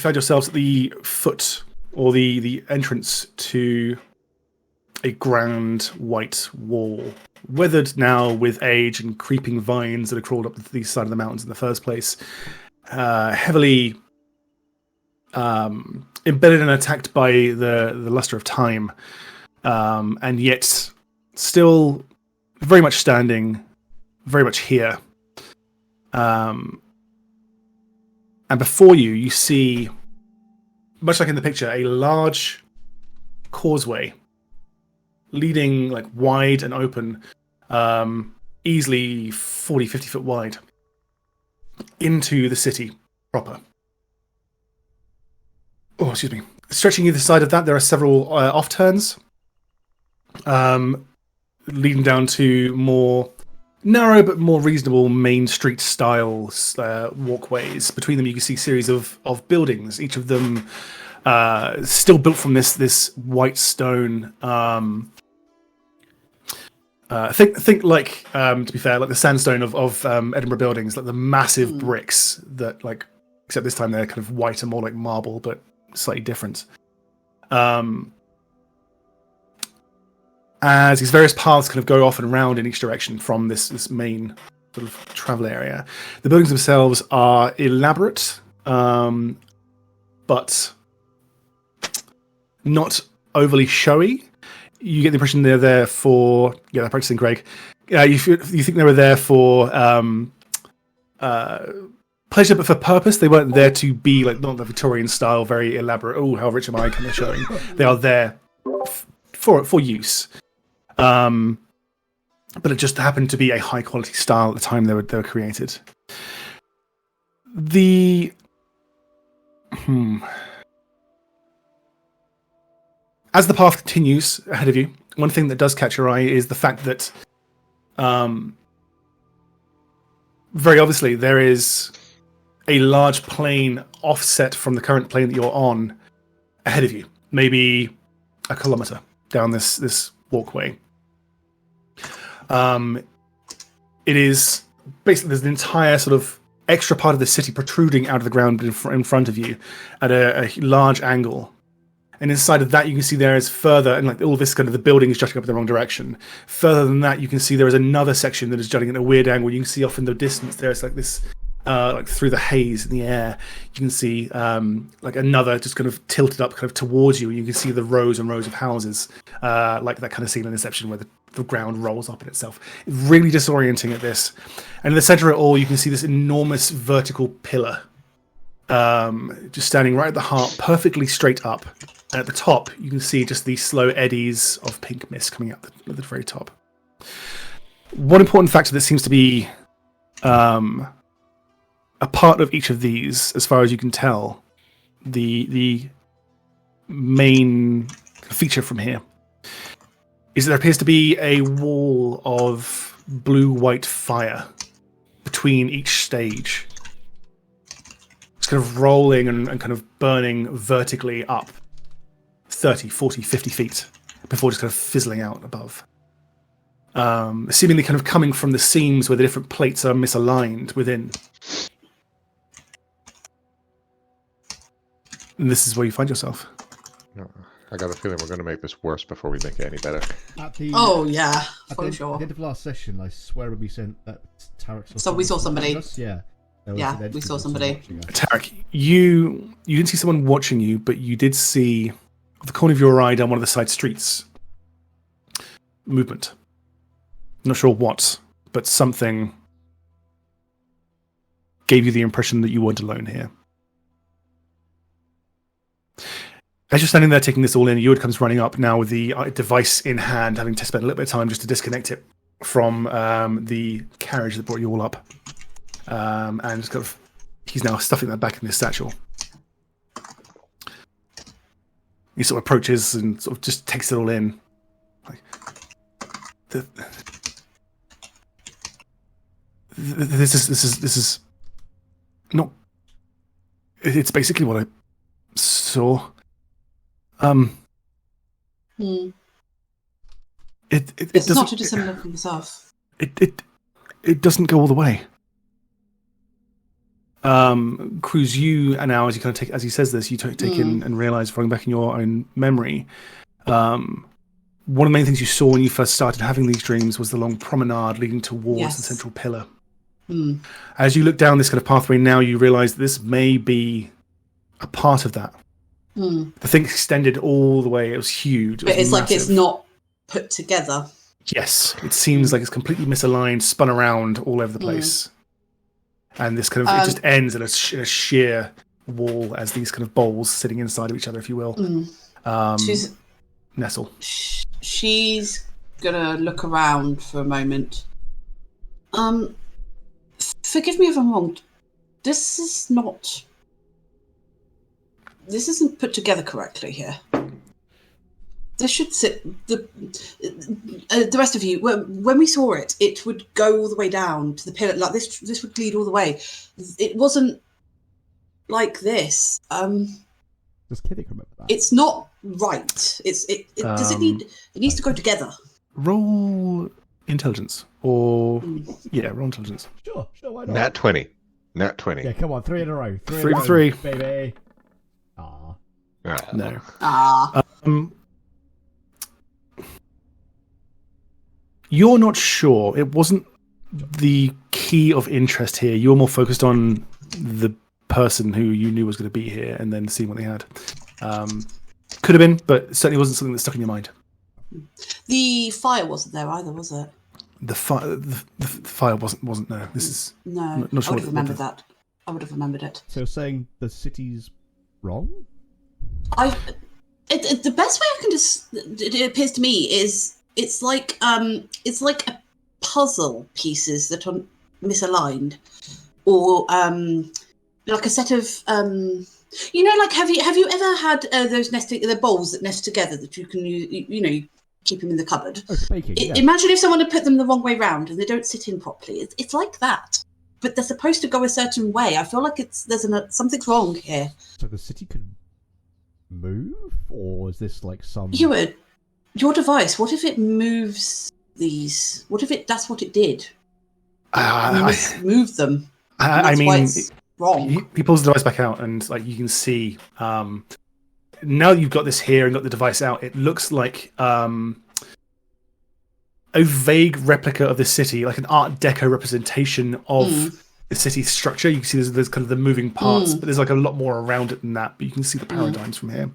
find yourselves at the foot or the entrance to a grand white wall, weathered now with age and creeping vines that have crawled up the side of the mountains in the first place, heavily embedded and attacked by the luster of time, and yet still very much standing, very much here. And before you, you see, much like in the picture, a large causeway leading like wide and open, easily 40, 50 foot wide, into the city proper. Oh, excuse me. Stretching either side of that, there are several off turns, leading down to more narrow but more reasonable main street style walkways. Between them, you can see a series of buildings, each of them still built from this white stone. Think like, to be fair, like the sandstone of Edinburgh buildings, like the massive bricks that, like, except this time they're kind of white and more like marble, but slightly different. As these various paths kind of go off and round in each direction from this main sort of travel area. The buildings themselves are elaborate, but not overly showy. You get the impression they're there for... Yeah, they're practicing, Greg. You think they were there for pleasure, but for purpose. They weren't there to be like not the Victorian style, very elaborate, oh, how rich am I kind of showing. They are there for use. But it just happened to be a high quality style at the time they were created. As the path continues ahead of you, one thing that does catch your eye is the fact that very obviously there is a large plane offset from the current plane that you're on ahead of you, maybe a kilometre down this walkway. It is basically, there's an entire sort of extra part of the city protruding out of the ground in front of you at a large angle. And inside of that, you can see there is further, and like all this kind of the building is jutting up in the wrong direction. Further than that, you can see there is another section that is jutting at a weird angle. You can see off in the distance there's like this, like through the haze in the air, you can see like another just kind of tilted up kind of towards you. And you can see the rows and rows of houses, like that kind of scene in Inception where the ground rolls up in itself. It's really disorienting at this. And in the center of it all, you can see this enormous vertical pillar, just standing right at the heart, perfectly straight up. And at the top, you can see just these slow eddies of pink mist coming out at the very top. One important factor that seems to be a part of each of these, as far as you can tell, the main feature from here, is that there appears to be a wall of blue-white fire between each stage. It's kind of rolling and kind of burning vertically up 30, 40, 50 feet before just kind of fizzling out above. Seemingly kind of coming from the seams where the different plates are misaligned within. And this is where you find yourself. No, I got a feeling we're going to make this worse before we make it any better. Oh, yeah, for sure. At the end of last session, I swear we sent Tarek. So we saw somebody. Yeah. Yeah, we saw somebody. Tarek, you didn't see someone watching you, but you did see at the corner of your eye down one of the side streets movement. Not sure what, but something gave you the impression that you weren't alone here. As you're standing there taking this all in, Eward comes running up now with the device in hand, having to spend a little bit of time just to disconnect it from the carriage that brought you all up. And just kind of, he's now stuffing that back in his satchel. He sort of approaches and sort of just takes it all in. Like, this is not. It's basically what I saw. It's not too dissimilar from yourself. It doesn't go all the way. Cruz, you and now as you kind of take, as he says this, you take in and realize, falling back in your own memory, one of the main things you saw when you first started having these dreams was the long promenade leading towards the central pillar. As you look down this kind of pathway now, you realize that this may be a part of that. The thing extended all the way. It was huge. But it's massive. Like it's not put together. Yes, it seems like it's completely misaligned, spun around all over the place. And this kind of it just ends in a sheer wall as these kind of bowls sitting inside of each other, if you will. She's nestle. She's gonna look around for a moment. Forgive me if I'm wrong. This isn't put together correctly here. This should sit. The rest of you, when we saw it, it would go all the way down to the pillar. Like this would lead all the way. It wasn't like this. Does Kitty remember that? It's not right. Does it need? It needs to go together. Roll intelligence, or roll intelligence. Sure, why not? Nat 20. Yeah, come on, 3 in a row. Three for three, baby. No. You're not sure. It wasn't the key of interest here. You're more focused on the person who you knew was going to be here and then seeing what they had. Could have been, but it certainly wasn't something that stuck in your mind. The fire wasn't there either, was it? The fire wasn't there. This is no. Not sure I would have remembered that. I would have remembered it. So you're saying the city's wrong? The best way I can it appears to me is it's like a puzzle pieces that are misaligned, or like a set of like have you ever had those the bowls that nest together that you can use, you keep them in the cupboard. Oh, baking, yeah. Imagine if someone had put them the wrong way round and they don't sit in properly. It's like that, but they're supposed to go a certain way. I feel like something's wrong here. So the city could move, or is this like some? Your device. What if it moves these? What if that's what it did? Move them. I mean, why it's wrong. He pulls the device back out, and like you can see, now that you've got this here and got the device out, it looks like a vague replica of the city, like an Art Deco representation of the city structure. You can see there's kind of the moving parts, but there's like a lot more around it than that. But you can see the paradigms from here.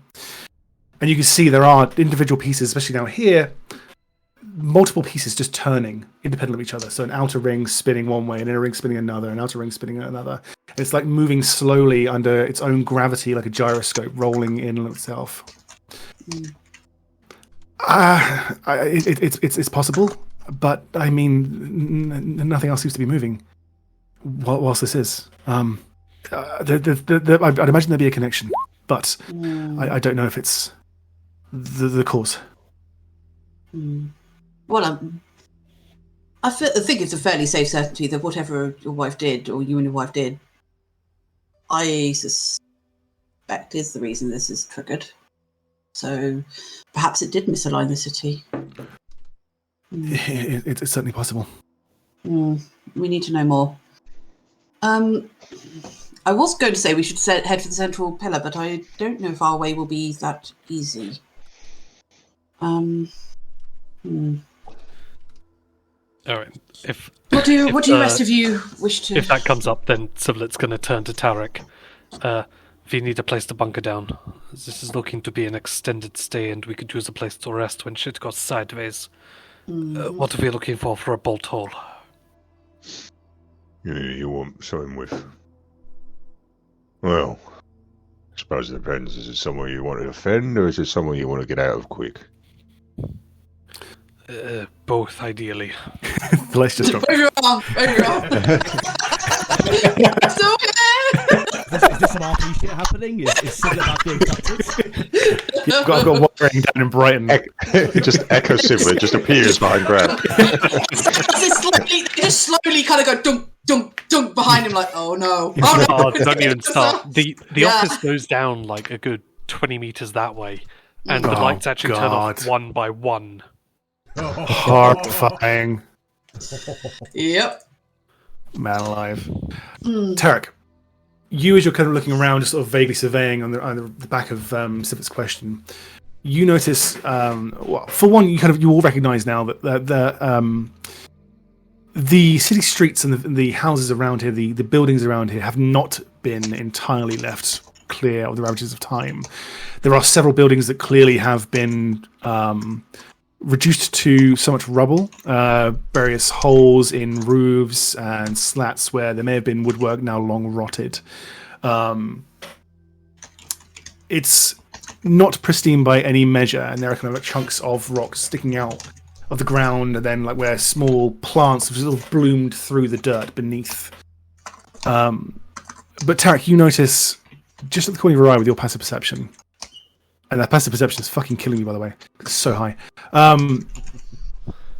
And you can see there are individual pieces, especially now here, multiple pieces just turning independent of each other. So an outer ring spinning one way, an inner ring spinning another, an outer ring spinning another. And it's like moving slowly under its own gravity, like a gyroscope rolling in on itself. It's possible, but I mean, nothing else seems to be moving whilst this is. I'd imagine there'd be a connection, but I don't know if it's the cause. Well, I think it's a fairly safe certainty that whatever your wife did, or you and your wife did, I suspect is the reason this is triggered. So perhaps it did misalign the city. It's certainly possible. We need to know more. I was going to say we should head for the central pillar, but I don't know if our way will be that easy. All right. What do the rest of you wish to? If that comes up, then Civilet's going to turn to Tarek. We need a place to bunker down. This is looking to be an extended stay, and we could use a place to rest when shit goes sideways. What are we looking for a bolt hole? You want something with... Well, I suppose it depends. Is it somewhere you want to defend, or is it somewhere you want to get out of quick? Both, ideally. Let's just drop. Wave your arm. Is this some RP shit happening? Is Civilet about being captured? I've got wiring down in Brighton. Just Echo Civilet just appears behind Brad. They just slowly kind of go dunk, dunk, dunk behind him, like, oh no. Oh, don't even start. The office goes down like a good 20 meters that way, and the lights actually turn off one by one. Horrifying. Yep. Man alive. Tarek, you, as you're kind of looking around, just sort of vaguely surveying on the back of Sivit's question, you notice, well, for one, you all recognise now that the city streets and the houses around here, the buildings around here, have not been entirely left clear of the ravages of time. There are several buildings that clearly have been reduced to so much rubble, various holes in roofs and slats where there may have been woodwork now long rotted. It's not pristine by any measure, and there are kind of like chunks of rocks sticking out of the ground, and then like where small plants have sort of bloomed through the dirt beneath. But Tarek, you notice just at the corner of your eye with your passive perception, and that passive perception is fucking killing me, by the way. It's so high.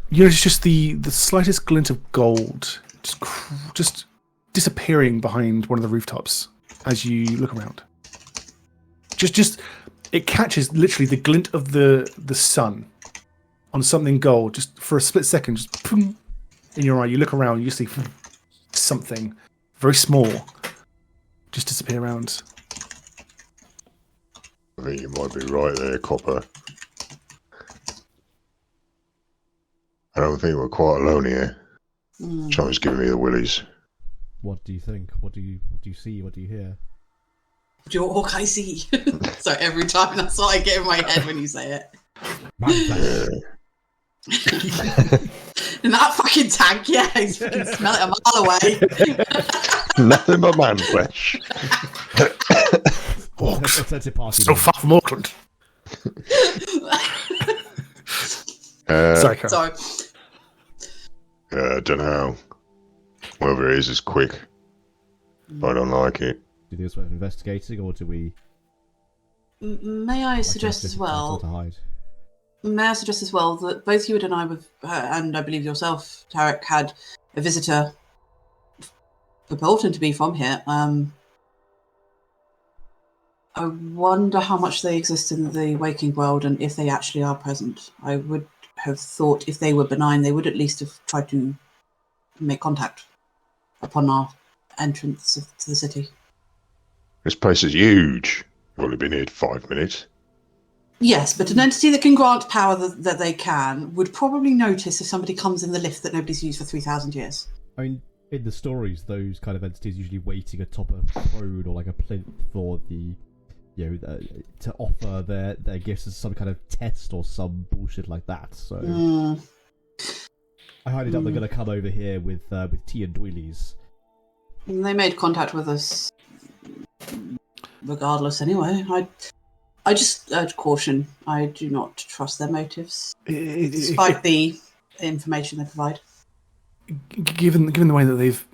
You notice just the slightest glint of gold just disappearing behind one of the rooftops as you look around. Just it catches literally the glint of the sun on something gold, just for a split second, just boom, in your eye. You look around, you see something very small just disappear around. I think you might be right there, Copper. I don't think we're quite alone here. John's giving me the willies. What do you think? What do you see? What do you hear? What can I see? So every time that's what I get in my head when you say it. In that fucking tank, yeah, you can smell it a mile away. Nothing but man flesh. So far from Auckland. Sorry, Carol. Sorry. I don't know. Whatever it is quick. I don't like it. Do you think it's worth investigating, or do we... May I suggest as well... May I suggest as well that both you and I, and I believe yourself, Tarek, had a visitor purporting to be from here. I wonder how much they exist in the waking world and if they actually are present. I would have thought if they were benign, they would at least have tried to make contact upon our entrance to the city. This place is huge. You've only been here 5 minutes. Yes, but an entity that can grant power that they can would probably notice if somebody comes in the lift that nobody's used for 3,000 years. I mean, in the stories, those kind of entities usually waiting atop a throne or like a plinth for the, to offer their gifts as some kind of test or some bullshit like that. So I highly doubt they're going to come over here with tea and doilies. They made contact with us regardless anyway. I just urge caution. I do not trust their motives, despite the information they provide. Given the way that they've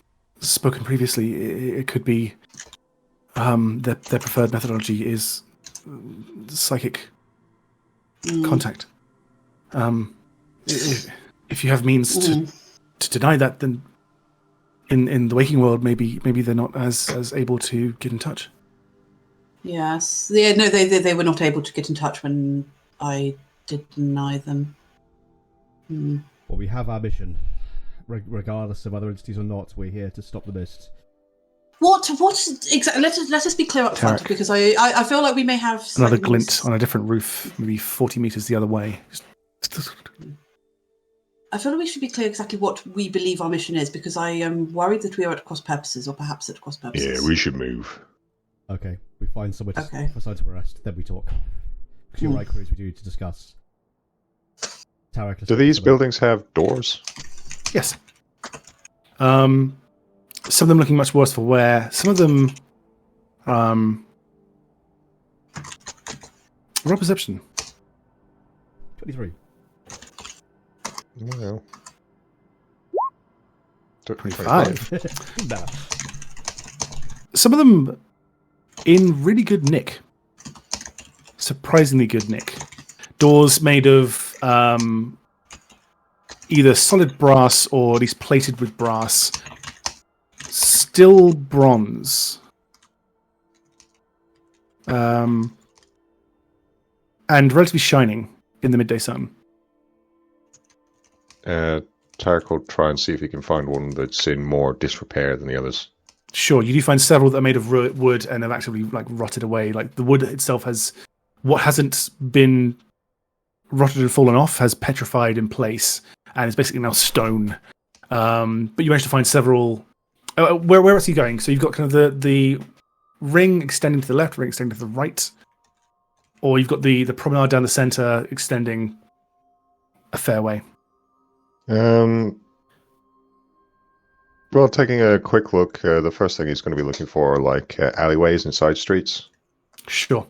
spoken previously, it could be their preferred methodology is psychic contact. If you have means to deny that, then in the waking world, maybe they're not as able to get in touch. Yes. Yeah, no, they were not able to get in touch when I did deny them. Well, we have our mission. Regardless of other entities or not, we're here to stop the mist. What exactly? Let us be clear up front, because I feel like we may have another glint on a different roof, maybe 40 meters the other way. I feel like we should be clear exactly what we believe our mission is, because I am worried that we are at cross purposes, or perhaps at cross purposes. Yeah, we should move. Okay, we find somewhere to rest, then we talk. Because you're right, Cruz, we do need to discuss. Tarek, do these buildings have doors? Yes. Some of them looking much worse for wear. Some of them... roll perception. 23. Well... 25. Nah. Some of them in really good nick. Surprisingly good nick. Doors made of either solid brass or at least plated with brass. Still bronze. And relatively shining in the midday sun. Tarek will try and see if he can find one that's in more disrepair than the others. Sure, you do find several that are made of wood and have actually like rotted away. Like the wood itself has what hasn't been rotted and fallen off has petrified in place, and it's basically now stone. But you managed to find several. Where else are you going? So you've got kind of the ring extending to the left, ring extending to the right, or you've got the promenade down the center extending a fair way. Well, taking a quick look, the first thing he's going to be looking for are like alleyways and side streets. Sure.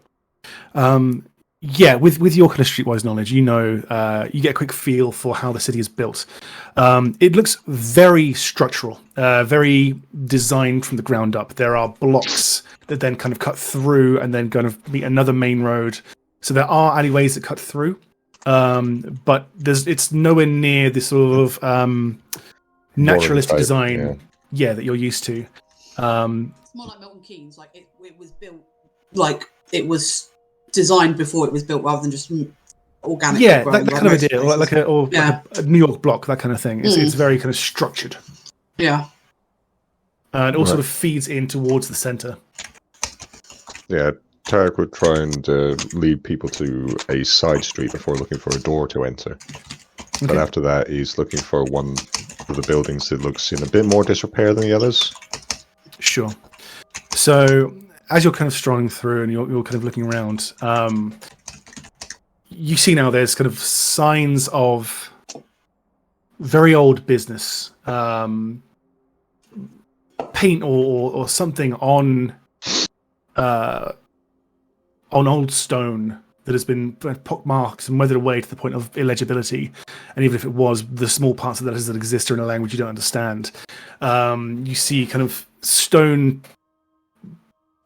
Yeah, with your kind of streetwise knowledge, you get a quick feel for how the city is built. It looks very structural, very designed from the ground up. There are blocks that then kind of cut through and then kind of meet another main road. So there are alleyways that cut through, but it's nowhere near the sort of naturalistic design, that you're used to. It's more like Milton Keynes, like it was built, like it was designed before it was built, rather than just organic. Yeah, that kind of idea, like a New York block, that kind of thing. It's very kind of structured. Yeah, and it all sort of feeds in towards the center. Yeah, Tarek would try and lead people to a side street before looking for a door to enter. Okay. But after that, he's looking for one of the buildings that looks in a bit more disrepair than the others. Sure. So, as you're kind of strolling through and you're kind of looking around, you see now there's kind of signs of very old business, paint or something on old stone that has been pockmarked and weathered away to the point of illegibility. And even if it was, the small parts of that that exist are in a language you don't understand. You see kind of stone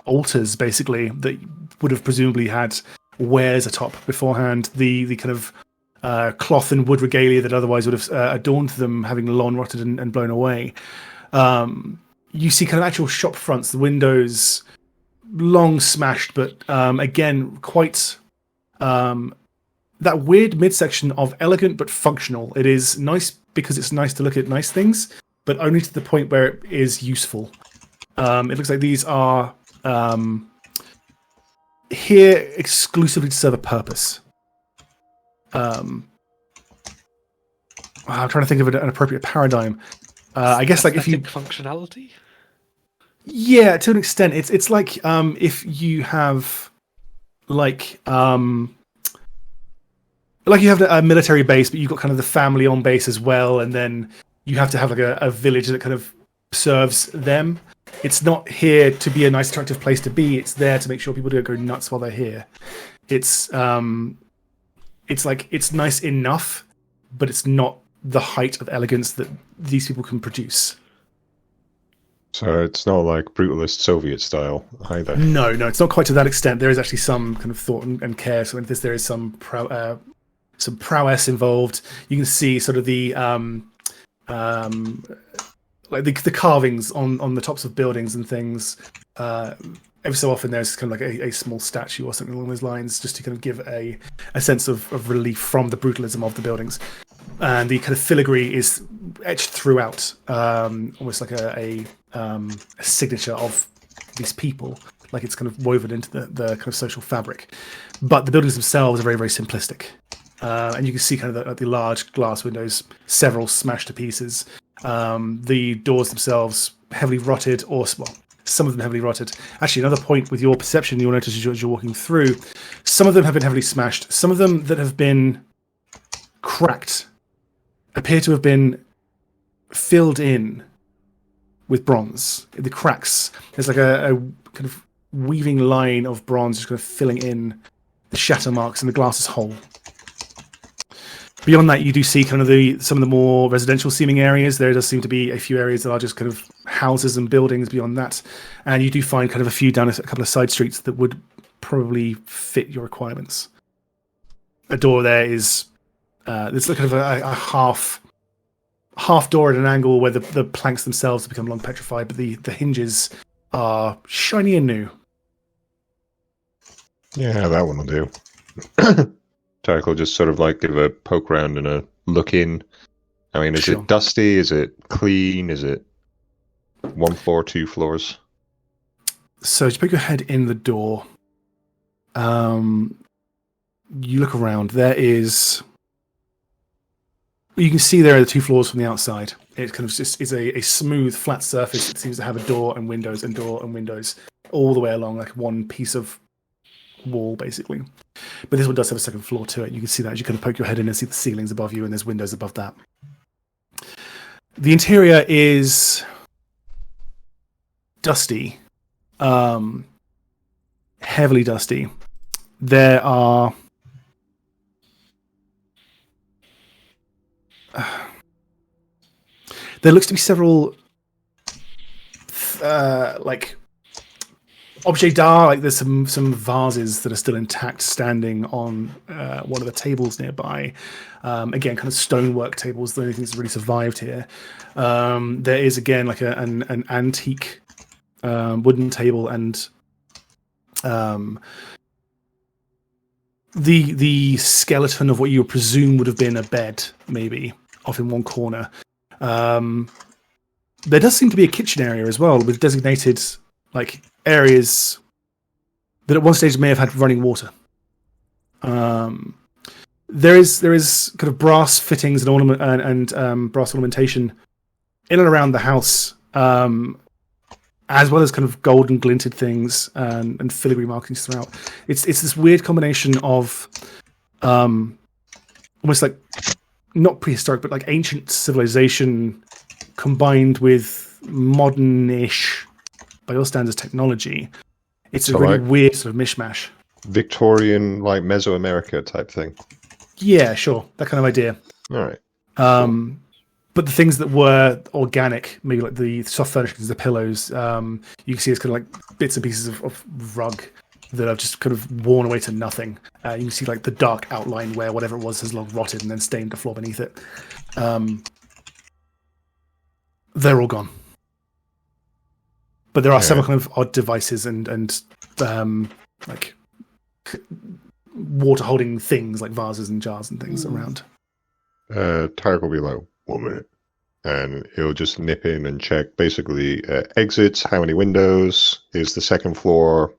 altars, basically, that would have presumably had wares atop beforehand. The kind of cloth and wood regalia that otherwise would have adorned them, having long rotted and blown away. You see kind of actual shop fronts, the windows long smashed, but again, quite... that weird midsection of elegant but functional. It is nice because it's nice to look at nice things, but only to the point where it is useful. It looks like these are here exclusively to serve a purpose. I'm trying to think of an appropriate paradigm. I guess like if you functionality. Yeah, to an extent, it's like if you have like you have a military base, but you've got kind of the family on base as well, and then you have to have like a village that kind of serves them. It's not here to be a nice, attractive place to be. It's there to make sure people don't go nuts while they're here. It's like it's nice enough, but it's not the height of elegance that these people can produce. So it's not like brutalist Soviet style either. No, it's not quite to that extent. There is actually some kind of thought and care. So in this, there is some prowess involved. You can see sort of the like the carvings on the tops of buildings and things. Every so often, there's kind of like a small statue or something along those lines, just to kind of give a sense of relief from the brutalism of the buildings. And the kind of filigree is etched throughout, almost like a signature of these people, like it's kind of woven into the kind of social fabric. But the buildings themselves are very, very simplistic. And you can see kind of the large glass windows, several smashed to pieces. The doors themselves heavily rotted, or well, some of them heavily rotted. Actually, another point with your perception, you'll notice as you're walking through, some of them have been heavily smashed. Some of them that have been cracked appear to have been filled in with bronze. In the cracks, there's like a kind of weaving line of bronze just kind of filling in the shatter marks, and the glass is whole. Beyond that, you do see kind of some of the more residential seeming areas. There does seem to be a few areas that are just kind of houses and buildings beyond that. And you do find kind of a few down a couple of side streets that would probably fit your requirements. A door there is there's kind of a half door at an angle where the planks themselves have become long petrified, but the hinges are shiny and new. Yeah, that one will do. Tarek will just sort of like give a poke round and a look in. I mean, is it dusty? Is it clean? Is it... 1 floor, 2 floors. So to put your head in the door, you look around. There is. You can see there are the 2 floors from the outside. It kind of just is a smooth, flat surface. It seems to have a door and windows and door and windows all the way along, like one piece of wall, basically. But this one does have a second floor to it. You can see that as you kind of poke your head in and see the ceilings above you, and there's windows above that. The interior is dusty, heavily dusty. There are there looks to be several like objet d'art, like there's some vases that are still intact standing on one of the tables nearby. Again, kind of stonework tables, the only thing that's really survived here. There is again like an antique wooden table and the skeleton of what you would presume would have been a bed, maybe, off in one corner. There does seem to be a kitchen area as well, with designated like areas that at one stage may have had running water. There is kind of brass fittings and ornament and brass ornamentation in and around the house, as well as kind of golden glinted things and filigree markings throughout. It's this weird combination of almost like not prehistoric, but like ancient civilization combined with modern-ish, by your standards, technology. It's a really weird sort of mishmash. Victorian, like Mesoamerica type thing. Yeah, sure, that kind of idea. All right. But the things that were organic, maybe like the soft furnishings, the pillows, you can see it's kind of like bits and pieces of rug that have just kind of worn away to nothing. You can see like the dark outline where whatever it was has long rotted and then stained the floor beneath it. They're all gone. But there are several kind of odd devices and like water holding things like vases and jars and things around. Tarek will be like, 1 minute. And he'll just nip in and check basically exits, how many windows, is the second floor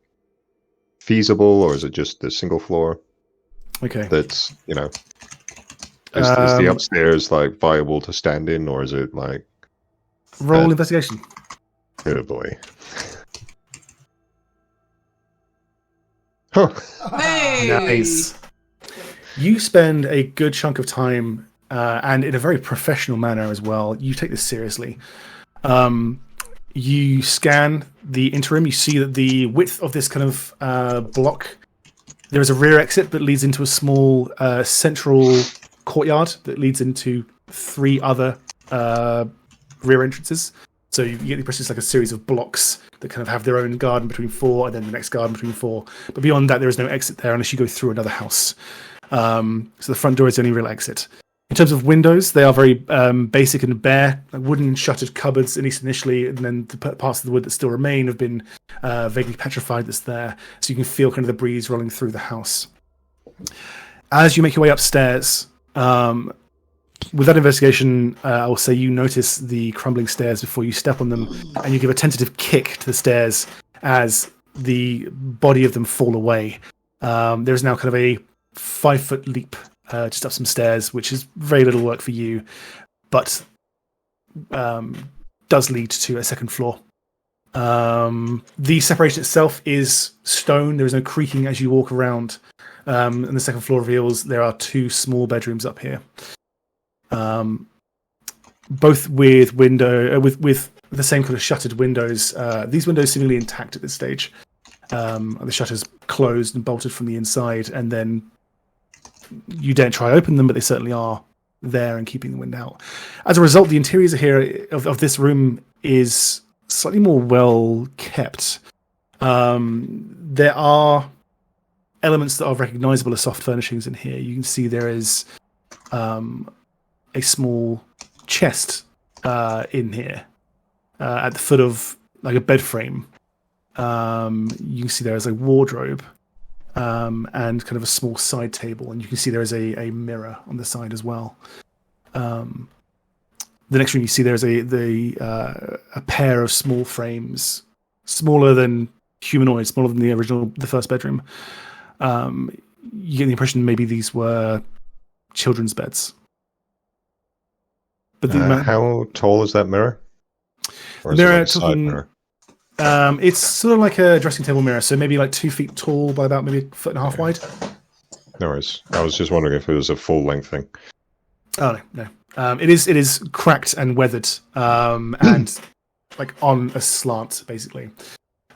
feasible or is it just the single floor? Okay. That's, is the upstairs like viable to stand in or is it like... Roll investigation. Oh boy. Huh. Hey! Nice. You spend a good chunk of time, and in a very professional manner as well. You take this seriously. You scan the interim. You see that the width of this kind of block, there is a rear exit that leads into a small central courtyard that leads into 3 other rear entrances. So you get the impression it's like a series of blocks that kind of have their own garden between 4 and then the next garden between 4. But beyond that, there is no exit there unless you go through another house. So the front door is the only real exit. In terms of windows, they are very basic and bare, like wooden shuttered cupboards, at least initially, and then the parts of the wood that still remain have been vaguely petrified that's there. So you can feel kind of the breeze rolling through the house. As you make your way upstairs, with that investigation, I will say you notice the crumbling stairs before you step on them, and you give a tentative kick to the stairs as the body of them fall away. There's now kind of a 5-foot leap just up some stairs, which is very little work for you, but does lead to a second floor. The separation itself is stone. There is no creaking as you walk around, and the second floor reveals there are 2 small bedrooms up here. Both with with the same kind of shuttered windows. These windows seemingly intact at this stage. The shutters closed and bolted from the inside, and then you don't try to open them, but they certainly are there and keeping the wind out. As a result, the interiors here of this room is slightly more well kept. There are elements that are recognizable as soft furnishings in here. You can see there is a small chest in here at the foot of like a bed frame. You can see there is a wardrobe and kind of a small side table, and you can see there is a mirror on the side as well. The next room you see there is a pair of small frames, smaller than humanoid, smaller than the first bedroom. You get the impression maybe these were children's beds. But how tall is that mirror? Or is mirror, it like a side mirror? It's sort of like a dressing table mirror, so maybe like 2 feet tall by about maybe a foot and a half wide. No worries. I was just wondering if it was a full length thing. Oh no. It is cracked and weathered, and like on a slant, basically.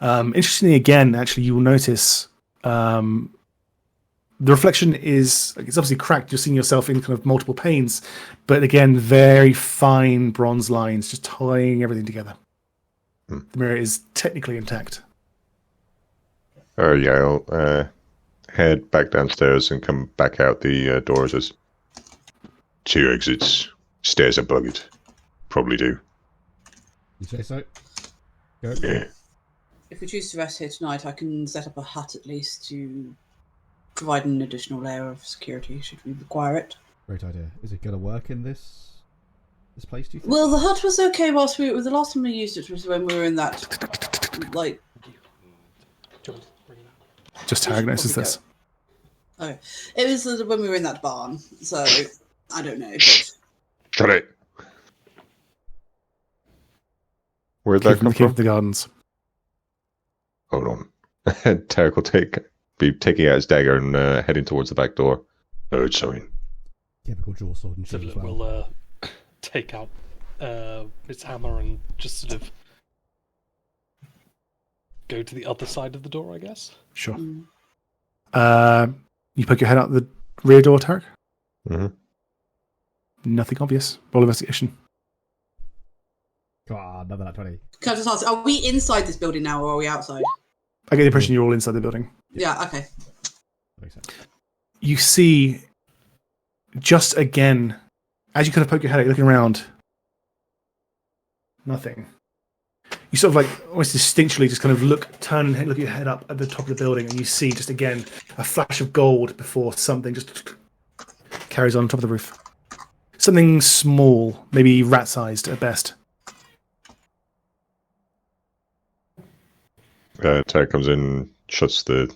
Interestingly, again, actually, you will notice the reflection is it's obviously cracked. You're seeing yourself in kind of multiple panes, but again, very fine bronze lines just tying everything together. The mirror is technically intact. Yeah, I'll head back downstairs and come back out the doors. As 2 exits. Stairs are bugged. Probably do. You say so? Go. Yeah. If we choose to rest here tonight, I can set up a hut at least to provide an additional layer of security should we require it. Great idea. Is it going to work in this place, do you think? Well, the hut was okay whilst the last time we used it was when we were in that, like... Just Tarek notices this. Oh, it was when we were in that barn, so I don't know. But... Shut it. Where'd Came that come from from? the gardens. Hold on. Tarek will be taking out his dagger and heading towards the back door. Heard something. Typical draw sword and shield as Sivlet well. will take out his hammer and just sort of go to the other side of the door, I guess. Sure. You poke your head out the rear door, Tarek? Mm-hmm. Nothing obvious. Roll investigation. Come on, another 20. Can I just ask, are we inside this building now or are we outside? I get the impression you're all inside the building. Yeah, okay. Makes sense. You see, just again, as you kind of poke your head out, you're looking around. Nothing. You sort of like almost instinctually just kind of turn and look your head up at the top of the building, and you see just again a flash of gold before something just carries on top of the roof. Something small, maybe rat-sized at best. Tarek comes in, shuts the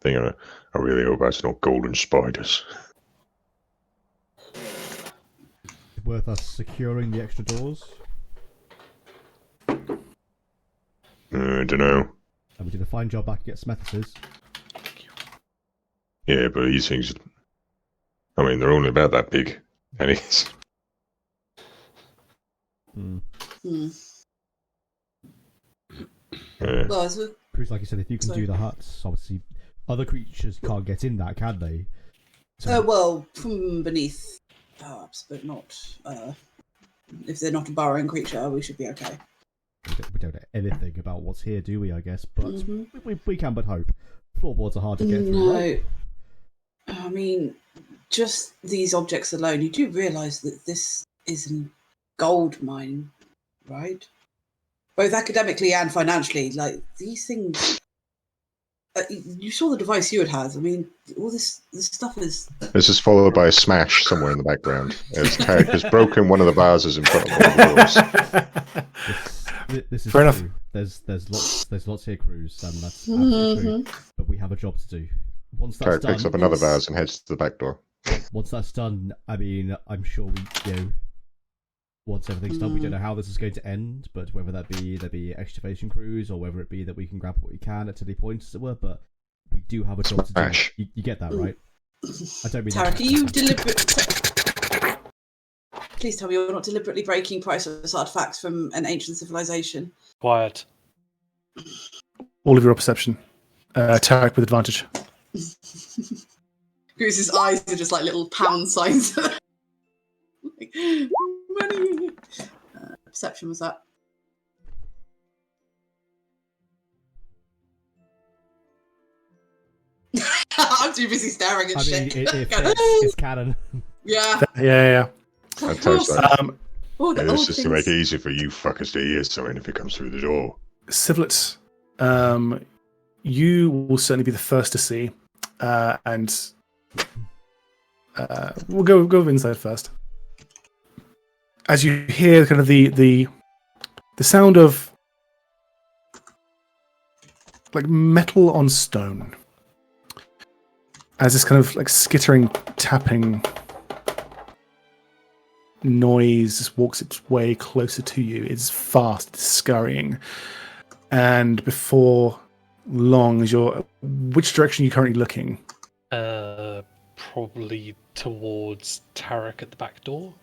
thing on. I really hope that's not golden spiders. Worth us securing the extra doors? I don't know. And we did a fine job back at Smethus's. Yeah, but these things... I mean, they're only about that big. And it's... Yeah. Well, as we... Cruz, like you said, if you can do the huts, obviously other creatures can't get in that, can they? well, from beneath, perhaps, but not... if they're not a burrowing creature, we should be okay. We don't know anything about what's here, do we, I guess? But we can but hope. Floorboards are hard to get through. No. Right? I mean, just these objects alone, you do realise that this is a gold mine, right? Both academically and financially. Like, these things... you saw the device you had. I mean, all this stuff is... This is followed by a smash somewhere in the background. As Tarek has broken one of the vases in front of one of the doors. This is Fair true. enough. There's lots here, Cruz, and that's absolutely true. But we have a job to do. Once that's Tarek done, picks up another vase and heads to the back door. once that's done, I mean, I'm sure once everything's done, we don't know how this is going to end, but whether there be excavation crews or whether it be that we can grab what we can at any point, as it were. But we do have a job to do. You get that, right? I don't mean Tarek, are you deliberately... Please tell me you're not deliberately breaking priceless artifacts from an ancient civilization. Quiet. All of your perception. Tarek with advantage. Goose's eyes are just like little pound signs. Like, money. Perception was that? I'm too busy staring at I mean, shit. it's canon. Yeah. Yeah. And Tarek's like, All the this old is things. to make it easy for you fuckers to hear something if it comes through the door. Sivlet, you will certainly be the first to see, and we'll go inside first. as you hear kind of the sound of like metal on stone, as this kind of like skittering, tapping noise just walks its way closer to you. It's fast, it's scurrying, and before long, which direction are you currently looking? Probably towards Tarek at the back door.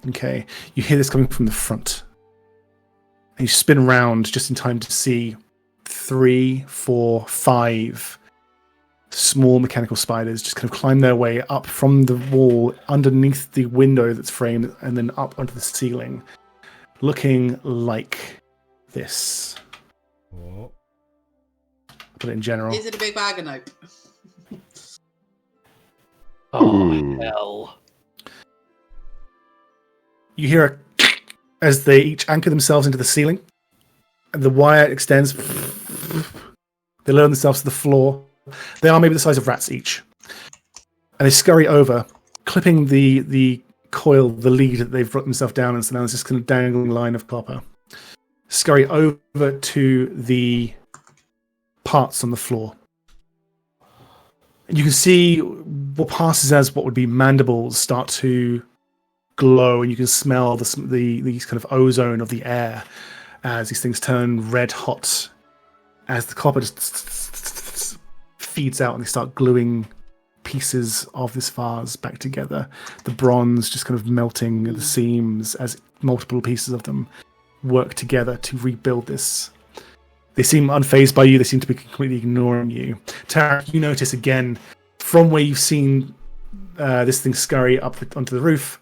Okay, you hear this coming from the front, and you spin around just in time to see 3, 4, 5 small mechanical spiders just kind of climb their way up from the wall underneath the window that's framed and then up onto the ceiling, looking like this. Oh. Put it in general. Is it a big bag of note? Oh, Ooh. hell. You hear as they each anchor themselves into the ceiling, and the wire extends. They lower themselves to the floor. They are maybe the size of rats each. And they scurry over, clipping the coil, the lead that they've brought themselves down, and so now there's this kind of dangling line of copper. Scurry over to the parts on the floor. And you can see what passes as what would be mandibles start to glow, and you can smell these kind of ozone of the air as these things turn red hot, as the copper just feeds out and they start gluing pieces of this vase back together. The bronze just kind of melting at the seams as multiple pieces of them work together to rebuild this. They seem unfazed by you. They seem to be completely ignoring you. Tarek, you notice again from where you've seen this thing scurry up onto the roof,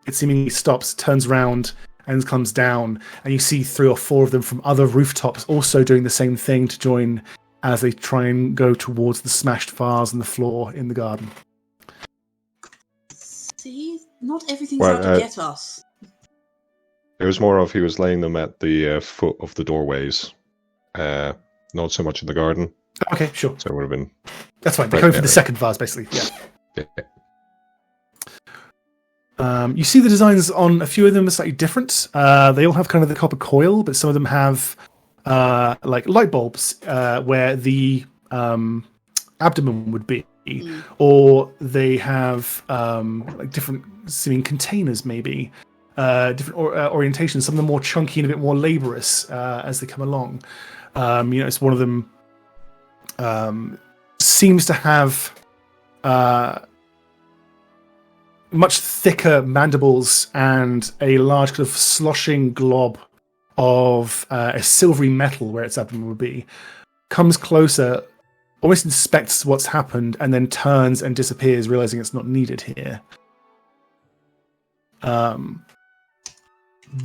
it seemingly stops, turns around, and comes down, and you see 3 or 4 of them from other rooftops also doing the same thing to join as they try and go towards the smashed vase on the floor in the garden. See, not everything's Well, out to get us. It was more of he was laying them at the foot of the doorways, not so much in the garden. Okay, sure. So it would have been. That's fine. They're Right going for there. the second vase, basically. Yeah. Yeah. You see the designs on a few of them are slightly different. They all have kind of the copper coil, but some of them have like light bulbs where the abdomen would be, or they have like different seeming containers, maybe different orientations. Some of them more chunky and a bit more laborious as they come along. It's one of them seems to have much thicker mandibles and a large kind of sloshing glob of a silvery metal where its abdomen would be. Comes closer, almost inspects what's happened, and then turns and disappears, realizing it's not needed here. But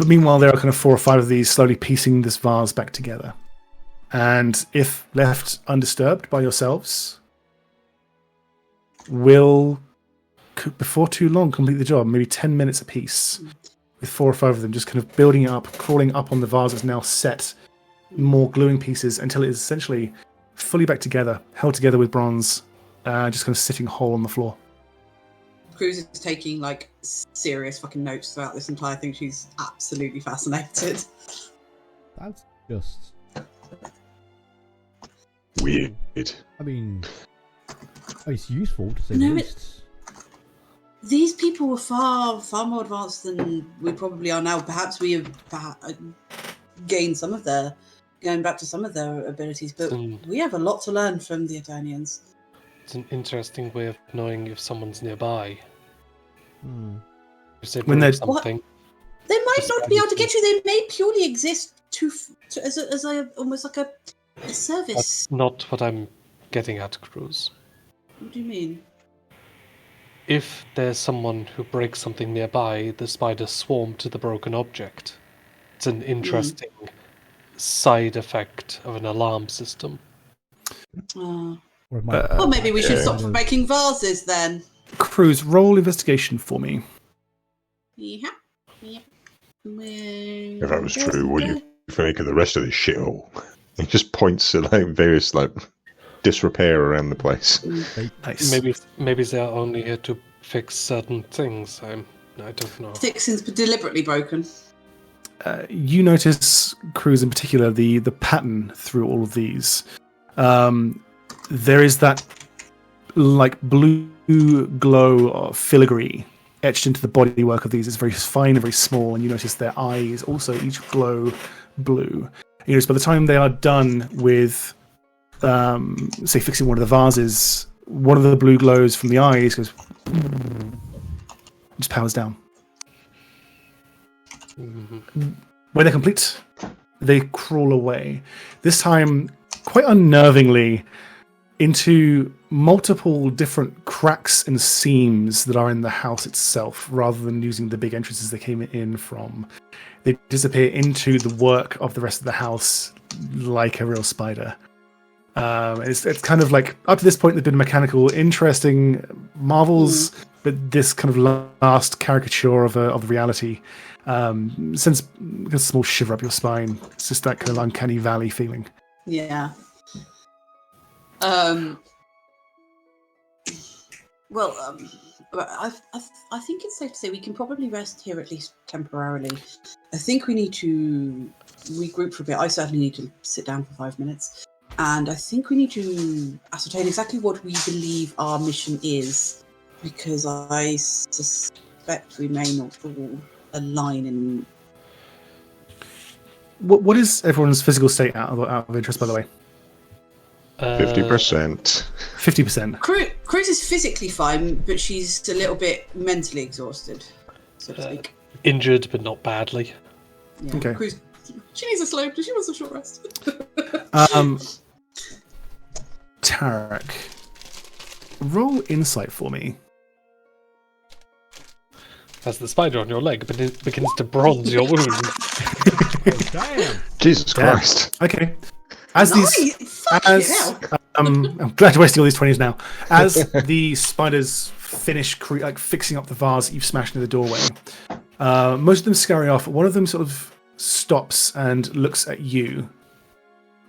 meanwhile, there are kind of 4 or 5 of these slowly piecing this vase back together. And if left undisturbed by yourselves, will, before too long, complete the job. Maybe 10 minutes apiece, with 4 or 5 of them just kind of building it up, crawling up on the vase that's now set, more gluing pieces until it is essentially fully back together, held together with bronze, just kind of sitting whole on the floor. Cruz is taking like serious fucking notes throughout this entire thing. She's absolutely fascinated. That's just. Weird. I mean, it's useful to say No, the it- least. These people were far, far more advanced than we probably are now. Perhaps we have gained going back to some of their abilities, but we have a lot to learn from the Eternians. It's an interesting way of knowing if someone's nearby. If they When broke they're- something. They might not be able to get you. They may purely exist as almost like a service. That's not what I'm getting at, Cruz. What do you mean? If there's someone who breaks something nearby, the spiders swarm to the broken object. It's an interesting side effect of an alarm system. Or it might, Well, maybe we should yeah. stop making vases then. Cruz, roll investigation for me. Yeah. If that was true, what do you think of the rest of this shithole? He just points to like various like disrepair around the place. Nice. Maybe they're only here to fix certain things. I'm I don't know. Dixon's deliberately broken. You notice, Cruz in particular, the pattern through all of these. There is that like blue glow of filigree etched into the bodywork of these. It's very fine and very small, and you notice their eyes also each glow blue. You notice by the time they are done with, say, fixing one of the vases, one of the blue glows from the eyes goes, just powers down. When they're complete, they crawl away. This time, quite unnervingly, into multiple different cracks and seams that are in the house itself, rather than using the big entrances they came in from. They disappear into the work of the rest of the house like a real spider. It's kind of like, up to this point, there's been mechanical, interesting marvels, but this kind of last caricature of reality sends a small shiver up your spine. It's just that kind of uncanny valley feeling. Yeah. I think it's safe to say we can probably rest here at least temporarily. I think we need to regroup for a bit. I certainly need to sit down for 5 minutes. And I think we need to ascertain exactly what we believe our mission is, because I suspect we may not all align in... What is everyone's physical state out of interest, by the way? 50%. 50%. Cruz is physically fine, but she's a little bit mentally exhausted, so to speak. Injured, but not badly. Yeah. Okay. Cruz, she needs a slow, she wants a short rest. Tarek, roll insight for me. As the spider on your leg begins to bronze your wound. Oh, damn! Jesus Christ. Okay. I'm glad you're wasting all these 20s now. As the spiders finish fixing up the vase that you've smashed into the doorway, most of them scurry off. One of them sort of stops and looks at you.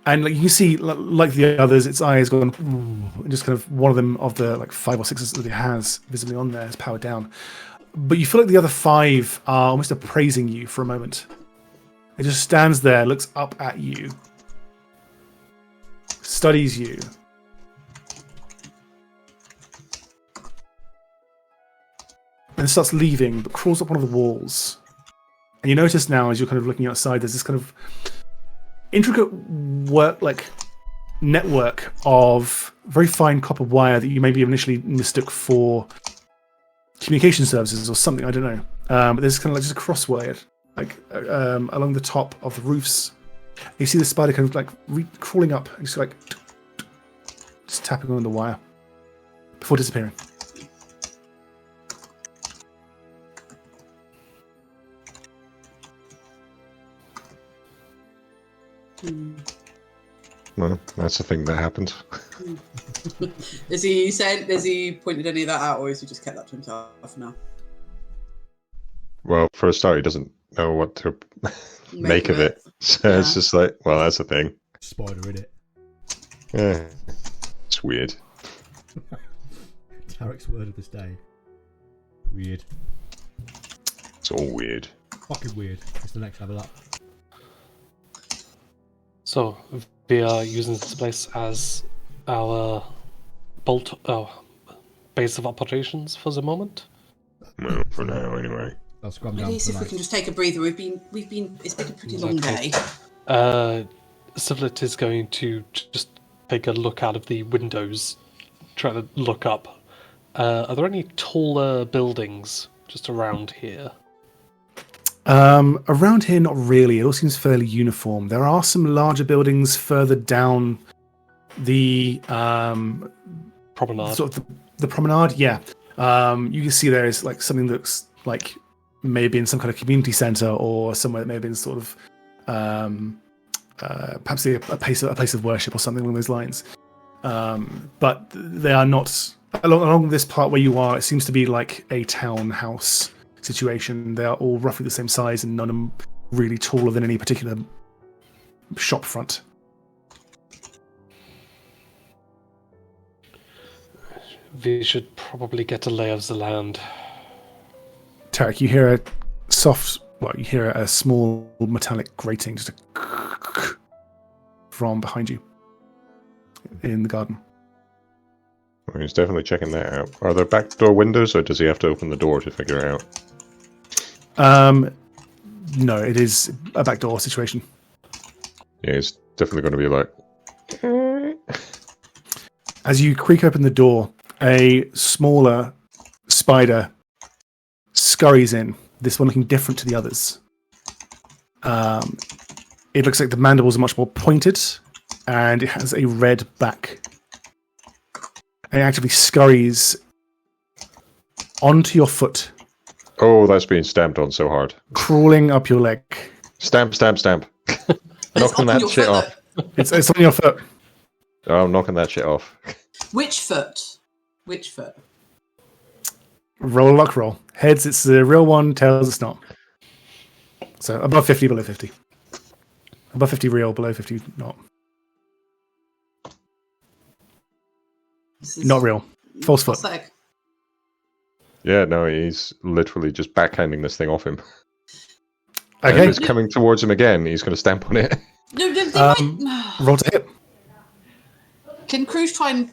And you can see, like the others, its eyes going, and just kind of one of them of the 5 or 6 that it has visibly on there is powered down. But you feel like the other 5 are almost appraising you for a moment. It just stands there, looks up at you, studies you. And starts leaving, but crawls up one of the walls. And you notice now, as you're kind of looking outside, there's this kind of intricate network of very fine copper wire that you maybe initially mistook for communication services or something, I don't know. But there's kind of just a crosswire along the top of the roofs. You see the spider kind of crawling up and just tapping on the wire before disappearing. Well, that's the thing that happened. Has he pointed any of that out, or has he just kept that to himself for now? Well, for a start, he doesn't know what to make of it. So it's just like, well, that's the thing. Spider in it. Yeah. It's weird. Tarek's word of this day. Weird. It's all weird. Fucking weird. It's the next level up. So, we are using this place as our base of operations for the moment? Well, for now, anyway. I'll scrum down At least for if the we night. can just take a breather. It's been a pretty long day. Sivlet is going to just take a look out of the windows, try to look up. Are there any taller buildings just around here? Around here, not really. It all seems fairly uniform. There are some larger buildings further down the Promenade. sort of the promenade. Yeah, you can see there is something that looks like maybe in some kind of community center or somewhere that may have been sort of perhaps a place of worship or something along those lines. But they are not along this part where you are. It seems to be like a townhouse situation. They are all roughly the same size, and none of them really taller than any particular shop front. We should probably get a lay of the land. Tarek, you hear a soft. Well, you hear a small metallic grating, just from behind you in the garden. Well, he's definitely checking that out. Are there backdoor windows, or does he have to open the door to figure it out? No, it is a backdoor situation. Yeah, he's definitely going to be like... As you creak open the door, a smaller spider scurries in. This one looking different to the others. It looks like the mandibles are much more pointed, and it has a red back. And it actively scurries onto your foot, Oh, that's being stamped on so hard. crawling up your leg. Stamp, stamp, stamp. It's Knocking on that your shit foot, off. It's on your foot. Oh, I'm knocking that shit off. though. Which foot? Which foot? Roll a luck roll. Heads, it's the real one. Tails, it's not. So above 50, below 50. Above 50 real, below 50 not. This is Not real. False foot. prosthetic. Yeah, no, he's literally just backhanding this thing off him. And Okay. if it's coming towards him again, he's going to stamp on it. No, they might... Roll to hit. Can Cruz try and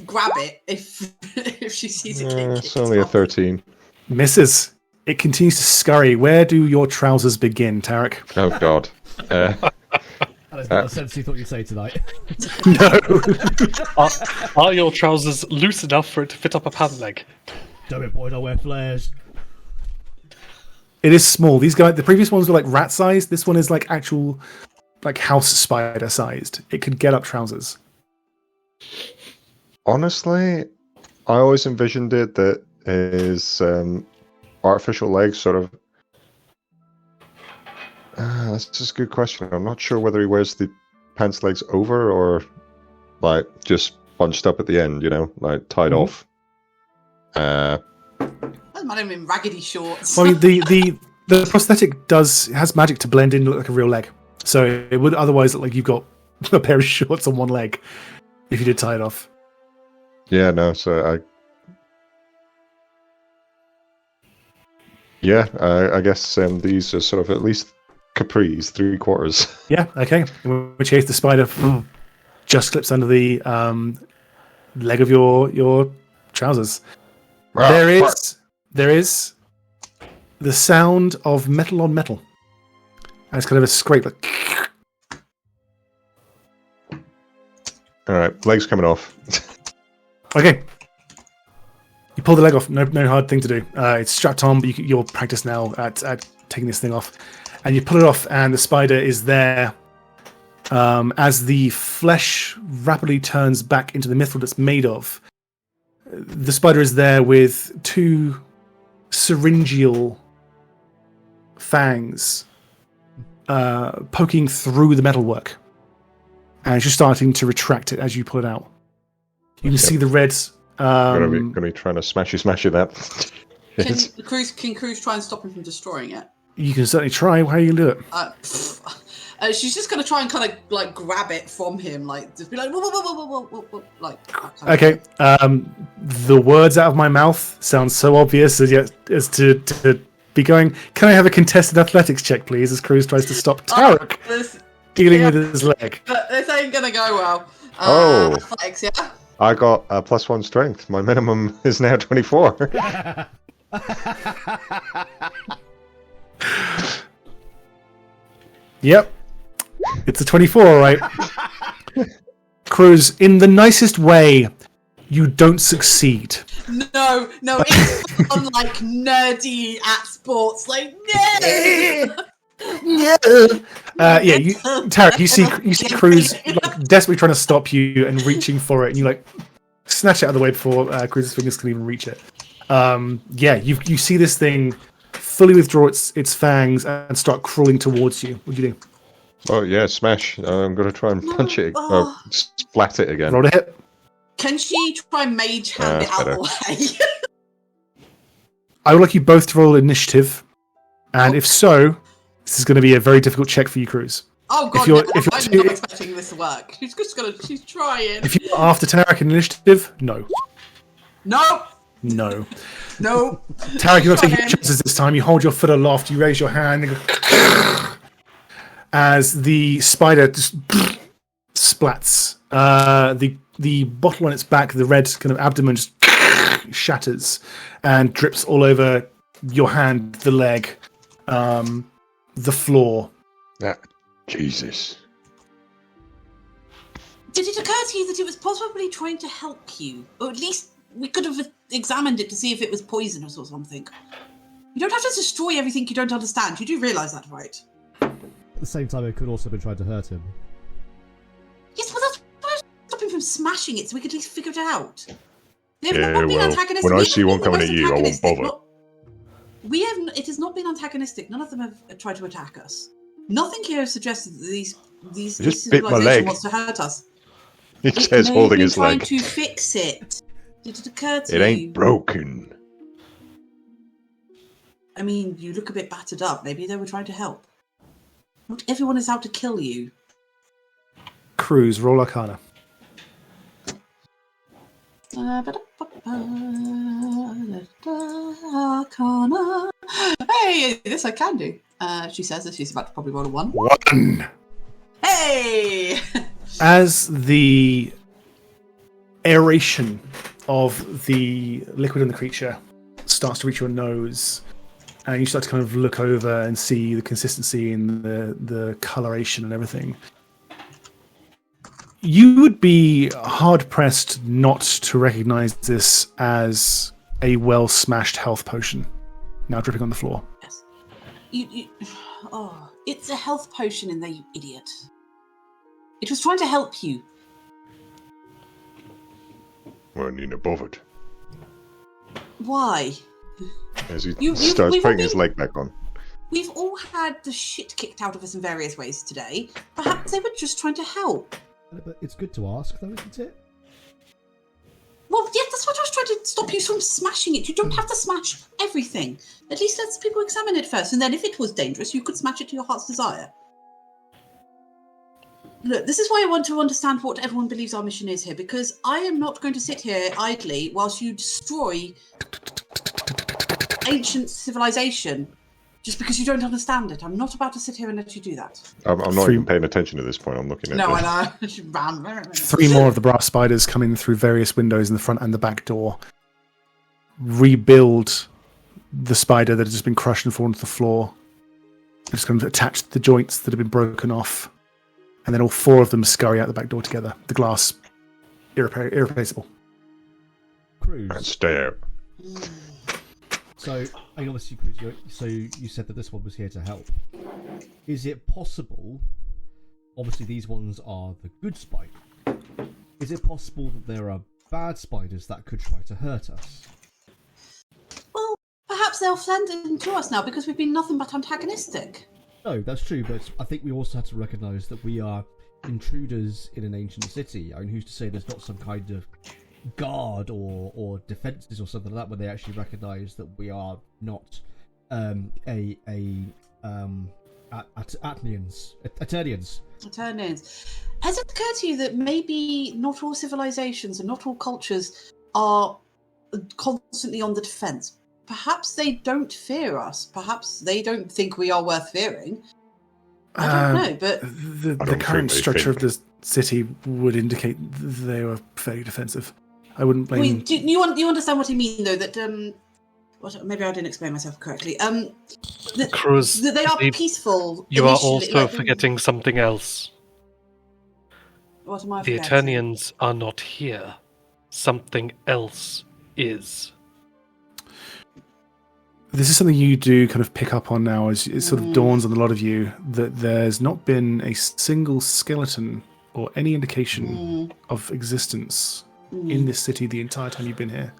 grab it if if she sees it? It's only a 13. Misses. It continues to scurry. Where do your trousers begin, Tarek? Oh, God. That is not a sentence you thought you'd say tonight. No. Are your trousers loose enough for it to fit up a pant leg? Damn it, boy, don't wear flares. It is small. These guys, the previous ones were like rat sized. This one is like actual, like house spider sized. It could get up trousers. Honestly, I always envisioned it that his artificial legs sort of... that's just a good question. I'm not sure whether he wears the pants legs over or like just bunched up at the end, like tied off. I might have been raggedy shorts. Well, I mean, the prosthetic has magic to blend in, look like a real leg. So it would otherwise look like you've got a pair of shorts on one leg if you did tie it off. Yeah, no, so I guess these are sort of at least capris, 3/4. Yeah, okay. In which case the spider just clips under the leg of your trousers. There is the sound of metal on metal. And it's kind of a scrape. Like, Alright, legs coming off. okay. You pull the leg off. No hard thing to do. It's strapped on, but you're practiced now at taking this thing off. And you pull it off, and the spider is there. As the flesh rapidly turns back into the mithril it's made of, the spider is there with two syringeal fangs poking through the metalwork. And it's just starting to retract it as you pull it out. You can see the red... Gonna be trying to smashy that. Can Cruz try and stop him from destroying it? You can certainly try. How you do it? She's just going to try and kind of like grab it from him, like just be like, whoa, like. Okay. The words out of my mouth sound so obvious as to be going. Can I have a contested athletics check, please? As Cruz tries to stop Tarek dealing with his leg. But this ain't going to go well. Athletics, yeah. I got a +1 strength. My minimum is now 24. Yep. It's a 24, all right. Cruz, in the nicest way, you don't succeed. No, it's on like nerdy at sports, like no. Tarek, you see Cruz like desperately trying to stop you and reaching for it, and you like snatch it out of the way before Cruz's fingers can even reach it. You see this thing fully withdraw its fangs and start crawling towards you. What do you do? Oh yeah, smash! I'm gonna try and punch it or splat it again. Roll a hit. Can she try and mage hand it out of the way? I would like you both to roll initiative, and if so, this is going to be a very difficult check for you, Cruz. Oh god, I'm not expecting this to work. She's trying. If you're after Tarek in initiative, no. No. No. No. Tarek, you're not taking Shut your in. chances this time. You hold your foot aloft, you raise your hand, and go as the spider just splats. The bottle on its back, the red kind of abdomen, just shatters and drips all over your hand, the leg, the floor. Jesus. Did it occur to you that it was possibly trying to help you? Or at least we could have examined it to see if it was poisonous or something. You don't have to destroy everything you don't understand. You do realise that, right? At the same time, it could also have been trying to hurt him. Yes, well, that's why I was stopping from smashing it so we could at least figure it out. They've Yeah, not been well, antagonistic. when I We see haven't one been the coming most at you, I won't antagonistic. bother. It has not been antagonistic. None of them have tried to attack us. Nothing here suggested that this Just bit my civilization leg. wants to hurt us. It It says may holding have his been trying leg. to fix it. Did it occur to It you? ain't broken. I mean, you look a bit battered up. Maybe they were trying to help. Not everyone is out to kill you. Cruz, roll Arcana. Arcana. Hey, this I can do. She says as she's about to probably roll a 1. 1. Hey! As the aeration of the liquid in the creature starts to reach your nose, and you start to kind of look over and see the consistency and the coloration and everything, you would be hard-pressed not to recognize this as a well-smashed health potion, now dripping on the floor. Yes. Oh, it's a health potion in there, you idiot. It was trying to help you. Well, Nina bothered. Why? As he we've starts all putting his been- leg back on. We've all had the shit kicked out of us in various ways today. Perhaps they were just trying to help. But it's good to ask, though, isn't it? Well, yeah, that's what I was trying to stop you from smashing it. You don't have to smash everything. At least let people examine it first, and then if it was dangerous, you could smash it to your heart's desire. Look, this is why I want to understand what everyone believes our mission is here, because I am not going to sit here idly whilst you destroy ancient civilization just because you don't understand it. I'm not about to sit here and let you do that. I'm not Three- even paying attention at this point. I'm looking at No, this. I know. 3 more of the brass spiders come in through various windows in the front and the back door, rebuild the spider that has just been crushed and fallen to the floor, just kind of attach the joints that have been broken off, and then all 4 of them scurry out the back door together. The glass, irreplaceable. And Cruz. stay out. So, I mean, obviously, Cruz, so you said that this one was here to help. Is it possible? Obviously, these ones are the good spider. Is it possible that there are bad spiders that could try to hurt us? Well, perhaps they'll send it to us now because we've been nothing but antagonistic. No, that's true, but I think we also have to recognise that we are intruders in an ancient city. I mean, who's to say there's not some kind of guard or defences or something like that where they actually recognise that we are not Eternians. Eternians. Has it occurred to you that maybe not all civilizations and not all cultures are constantly on the defence? Perhaps they don't fear us. Perhaps they don't think we are worth fearing. I don't know, but The I don't current think they structure think. of the city would indicate they were fairly defensive. I wouldn't blame. Wait, you understand what I mean, though? That maybe I didn't explain myself correctly. Cruz, They are you- peaceful. You are initially, also like, forgetting something else. What am I The forgetting? Eternians are not here. Something else is. This is something you do kind of pick up on now as it sort of dawns on a lot of you that there's not been a single skeleton or any indication of existence in this city the entire time you've been here.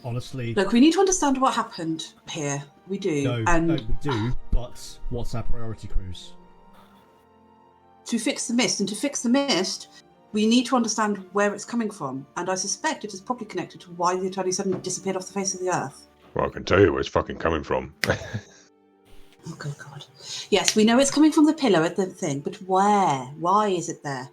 Honestly, Look, we need to understand what happened here. We do. no, and we do, but what's our priority, Cruz? to fix the mist, and to fix the mist, we need to understand where it's coming from. And I suspect it is probably connected to why the Eternity suddenly disappeared off the face of the earth. Well, I can tell you where it's fucking coming from. Oh, good God. Yes, we know it's coming from the pillar at the thing, but where? Why is it there?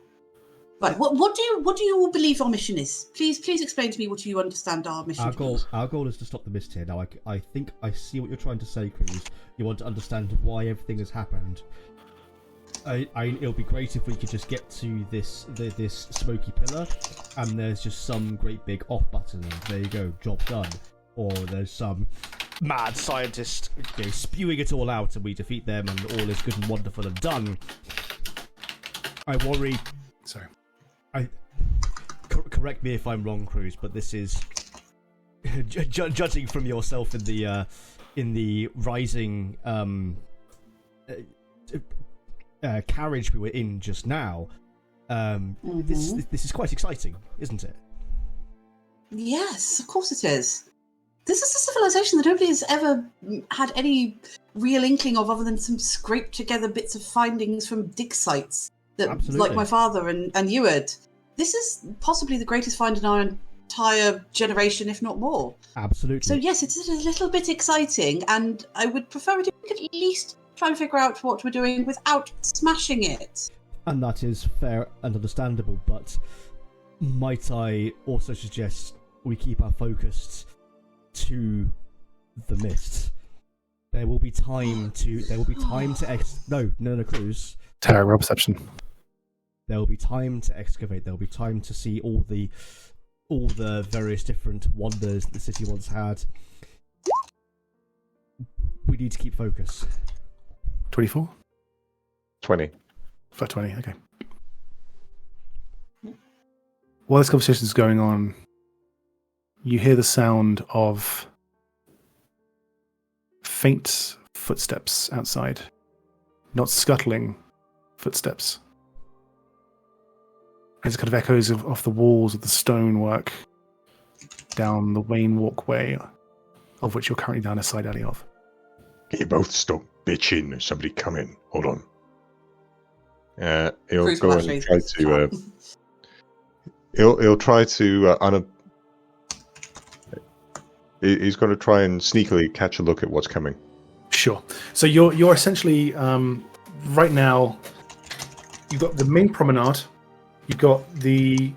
Right. What do you all believe our mission is? Please explain to me what you understand our mission to be. Our goal is to stop the mist here. Now, I think I see what you're trying to say, Cruz. You want to understand why everything has happened. It'll be great if we could just get to this smoky pillar, and there's just some great big off button, and there you go, job done. Or there's some mad scientist spewing it all out, and we defeat them, and all is good and wonderful and done. I worry. Sorry. Correct me if I'm wrong, Cruz, but this is judging from yourself in the rising carriage we were in just now. This is quite exciting, isn't it? Yes, of course it is. This is a civilization that nobody has ever had any real inkling of, other than some scraped together bits of findings from dig sites that, Absolutely. like my father and you had. This is possibly the greatest find in our entire generation, if not more. Absolutely. So yes, it's a little bit exciting, and I would prefer it if we could at least try and figure out what we're doing without smashing it. And that is fair and understandable, but might I also suggest we keep our focus to the mist? There will be time to No, Cruz. Terror, roll perception. There will be time to excavate. There will be time to see all the various different wonders that the city once had. We need to keep focus. 24? 20. Flat 20, okay. While this conversation is going on, you hear the sound of faint footsteps outside. Not scuttling footsteps. There's kind of echoes off the walls of the stonework down the Wayne walkway, of which you're currently down a side alley of. Can you both stop bitching? There's somebody coming. Hold on. He'll Cruz go will and actually try stop. to. He'll try to. He's going to try and sneakily catch a look at what's coming. Sure. So you're essentially right now. You've got the main promenade. You've got the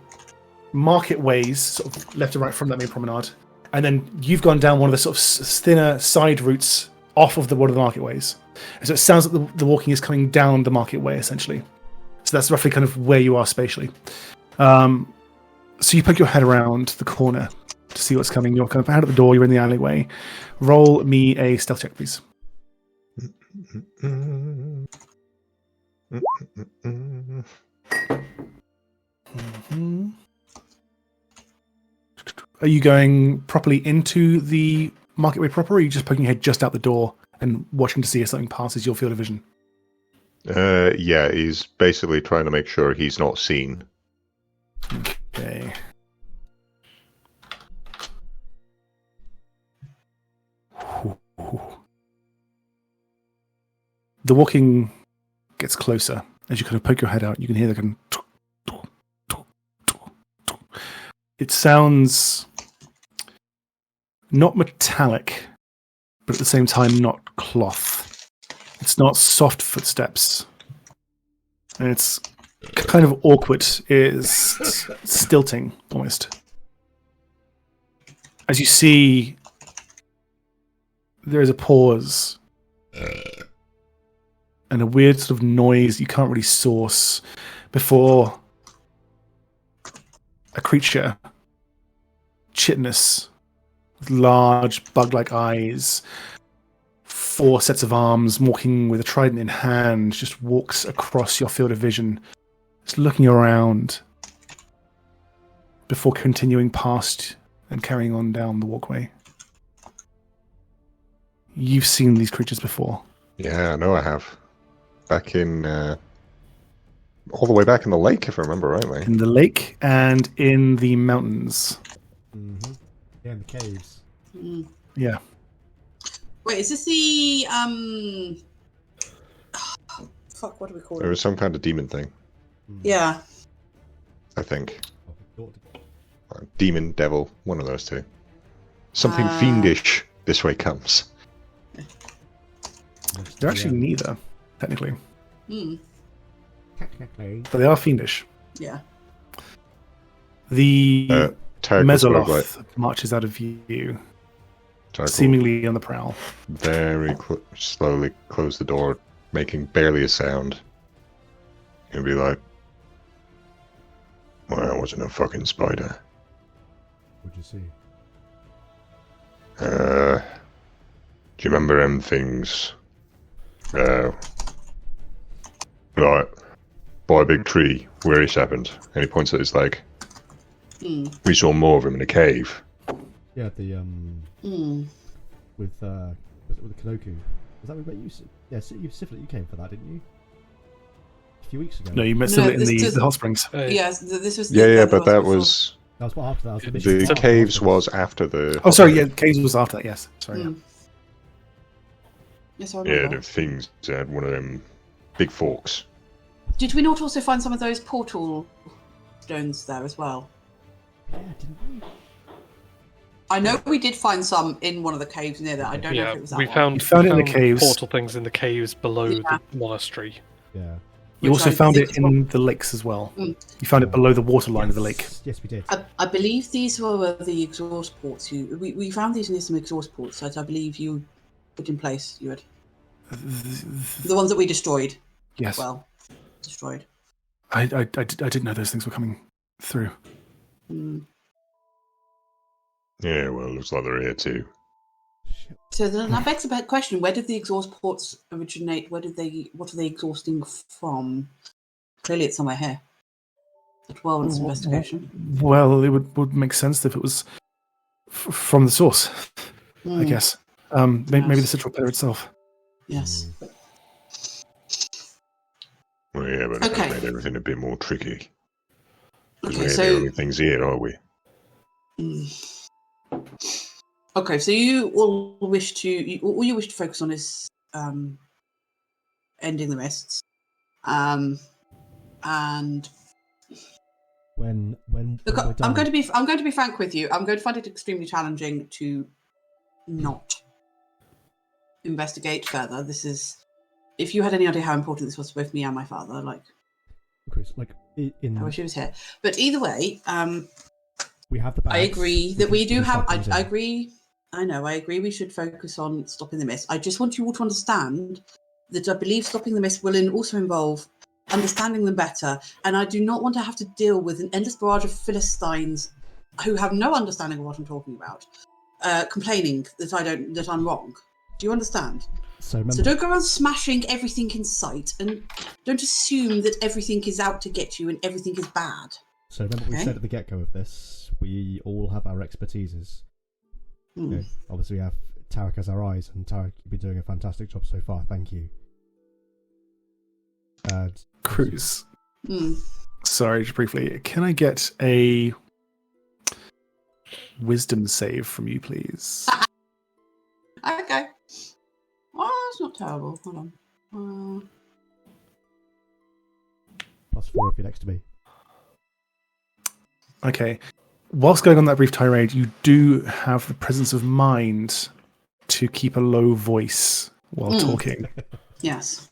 market ways, sort of left and right from that main promenade, and then you've gone down one of the sort of thinner side routes off of one of the market ways. And so it sounds like the walking is coming down the market way, essentially. So that's roughly kind of where you are spatially. So you poke your head around the corner to see what's coming. You're kind of out of the door. You're in the alleyway. Roll me a stealth check, please. Mm-hmm. Are you going properly into the marketway proper, or are you just poking your head just out the door and watching to see if something passes your field of vision? Yeah, he's basically trying to make sure he's not seen. Okay. The walking gets closer. As you kind of poke your head out, you can hear the kind of... It sounds not metallic, but at the same time not cloth. It's not soft footsteps. And it's kind of awkward. It's stilting, almost. As you see, there is a pause. And a weird sort of noise you can't really source before a creature, chitinous, with large bug-like eyes, 4 sets of arms, walking with a trident in hand, just walks across your field of vision, just looking around before continuing past and carrying on down the walkway. You've seen these creatures before. Yeah, I know I have. Back in... all the way back in the lake, if I remember rightly. In the lake and in the mountains. Mm-hmm. Yeah, in the caves. Mm. Yeah. Wait, is this the fuck? What do we call There it? was some kind of demon thing, Yeah. I think. Demon, devil, one of those two. Something fiendish this way comes. They're actually neither, technically. Mm. Technically. But they are fiendish. Yeah. The Tarek was sort of Mesoloth marches out of view, Tarek will seemingly on the prowl. very slowly close the door, making barely a sound. He'll be like, "Well, I wasn't a fucking spider. What'd you see? Do you remember them things? Right, by a big tree where this happened." And he points at his leg. We saw more of them in a cave. Yeah, the with was it with the Kanoku? Was that what you? Yeah, so you came for that, didn't you? A few weeks ago. No, you met Siblet in the hot springs. Yes, this was. Yeah, but that was That was what after that. Was the mission. the caves was after the. Oh, sorry, yeah, Caves was after that, yes. Sorry. Yeah. Yes, I Yeah, remember. the things had one of them big forks. Did we not also find some of those portal stones there as well? Yeah, didn't we? I know we did find some in one of the caves near there. I don't know if it was that we one. found, You found it in the caves. portal things in the caves below Yeah. the monastery. Yeah. You Which also I found think it is in the lakes as well. Mm. You found it below the waterline of the lake. Yes, we did. I believe these were the exhaust ports. We found these near some exhaust ports that I believe you put in place. You had the ones that we destroyed. Yes. Well, destroyed. I didn't know those things were coming through. Mm. Yeah, well, looks like they're here too. So then that begs the question: where did the exhaust ports originate? What are they exhausting from? Clearly, it's somewhere here. Well, it's investigation. Well, it would make sense if it was from the source, I guess. Maybe the central pillar itself. Yes. Well, yeah, but Okay. it made everything a bit more tricky. Because Okay, we're so the only things here, are we? Okay, so you all wish to focus on is ending the mists, and When look, we're done, I'm going to be frank with you. I'm going to find it extremely challenging to not investigate further. This is, if you had any idea how important this was to both me and my father, like Chris, like I in wish he was here. But either way, we have the bags. I agree that we do have. can stop I things in. agree. I know. I agree. We should focus on stopping the mist. I just want you all to understand that I believe stopping the mist will also involve understanding them better, and I do not want to have to deal with an endless barrage of Philistines who have no understanding of what I'm talking about, complaining that I'm wrong. Do you understand? So remember, So don't go around smashing everything in sight, and don't assume that everything is out to get you and everything is bad. So remember what we Okay. said at the get-go of this. We all have our expertises. Hmm. You know, obviously, we have Tarek as our eyes, and Tarek, you've been doing a fantastic job so far. Thank you. Cruz. Hmm. Sorry, just briefly. Can I get a wisdom save from you, please? Okay. Oh, it's not terrible. Hold on. +4 if you're next to me. Okay. Whilst going on that brief tirade, you do have the presence of mind to keep a low voice while talking, Yes.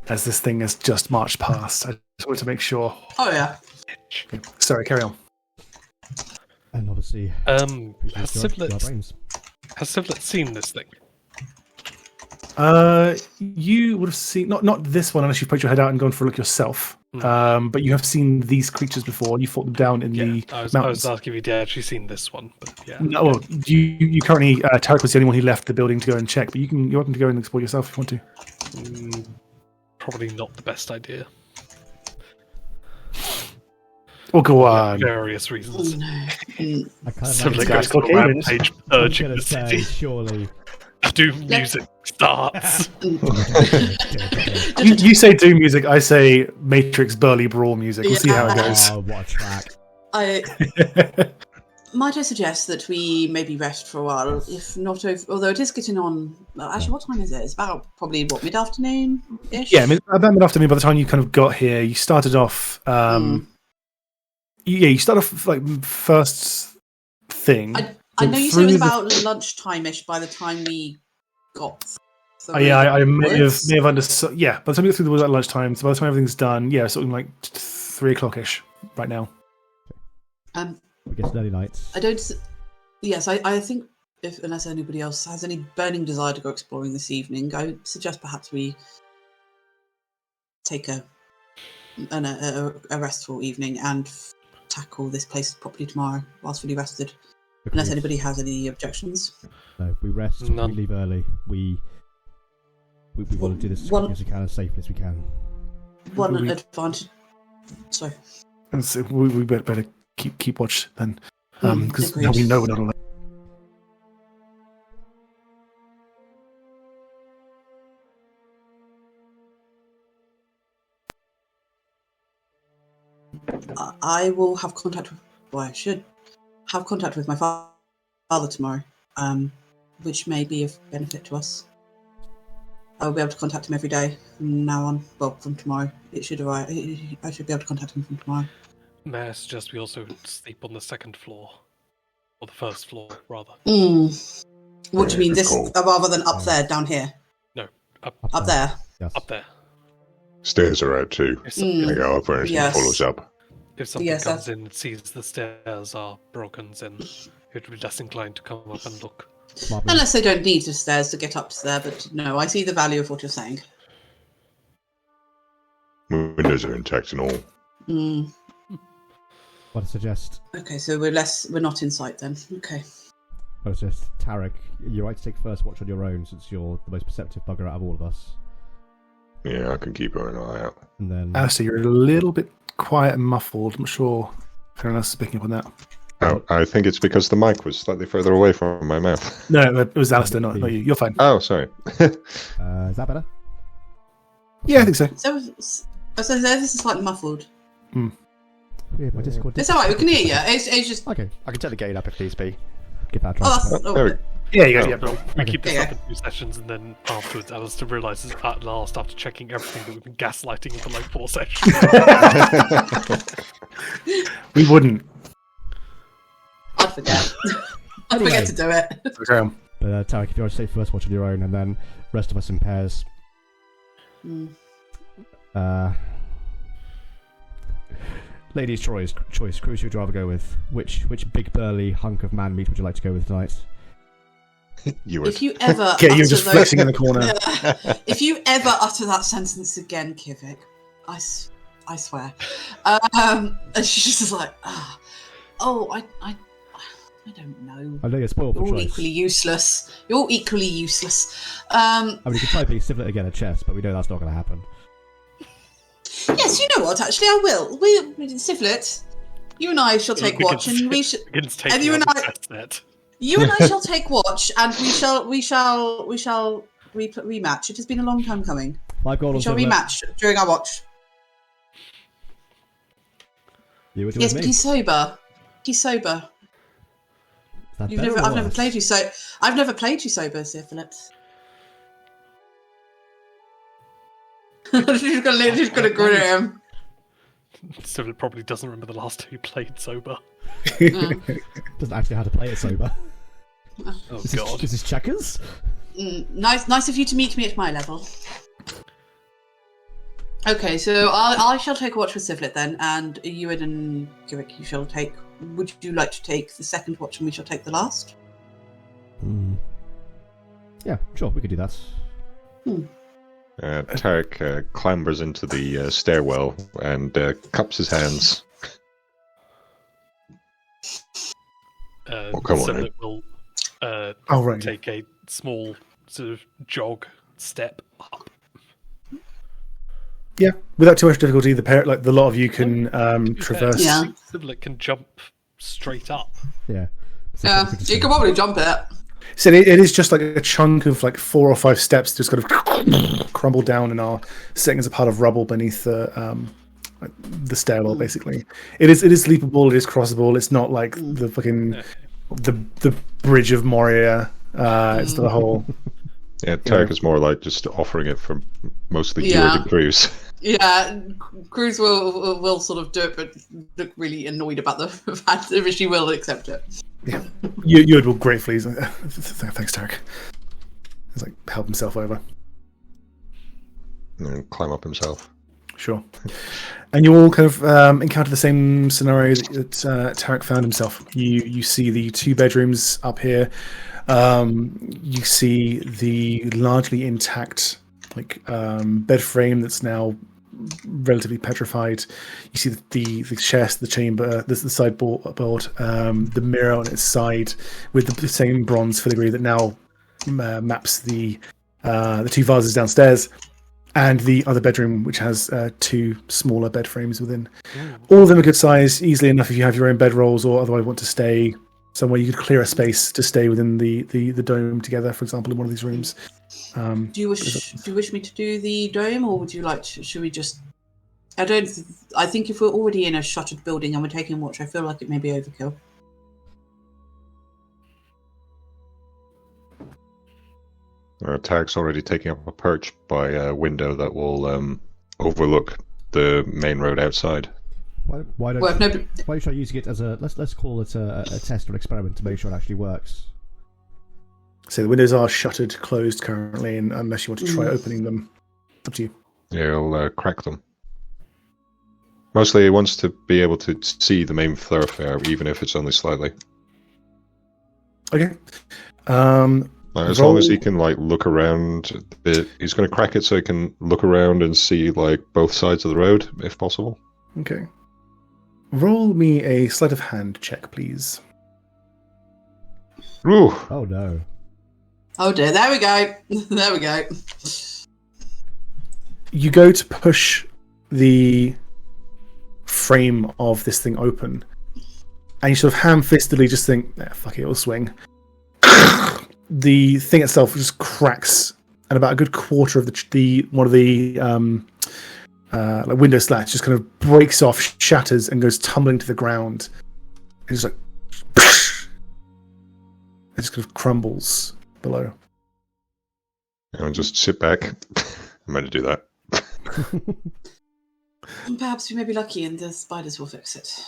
as this thing has just marched past. I just wanted to make sure. Oh yeah. Sorry, carry on. And obviously, Has appreciate your Siblet brains. seen this thing? You would have seen not this one unless you poked your head out and gone for a look yourself. But you have seen these creatures before, and you fought them down in the I was mountains. asking if you'd actually seen this one, but yeah. No, well, you currently Tarek was the only one who left the building to go and check, but you're welcome to go and explore yourself if you want to. Probably not the best idea. Well, go on. Various reasons. No. I kind of Siblet Guys goes on called a Cayman. rampage, I'm purging gonna the say, city. surely. Doom music starts. You say doom music, I say Matrix Burly Brawl music. We'll see how it goes. Oh, what a track. Might I suggest that we maybe rest for a while, if not over, although it is getting on. Well, actually, what time is it? It's about probably mid-afternoon ish. Yeah, about mid-afternoon. By the time you kind of got here, you started off. You start off like first thing. I know you said it was about lunchtime-ish by the time we got. I may have understood. Yeah, by the time we get through the woods at lunchtime, so by the time everything's done, yeah, sort of like 3 o'clock ish right now. I guess early nights. I don't. Yes, I think unless anybody else has any burning desire to go exploring this evening, I would suggest perhaps we take a restful evening and tackle this place properly tomorrow whilst fully rested. Unless anybody has any objections. No, we rest. None. We leave early. We want to do this as quickly as we can, as safely as we can. One advantage. Sorry. And so we better keep watch then, because agreed. we know we're not allowed. I will have contact with. Well, I should have contact with my father tomorrow, which may be of benefit to us. I'll be able to contact him every day from now on. Well, from tomorrow. It should arrive. I should be able to contact him from tomorrow. May I suggest we also sleep on the second floor? Or the first floor, rather. What do you mean, this Cool. rather than up there, down here? No, Up there. Yes. up there. Stairs are out too. If, They go up when anything Yes. follows up. if something Yes, comes in and sees the stairs are broken, then it would be less inclined to come up and look. Smart move. Unless they don't need the stairs to get up to there, but no, I see the value of what you're saying. Windows are intact and all. What I suggest, Okay, so we're not in sight then. Okay. I suggest, Tarek, you're right to take first watch on your own since you're the most perceptive bugger out of all of us. Yeah, I can keep an eye out. And then Alistair, you're a little bit quiet and muffled. I'm not sure if anyone else is picking up on that. Oh, I think it's because the mic was slightly further away from my mouth. No, it was Alistair, not you. You're fine. Oh, sorry. is that better? Yeah, I think so. So this is slightly muffled. Yeah, my Discord. It's alright, we can hear you. It's just. Okay, I can turn the gain up if needs be. give that a try. Oh, that's. There we Oh, Yeah, you guys. Oh. Yeah, We keep this Yeah. up in 2 sessions, and then afterwards, Alistair realizes at last, after checking everything, that we've been gaslighting him for like 4 sessions. we wouldn't. I'd forget. I'd Anyway. forget to do it. So carry on. But Tarek, if you want to take first watch on your own, and then rest of us in pairs. Ladies' choice. Choice. Cruise, who'd you rather go with? Which big burly hunk of man meat would you like to go with tonight? You were. If you ever. Okay, you're utter just those- flexing in the corner. If you ever utter that sentence again, Kivik, I swear. And she's just like, I don't know. I know you're spoiled You're for all choice. equally useless. You're all equally useless. I mean, you could try being civil again at chess, but we know that's not going to happen. Yes, you know what? Actually, I will. Civlet, you and I shall take watch, and we should. Begins And taking you out and the I- test net. You and I shall take watch, and we shall rematch. It has been a long time coming. 5 gold We on shall Silver. rematch during our watch. You were doing Yes, me. but he's sober. He's sober. Is that You've better never, or I've never worse? played you so. I've never played you sober, Sir Philip. She's gonna grin at him. So it probably doesn't remember the last time he played sober. Doesn't actually know how to play it sober. Oh This god. is checkers? Nice of you to meet me at my level. Okay, so I shall take a watch with Sivlet then, and Ewan and Kirik, you shall take. Would you like to take the second watch, and we shall take the last? Yeah, sure, we could do that. Tarek clambers into the stairwell and cups his hands. Come on, so then. it will Oh, right. take a small sort of jog step up. Yeah, without too much difficulty, the lot of you can traverse. Yeah. Siblet can jump straight up. Yeah. Yeah, you can probably jump it. So it is just like a chunk of like 4 or 5 steps, just kind of crumble down and are sitting as a pile of rubble beneath the stairwell. Basically, it is leapable. It is crossable. It's not like the fucking the bridge of Moria. It's the whole. Yeah, Tarek is more like just offering it for mostly you Yeah. or the cruise. Yeah, Cruz will sort of do it, but look really annoyed about the fact that she will accept it. Yeah, you will gratefully. He's like, thanks, Tarek. He's like help himself over. And climb up himself. Sure. And you all kind of encounter the same scenario that Tarek found himself. You see the 2 bedrooms up here. You see the largely intact bed frame that's now relatively petrified. You see the chest, the chamber, the sideboard, the mirror on its side with the same bronze filigree that now maps the 2 vases downstairs, and the other bedroom, which has 2 smaller bed frames within. All of them are good size, easily enough if you have your own bed rolls or otherwise want to stay somewhere. You could clear a space to stay within the dome together, for example, in one of these rooms. Do you wish me to do the dome, or would you like to, should we just... I think if we're already in a shuttered building and we're taking watch, I feel like it may be overkill. Tarek's already taking up a perch by a window that will overlook the main road outside. Why don't you try using it as a let's call it a test or an experiment to make sure it actually works? So the windows are shuttered, closed currently, and unless you want to try opening them, it's up to you. Yeah, he'll crack them. Mostly he wants to be able to see the main thoroughfare, even if it's only slightly. Okay. As long as he can look around a bit, he's going to crack it so he can look around and see both sides of the road, if possible. Okay. Roll me a sleight of hand check, please. Ooh. Oh no. Oh dear, there we go. There we go. You go to push the frame of this thing open, and you sort of ham-fistedly just think, fuck it, it'll swing. The thing itself just cracks, and about a good quarter of one of the window slats just kind of breaks off, shatters, and goes tumbling to the ground. It's like it just kind of crumbles below. I'll just sit back. I'm going to do that. Perhaps we may be lucky and the spiders will fix it.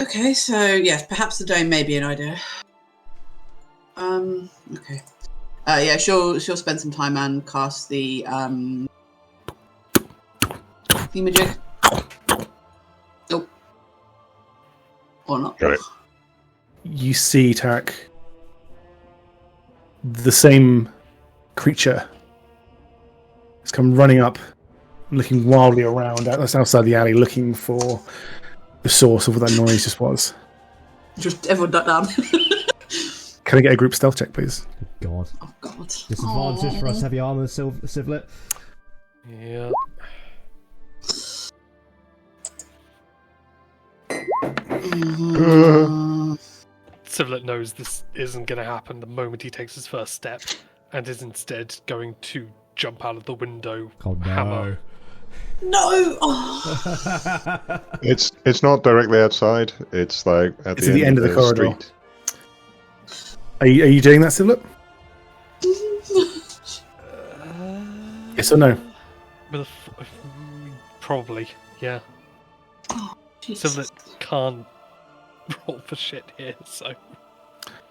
Okay, so yes, perhaps the dome may be an idea. Okay. Yeah, she'll spend some time and cast the thingamajig. Nope. Or not. Got it. You see, Tarek, the same creature has come running up, looking wildly around outside the alley, looking for the source of what that noise just was. Just everyone duck down. Can I get a group stealth check, please? God. Oh God. Disadvantage for us heavy armor, Civlet. Yeah. Civlet knows this isn't going to happen the moment he takes his first step, and is instead going to jump out of the window. Oh no. Hammer. No! Oh. It's not directly outside. It's at the end of the corridor. Street. Are you doing that, Civlet? Yes or no? Probably, yeah. Oh, Jesus. Civlet can't roll for shit here, so...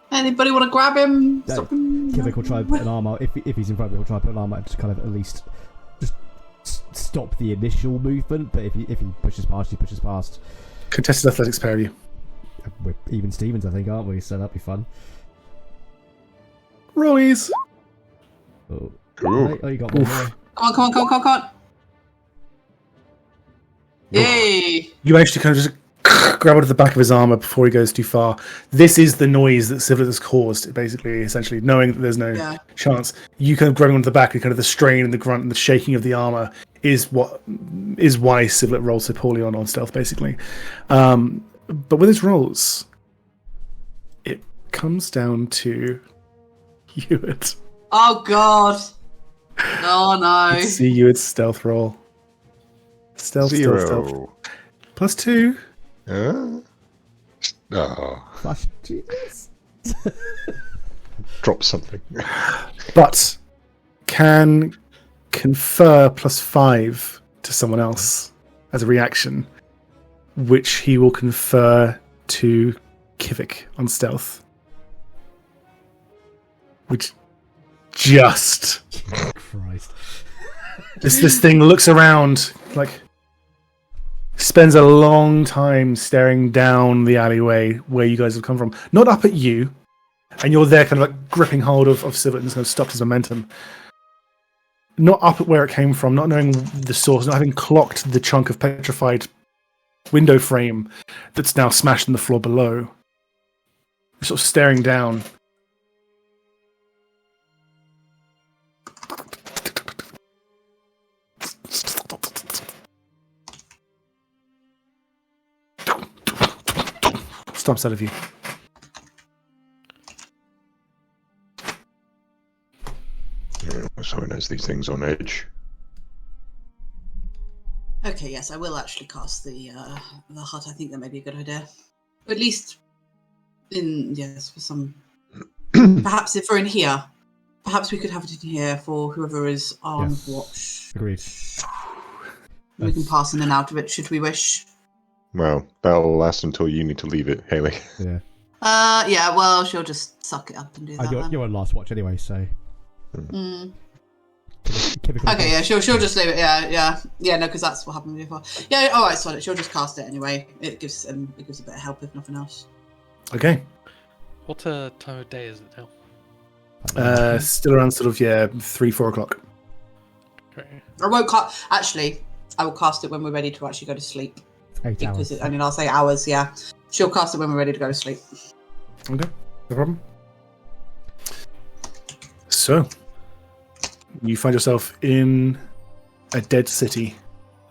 Anybody want to grab him? Stop him? Kivik will try and put an arm out. If he's in front of me, he'll try and put an arm out and just kind of at least just stop the initial movement. But if he pushes past, he pushes past. Contested athletics pair of you. We're even Stevens, I think, aren't we? So that'll be fun. Rollies! Oh, Ooh. oh you got one more. Come on. Yay! You managed to kind of just grab onto the back of his armor before he goes too far. This is the noise that Civlet has caused, basically, essentially, knowing that there's no chance. You kind of grabbing onto the back and kind of the strain and the grunt and the shaking of the armor is why Civlet rolls so poorly on stealth, basically. But with his rolls, it comes down to Hewitt. Oh God! Oh no! Let's see Hewitt's stealth roll. Stealth. +2. Oh. Flash, Jesus. Drop something. But can confer +5 to someone else as a reaction, which he will confer to Kivik on stealth. Which just. Christ. This thing looks around, like, spends a long time staring down the alleyway where you guys have come from. Not up at you, and you're there kind of like gripping hold of Civet and kind of stopped his momentum. Not up at where it came from, not knowing the source, not having clocked the chunk of petrified window frame that's now smashed in the floor below. Sort of staring down. Stomps out of you. Someone has these things on edge. Okay, yes, I will actually cast the hut. I think that may be a good idea. At least, for some. Perhaps if we're in here, perhaps we could have it in here for whoever is on watch. Agreed. We can pass in and out of it, should we wish. Well, that'll last until you need to leave it, Haley. Yeah. Yeah, well, she'll just suck it up and do that. You're on last watch anyway, so. Okay, yeah, she'll just leave it. Yeah, no, because that's what happened before. Yeah, all right, solid. She'll just cast it anyway. It gives a bit of help if nothing else. Okay. What time of day is it now? Still around sort of 3-4 o'clock. Great. I won't actually. I will cast it when we're ready to actually go to sleep. 8 hours. I'll say hours. Yeah, she'll cast it when we're ready to go to sleep. Okay, no problem. So, you find yourself in a dead city,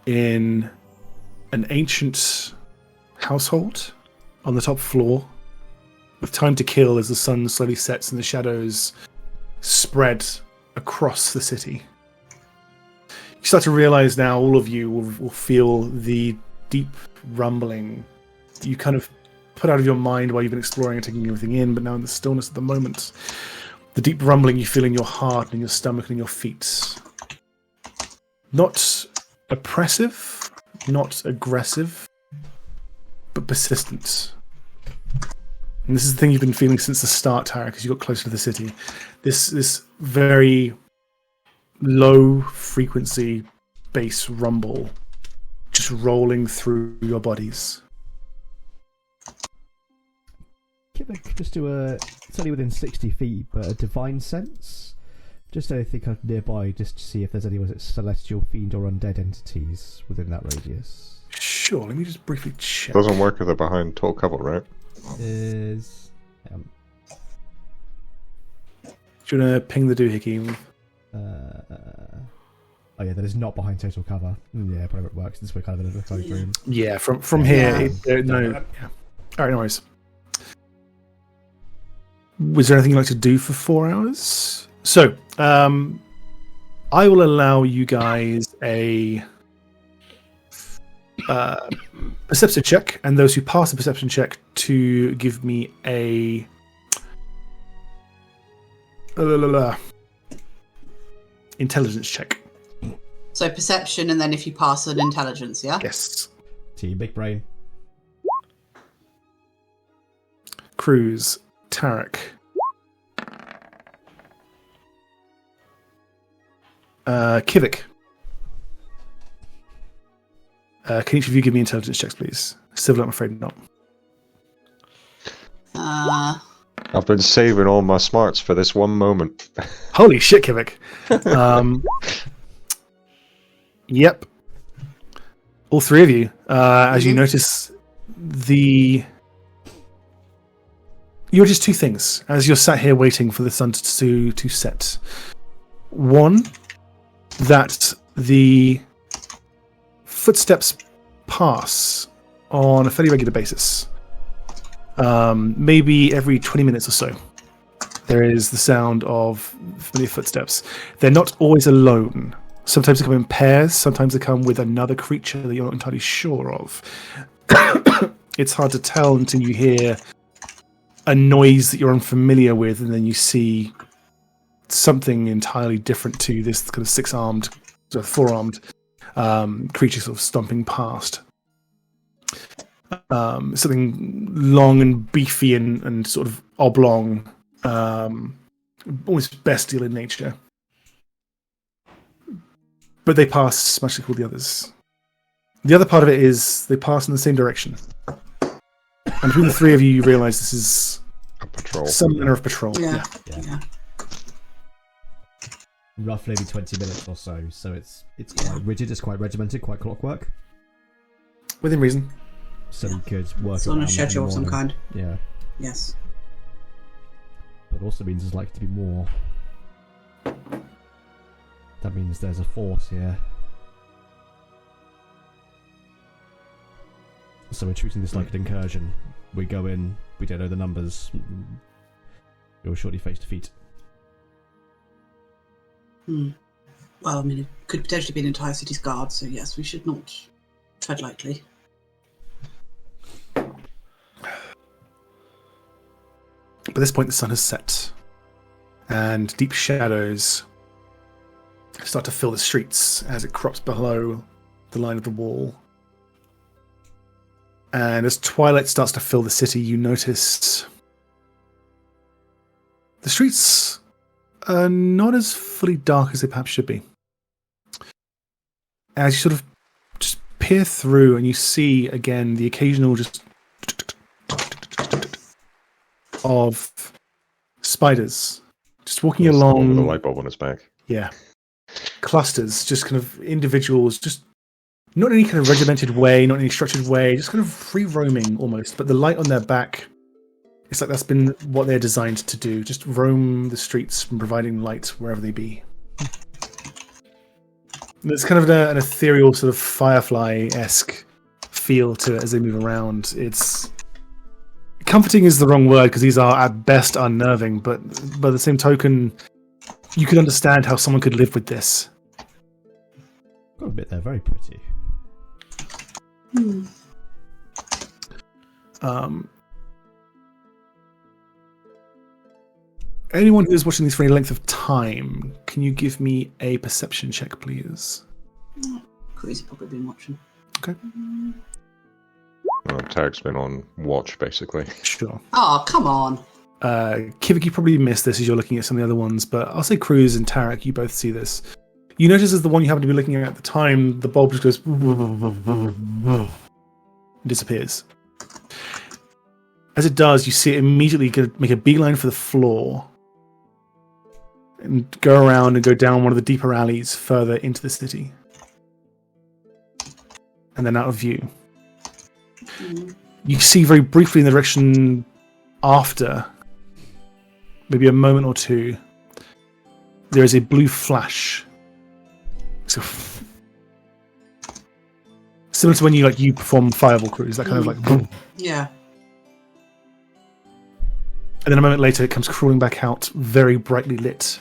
in an ancient household on the top floor, with time to kill as the sun slowly sets and the shadows spread across the city. You start to realize now, all of you will feel the deep rumbling that you kind of put out of your mind while you've been exploring and taking everything in, but now in the stillness of the moment, the deep rumbling you feel in your heart and in your stomach and in your feet. Not oppressive, not aggressive, but persistent. And this is the thing you've been feeling since the start, Tara, because you got closer to the city. This very low frequency bass rumble just rolling through your bodies. Just do it's only within 60 feet, but a divine sense. Just anything kind of nearby, just to see if there's any celestial, fiend, or undead entities within that radius. Sure, let me just briefly check. Doesn't work if they're behind tall cover, right? Is do you want to ping the doohickey? Oh yeah, that is not behind total cover. Yeah, probably it works. This way, kind of in a closed room. Yeah, from here. No. Yeah. All right, no worries. Was there anything you'd like to do for 4 hours? So, I will allow you guys a perception check, and those who pass the perception check to give me a intelligence check. So perception, and then if you pass an intelligence, yeah? Yes. Team Big Brain. Cruz, Tarek. Kivik. Can each of you give me intelligence checks, please? Civil, I'm afraid not. I've been saving all my smarts for this one moment. Holy shit, Kivik. Yep. All three of you, as you notice you're just two things as you're sat here waiting for the sun to set. One, that the footsteps pass on a fairly regular basis. Maybe every 20 minutes or so. There is the sound of familiar footsteps. They're not always alone. Sometimes they come in pairs, sometimes they come with another creature that you're not entirely sure of. It's hard to tell until you hear a noise that you're unfamiliar with, and then you see something entirely different to this kind of six-armed, sort of four-armed creature sort of stomping past. Something long and beefy and sort of oblong, almost bestial in nature. But they pass much like all the others. The other part of it is they pass in the same direction. And between the three of you, you realise this is A patrol. some manner of patrol. Yeah. Roughly every 20 minutes or so. So it's quite rigid. It's quite regimented. Quite clockwork. Within reason. So we could work It's on around a that in the schedule of some morning. kind. Yeah, Yes. but also means there's likely to be more. That means there's a force here. So we're treating this like an incursion. We go in, we don't know the numbers. We'll shortly face defeat. Well, I mean, it could potentially be an entire city's guard, so yes, we should not tread lightly. By this point, the sun has set, and deep shadows start to fill the streets as it crops below the line of the wall. And as twilight starts to fill the city, you notice the streets are not as fully dark as they perhaps should be. As you sort of just peer through, and you see again the occasional just of spiders just walking With along. a light bulb on its back. Yeah. Clusters, just kind of individuals, just not in any kind of regimented way, not in any structured way, just kind of free roaming almost. But the light on their back, it's like that's been what they're designed to do. Just roam the streets and providing light wherever they be. And there's kind of an ethereal sort of Firefly-esque feel to it as they move around. It's comforting is the wrong word because these are at best unnerving, but by the same token, you could understand how someone could live with this. Got a bit there, very pretty. Anyone who is watching this for any length of time, can you give me a perception check, please? Crew's probably been watching. Okay. Tarek's been on watch, basically. Sure. Oh, come on. Kivik, you probably missed this as you're looking at some of the other ones, but I'll say Cruz and Tarek, you both see this. You notice as the one you happen to be looking at the time, the bulb just goes and disappears. As it does, you see it immediately make a beeline for the floor and go around and go down one of the deeper alleys further into the city. And then out of view. You see very briefly in the direction after, maybe a moment or two, there is a blue flash. So, similar to when you perform fireball cruise, that kind of like boom. Yeah. And then a moment later, it comes crawling back out, very brightly lit,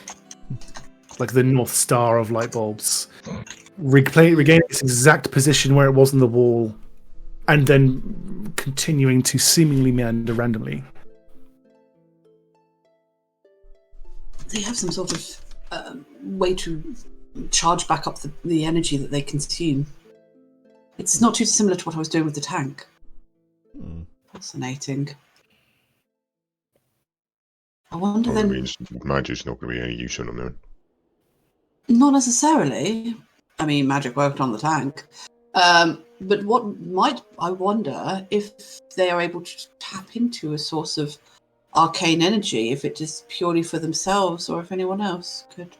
like the North Star of light bulbs, regaining its exact position where it was on the wall, and then continuing to seemingly meander randomly. They have some sort of way to charge back up the energy that they consume. It's not too similar to what I was doing with the tank. Fascinating. I wonder Well, then... that means magic's not going to be any use on them then. Not necessarily. I mean, magic worked on the tank. But I wonder if they are able to tap into a source of arcane energy, if it is purely for themselves or if anyone else could.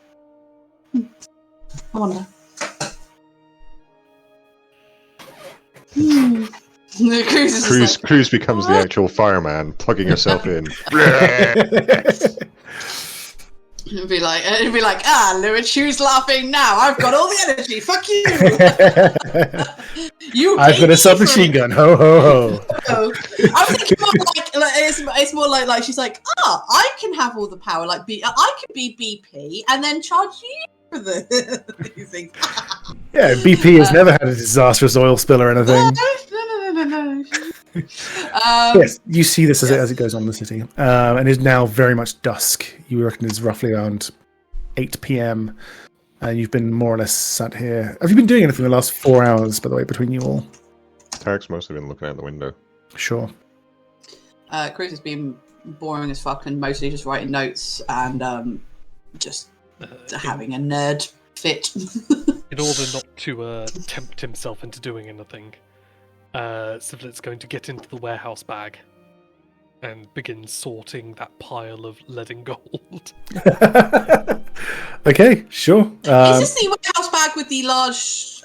I wonder. Cruz becomes the actual fireman, plugging herself in. It'd be like, Lewis, who's laughing now? I've got all the energy. Fuck you. I've got a submachine gun. Ho ho ho. I'm thinking more like it's more like she's like, I can have all the power. Like I could be BP and then charge you for the these things. Yeah, BP has never had a disastrous oil spill or anything. No. Yes, you see this as it goes on in the city, and it's now very much dusk. You reckon it's roughly around 8 p.m. And you've been more or less sat here. Have you been doing anything the last 4 hours, by the way, between you all? Tarek's mostly been looking out the window. Sure. Cruz has been boring as fuck and mostly just writing notes and just having a nerd fit. In order not to tempt himself into doing anything, Sivlet's going to get into the warehouse bag and begin sorting that pile of lead and gold. Okay, sure. Is this the warehouse bag with the large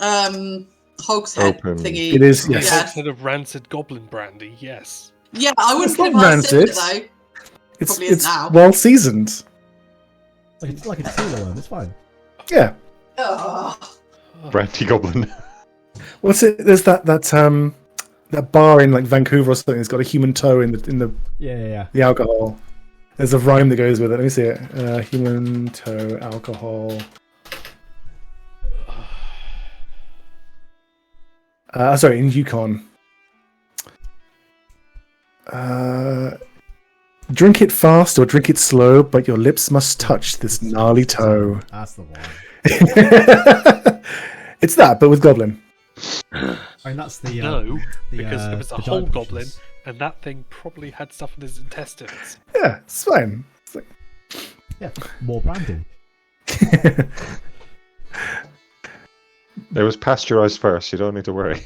hogshead Open. thingy? It is, yes. Yeah. Instead of rancid goblin brandy, yes. Yeah, I wouldn't It's put it not past Sivlet, rancid. though. It's Probably is it's now. well seasoned. It's like a sailor worm. It's fine. Yeah. Ugh. Brandy Goblin. What's it? There's that bar in like Vancouver or something. It's got a human toe in the Yeah. the alcohol. There's a rhyme that goes with it. Let me see it. Human toe alcohol. Sorry, in Yukon. Drink it fast or drink it slow, but your lips must touch this gnarly toe. That's the one. It's that, but with goblin. I mean, that's the No, because it was the a whole giant goblin, fishes. and that thing probably had stuff in his intestines. Yeah, it's fine. It's like... Yeah, more brandy. It was pasteurized first, you don't need to worry.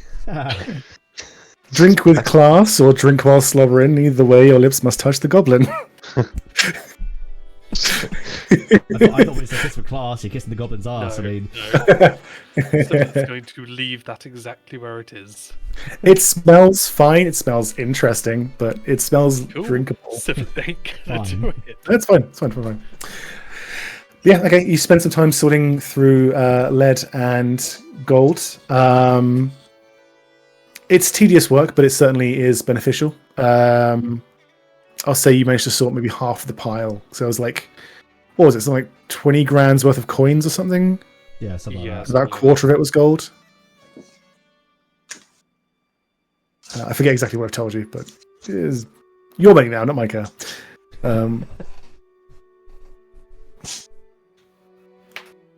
Drink with class or drink while slobbering. Either way, your lips must touch the goblin. I thought when it said kiss for class, you're kissing the goblin's ass. I mean, no. It's going to leave that exactly where it is. It smells fine. It smells interesting, but it smells Cool. drinkable. Sivlet ain't gonna Fine. do it. That's fine. It's fine. Yeah, okay. You spend some time sorting through lead and gold. It's tedious work, but it certainly is beneficial. I'll say you managed to sort maybe half of the pile. So it was like, what was it? Something like 20 grand's worth of coins or something? yeah, something Yeah. like that. About a quarter of it was gold. I forget exactly what I've told you, but it is your money now, not my car.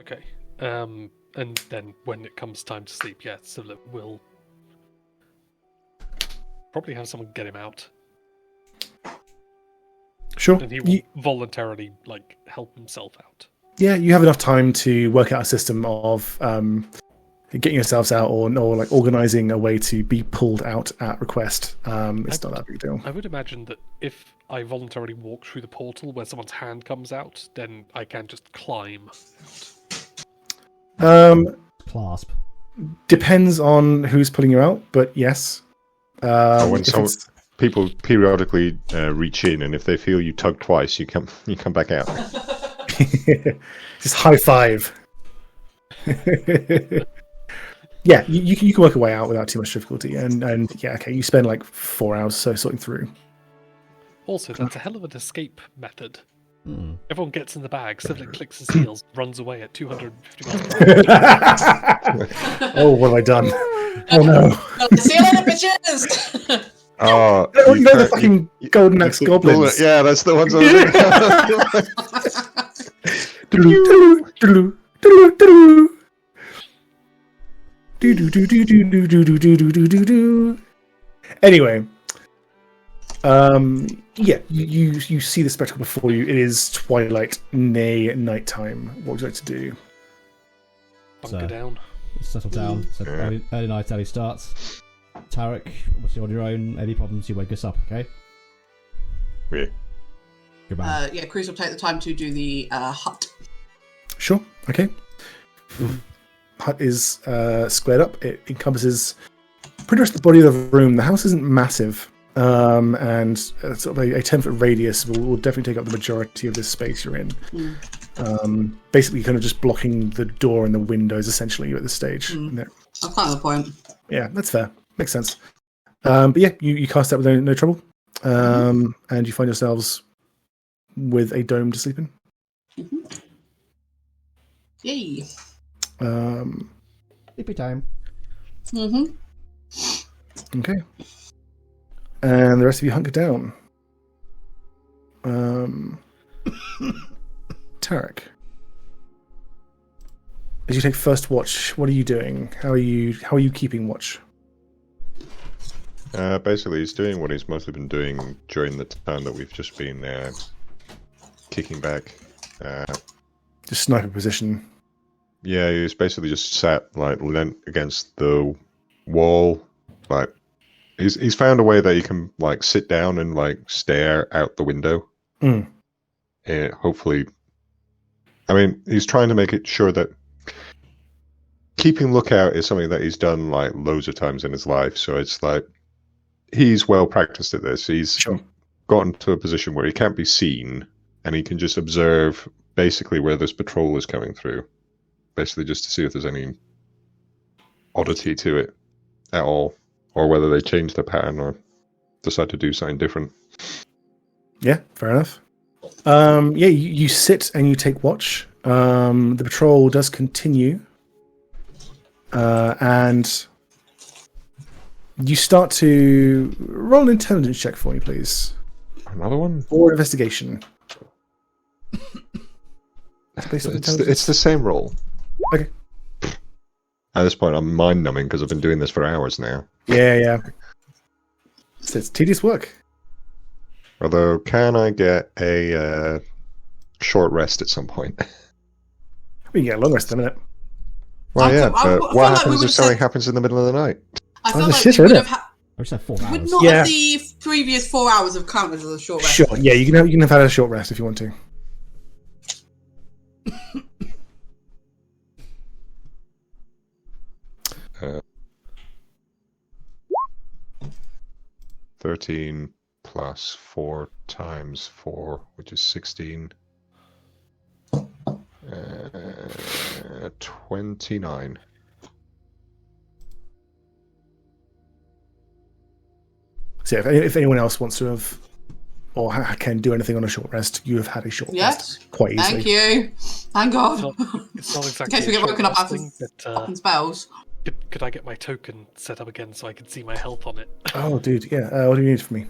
Okay. And then when it comes time to sleep, yeah, Sivlet will probably have someone get him out, Sure. and he will voluntarily help himself out. Yeah, you have enough time to work out a system of getting yourselves out or like organizing a way to be pulled out at request. It's not that big a deal. I would imagine that if I voluntarily walk through the portal where someone's hand comes out, then I can just climb. Clasp. Depends on who's pulling you out, but yes. when if some it's- people periodically reach in, and if they feel you tug twice, you come back out. just high five. Yeah, you can work a way out without too much difficulty, and yeah, okay, you spend like 4 hours or so sorting through. Also, that's a hell of an escape method. Hmm. Everyone gets in the bag, Sivlet clicks his heels, runs away at 250 miles per hour. Oh, what have I done? Oh no! See you later, bitches! Oh, You know the fucking golden axe goblins. Yeah, that's the ones I was Anyway, yeah, you see the spectacle before you. It is twilight, nay nighttime. What would you like to do? Bunker So- down. Settle down. So early night, early starts. Tarek, obviously on your own. Any problems, you wake us up, okay? Yeah. Goodbye. Yeah, Cruz will take the time to do the hut. Sure. Okay. Hut is squared up. It encompasses pretty much the body of the room. The house isn't massive, and sort of a 10-foot radius will definitely take up the majority of this space you're in. Basically, kind of just blocking the door and the windows essentially at this stage. No. That's kind of the point. Yeah, that's fair. Makes sense. But yeah, you cast that with no trouble, and you find yourselves with a dome to sleep in. Yay. Sleepy time. Okay. And the rest of you hunker down. Tarek, as you take first watch, what are you doing? How are you keeping watch? Basically, he's doing what he's mostly been doing during the time that we've just been kicking back. Just sniper position. Yeah, he's basically just sat like leant against the wall. Like he's found a way that he can like sit down and like stare out the window. Mm. Hopefully, I mean, he's trying to make it sure that keeping lookout is something that he's done like loads of times in his life. So it's like he's well practiced at this. He's gotten to a position where he can't be seen, and he can just observe basically where this patrol is coming through. Basically, just to see if there's any oddity to it at all, or whether they change the pattern or decide to do something different. Yeah, fair enough. Yeah, you sit and you take watch. The patrol does continue, and you start to roll an intelligence check for me, please, Another one? or investigation. It's the same roll. Okay. At this point, I'm mind-numbing because I've been doing this for hours now. Yeah. So it's tedious work. Although, can I get a short rest at some point? We can get a long rest in a minute. Well, yeah, I but feel what like we happens would've if something said- happens in the middle of the night? I Oh, felt the like shit, we would isn't have it? I just had 4 would hours. not Yeah. have the previous 4 hours have counted as a short rest. Sure. Yeah, you can have had a short rest if you want to. Uh, 13 plus 4 times 4, which is 16. 29. So yeah, if anyone else wants to have or can do anything on a short rest, you have had a short Yes. rest quite easily. Thank you. Thank God. It's not In exactly case we a get short woken up rest after thing, but, fucking spells. could I get my token set up again so I can see my health on it? Oh, dude, yeah. What do you need from me?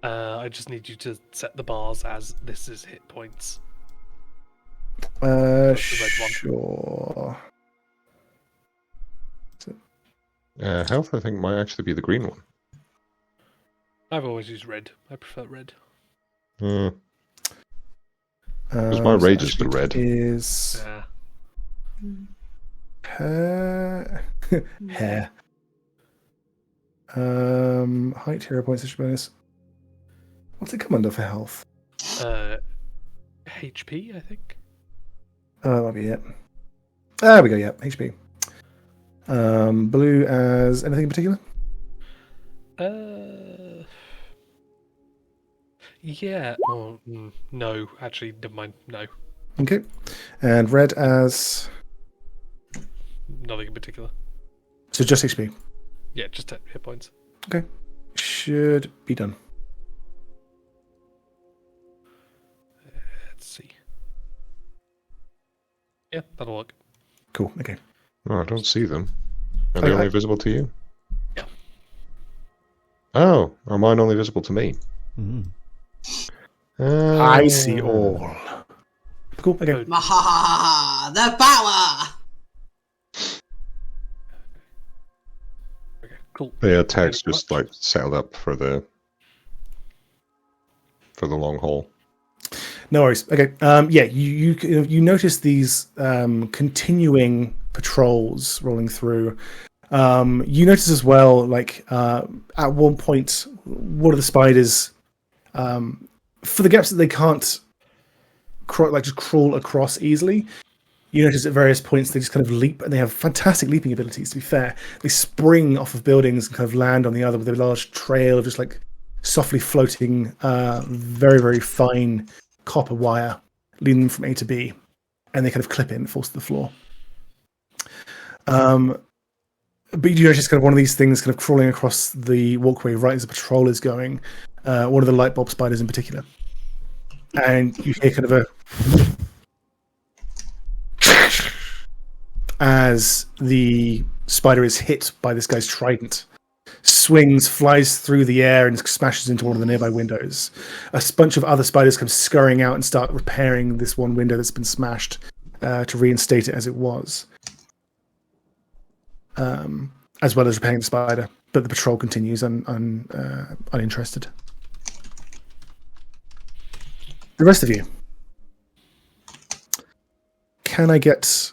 I just need you to set the bars as this is hit points. Sure. Health, I think, might actually be the green one. I've always used red. I prefer red. Because my rage is the red. Is Yeah. hair. Hair. Height, hero points, extra bonus. What's it come under for health? HP, I think. Oh, that might be it. There we go, yeah, HP. Blue as anything in particular? Yeah. Oh, no. Actually, never mind. No. Okay. And red as... Nothing in particular. So just HP. Yeah, just hit points. Okay. Should be done. Let's see. Yeah, that'll work. Cool, okay. Oh, I don't see them. Are they Okay. only visible to you? Yeah. Oh, are mine only visible to me? Mm. I see all. Cool, okay. Mahahaha, the power! Okay, cool. The attacks just like settled up for the long haul. No worries. Okay. Yeah, you notice these continuing patrols rolling through. You notice as well, like at one point, one of the spiders, for the gaps that they can't just crawl across easily. You notice at various points they just kind of leap, and they have fantastic leaping abilities. To be fair, they spring off of buildings and kind of land on the other with a large trail of just like softly floating, very very fine copper wire leading them from A to B, and they kind of clip it and falls to the floor. But you notice kind of one of these things kind of crawling across the walkway right as the patrol is going, one of the light bulb spiders in particular. And you hear kind of a... as the spider is hit by this guy's trident. Swings, flies through the air, and smashes into one of the nearby windows. A bunch of other spiders come scurrying out and start repairing this one window that's been smashed to reinstate it as it was. As well as repairing the spider. but the patrol continues uninterested. The rest of you, can I get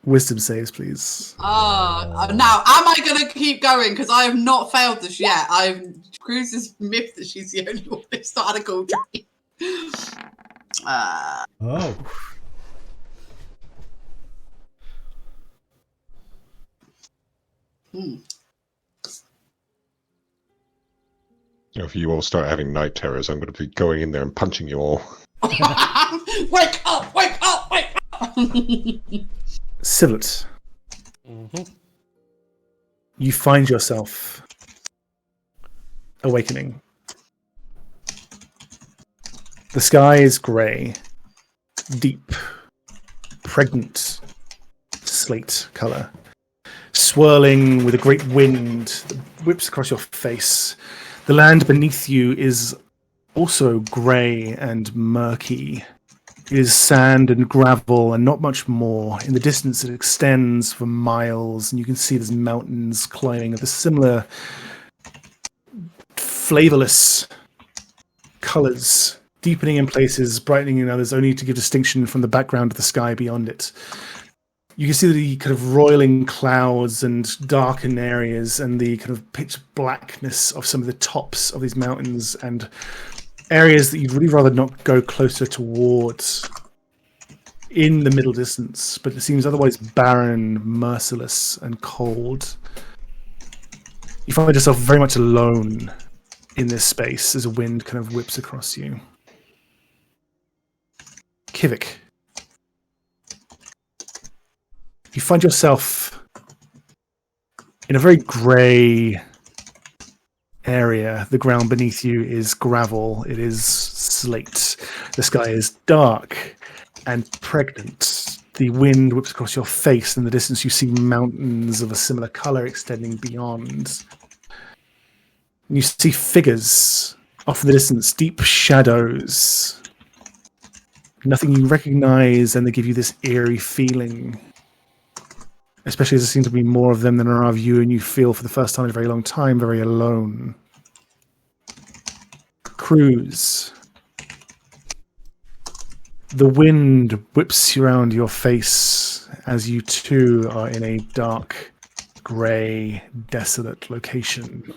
wisdom saves, please? Now, am I going to keep going? Because I have not failed this yet. Cruz's myth that she's the only one who started a gold dream. Oh. If you all start having night terrors, I'm going to be going in there and punching you all. Wake up! Wake up! Wake up! Sivlet, you find yourself awakening. The sky is grey, deep, pregnant slate colour, swirling with a great wind that whips across your face. The land beneath you is also grey and murky. It is sand and gravel and not much more. In the distance, it extends for miles, and you can see there's mountains climbing of a similar flavourless colours, deepening in places, brightening in others, only to give distinction from the background of the sky beyond it. You can see the kind of roiling clouds and darkened areas and the kind of pitch blackness of some of the tops of these mountains and areas that you'd really rather not go closer towards in the middle distance, but it seems otherwise barren, merciless, and cold. You find yourself very much alone in this space as a wind kind of whips across you. Kivik, you find yourself in a very grey area. The ground beneath you is gravel. It is slate. The sky is dark and pregnant. The wind whips across your face. In the distance, you see mountains of a similar colour extending beyond. And you see figures off in the distance, deep shadows. Nothing you recognise, and they give you this eerie feeling. Especially as there seem to be more of them than there are of you, and you feel for the first time in a very long time very alone. Cruz. The wind whips around your face as you too are in a dark, grey, desolate location.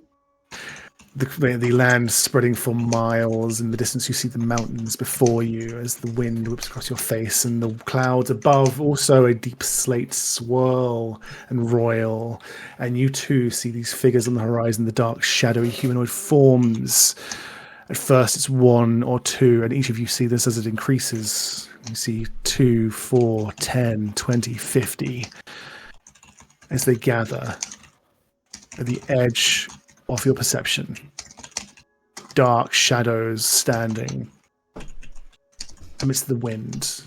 The land spreading for miles. In the distance, you see the mountains before you as the wind whips across your face, and the clouds above also a deep slate swirl and roil. And you too see these figures on the horizon, the dark, shadowy humanoid forms. At first, it's 1 or 2, and each of you see this as it increases. You see 2, 4, 10, 20, 50 as they gather at the edge of your perception. Dark shadows standing amidst the wind.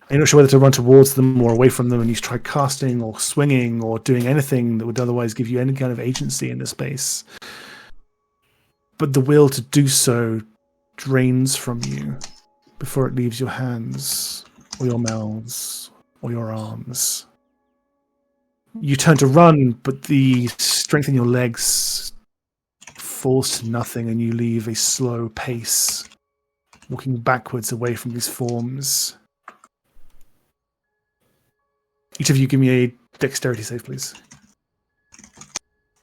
You're not sure whether to run towards them or away from them, and you try casting or swinging or doing anything that would otherwise give you any kind of agency in this space. But the will to do so drains from you before it leaves your hands or your mouths or your arms. You turn to run, but the strength in your legs falls to nothing, and you leave a slow pace, walking backwards away from these forms. Each of you give me a dexterity save, please.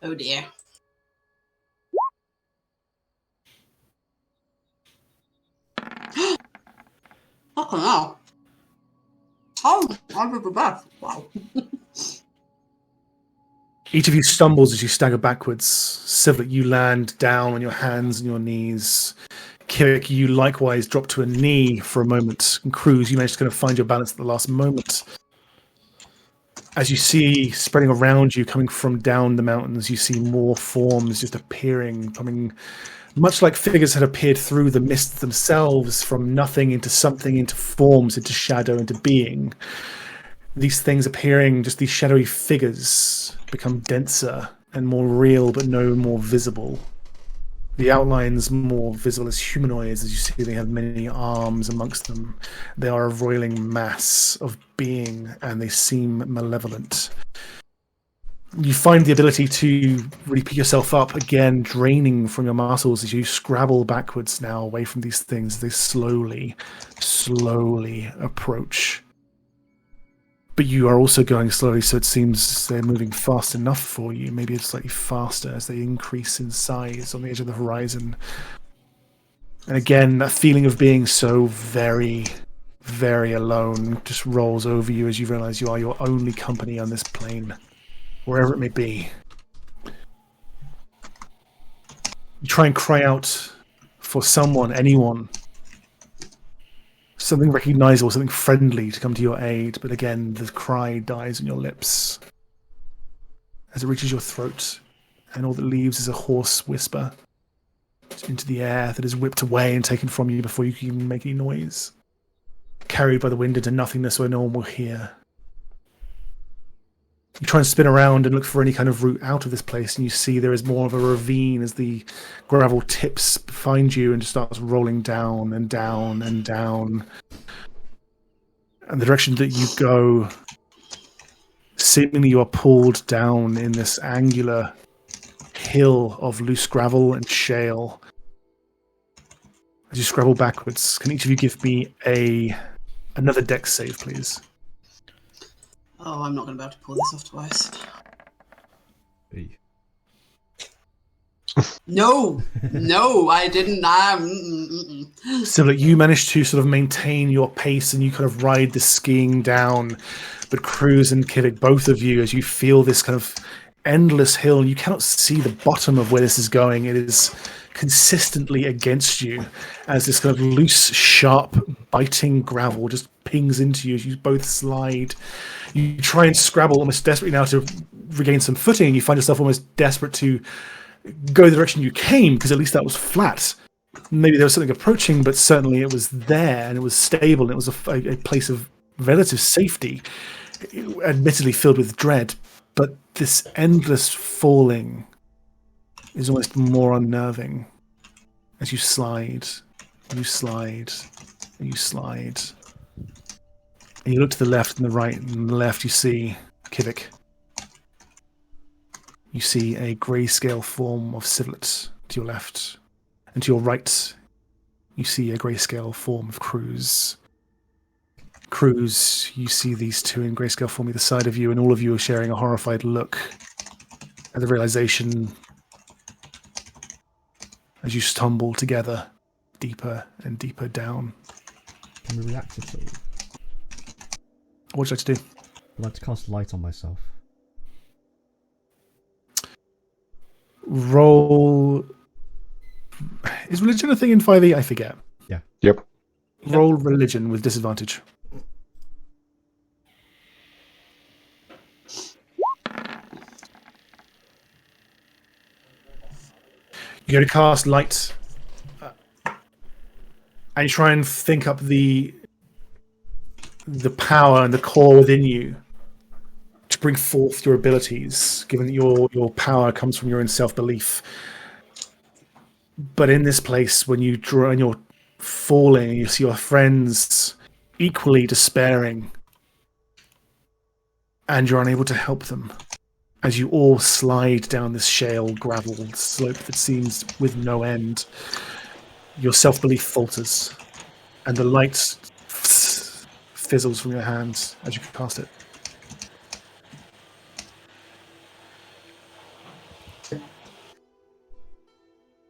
Oh dear. Fucking hell. Oh, I did the best. Wow. Each of you stumbles as you stagger backwards. Sivlet, you land down on your hands and your knees. Kirik, you likewise drop to a knee for a moment. And Cruz, you manage to kind of find your balance at the last moment. As you see spreading around you, coming from down the mountains, you see more forms just appearing, coming much like figures had appeared through the mist themselves, from nothing into something, into forms, into shadow, into being. These things appearing, just these shadowy figures, become denser and more real, but no more visible. The outlines more visible as humanoids, as you see they have many arms amongst them. They are a roiling mass of being, and they seem malevolent. You find the ability to really pick yourself up again, draining from your muscles as you scrabble backwards now away from these things. They slowly approach. But you are also going slowly, so it seems they're moving fast enough for you. Maybe it's slightly faster as they increase in size on the edge of the horizon. And again, that feeling of being so very, very alone just rolls over you as you realize you are your only company on this plane, wherever it may be. You try and cry out for someone, anyone, something recognizable, something friendly to come to your aid, but again, the cry dies on your lips as it reaches your throat, and all that leaves is a hoarse whisper into the air that is whipped away and taken from you before you can even make any noise, carried by the wind into nothingness where no one will hear. You try and spin around and look for any kind of route out of this place, and you see there is more of a ravine as the gravel tips behind you and just starts rolling down and down and down. And the direction that you go, seemingly you are pulled down in this angular hill of loose gravel and shale. As you scrabble backwards, can each of you give me another dex save, please? Oh, I'm not going to be able to pull this off twice. Hey. No, I didn't. So you managed to sort of maintain your pace and you kind of ride the skiing down, but Cruz and Kivik, both of you, as you feel this kind of endless hill, you cannot see the bottom of where this is going. It is consistently against you as this kind of loose, sharp, biting gravel just pings into you as you both slide. You try and scrabble almost desperately now to regain some footing, and you find yourself almost desperate to go the direction you came, because at least that was flat. Maybe there was something approaching, but certainly it was there, and it was stable, and it was a place of relative safety, admittedly filled with dread. But this endless falling is almost more unnerving as you slide, and you slide, and you slide. And you look to the left and the right, and on the left you see Kivik. You see a grayscale form of Sivlet to your left. And to your right, you see a grayscale form of Cruz. Cruz, you see these two in grayscale form either side of you, and all of you are sharing a horrified look at the realization as you stumble together deeper and deeper down. Can we react at all? What would you like to do? I'd like to cast light on myself. Roll. Is religion a thing in 5e? I forget. Yeah. Yep. Roll religion with disadvantage. You go to cast light, and you try and think up the power and the core within you to bring forth your abilities, given that your power comes from your own self-belief. But in this place, when you draw and you're falling, you see your friends equally despairing, and you're unable to help them as you all slide down this shale gravel slope that seems with no end. Your self-belief falters, and the light fizzles from your hands as you cast it.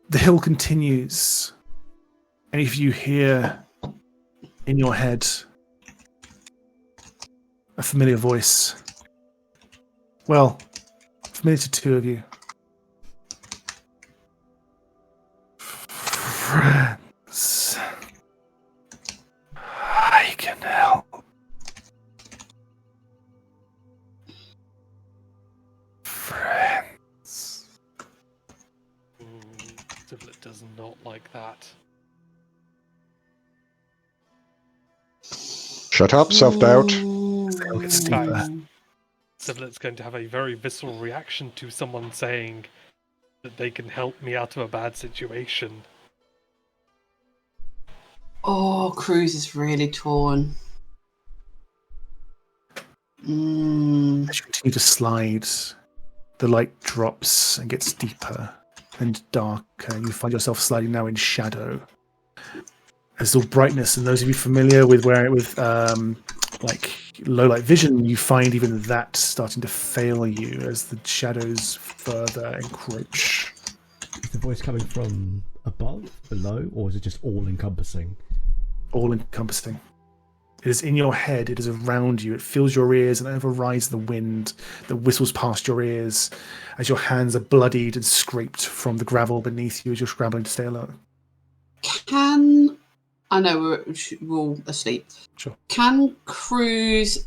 The hill continues, and if you hear in your head a familiar voice, well, familiar to two of you. Friends, I can help. Friends. Sivlet does not like that. Shut up, self-doubt. Sivlet's going to have a very visceral reaction to someone saying that they can help me out of a bad situation. Oh, Cruz is really torn. As you continue to slide, The light drops and gets deeper and darker. You find yourself sliding now in shadow. There's all brightness, and those of you familiar with like low light vision, you find even that starting to fail you as the shadows further encroach. Is the voice coming from above, below, or is it just all encompassing? All encompassing. It is in your head, it is around you, it fills your ears and overrides the wind that whistles past your ears as your hands are bloodied and scraped from the gravel beneath you as you're scrambling to stay alert. I know we're all asleep. Sure. Can Cruz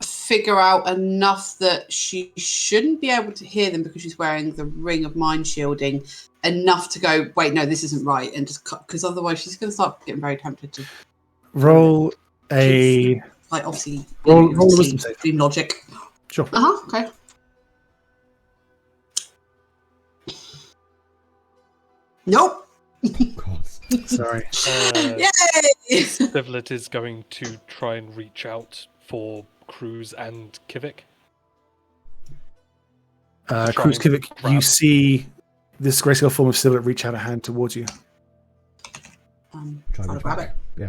figure out enough that she shouldn't be able to hear them because she's wearing the ring of mind shielding, enough to go, wait, no, this isn't right, and just cut, because otherwise she's going to start getting very tempted to roll a... like, obviously, roll a wisdom save. Dream logic. Sure. Okay. Nope. God. Sorry. Yay! Sivlet is going to try and reach out for Cruz and Kivik. Cruz Kivik, you see this grayscale form of Sivlet reach out a hand towards you. Try I'll to grab it. Yeah.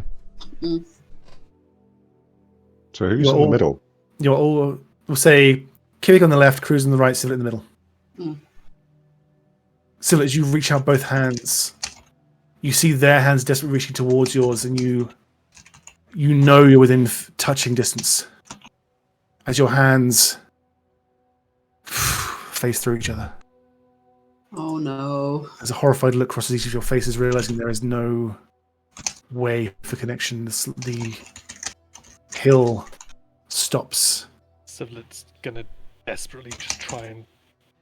So who's You're in all- the middle? You're all, we'll say, Kivik on the left, Cruz on the right, Sivlet in the middle. Mm. Sivlet, as you reach out both hands, you see their hands desperately reaching towards yours, and you know you're within touching distance. As your hands face through each other. Oh no. As a horrified look crosses each of your faces, realizing there is no way for connection. The hill stops. Sivlet's gonna desperately just try and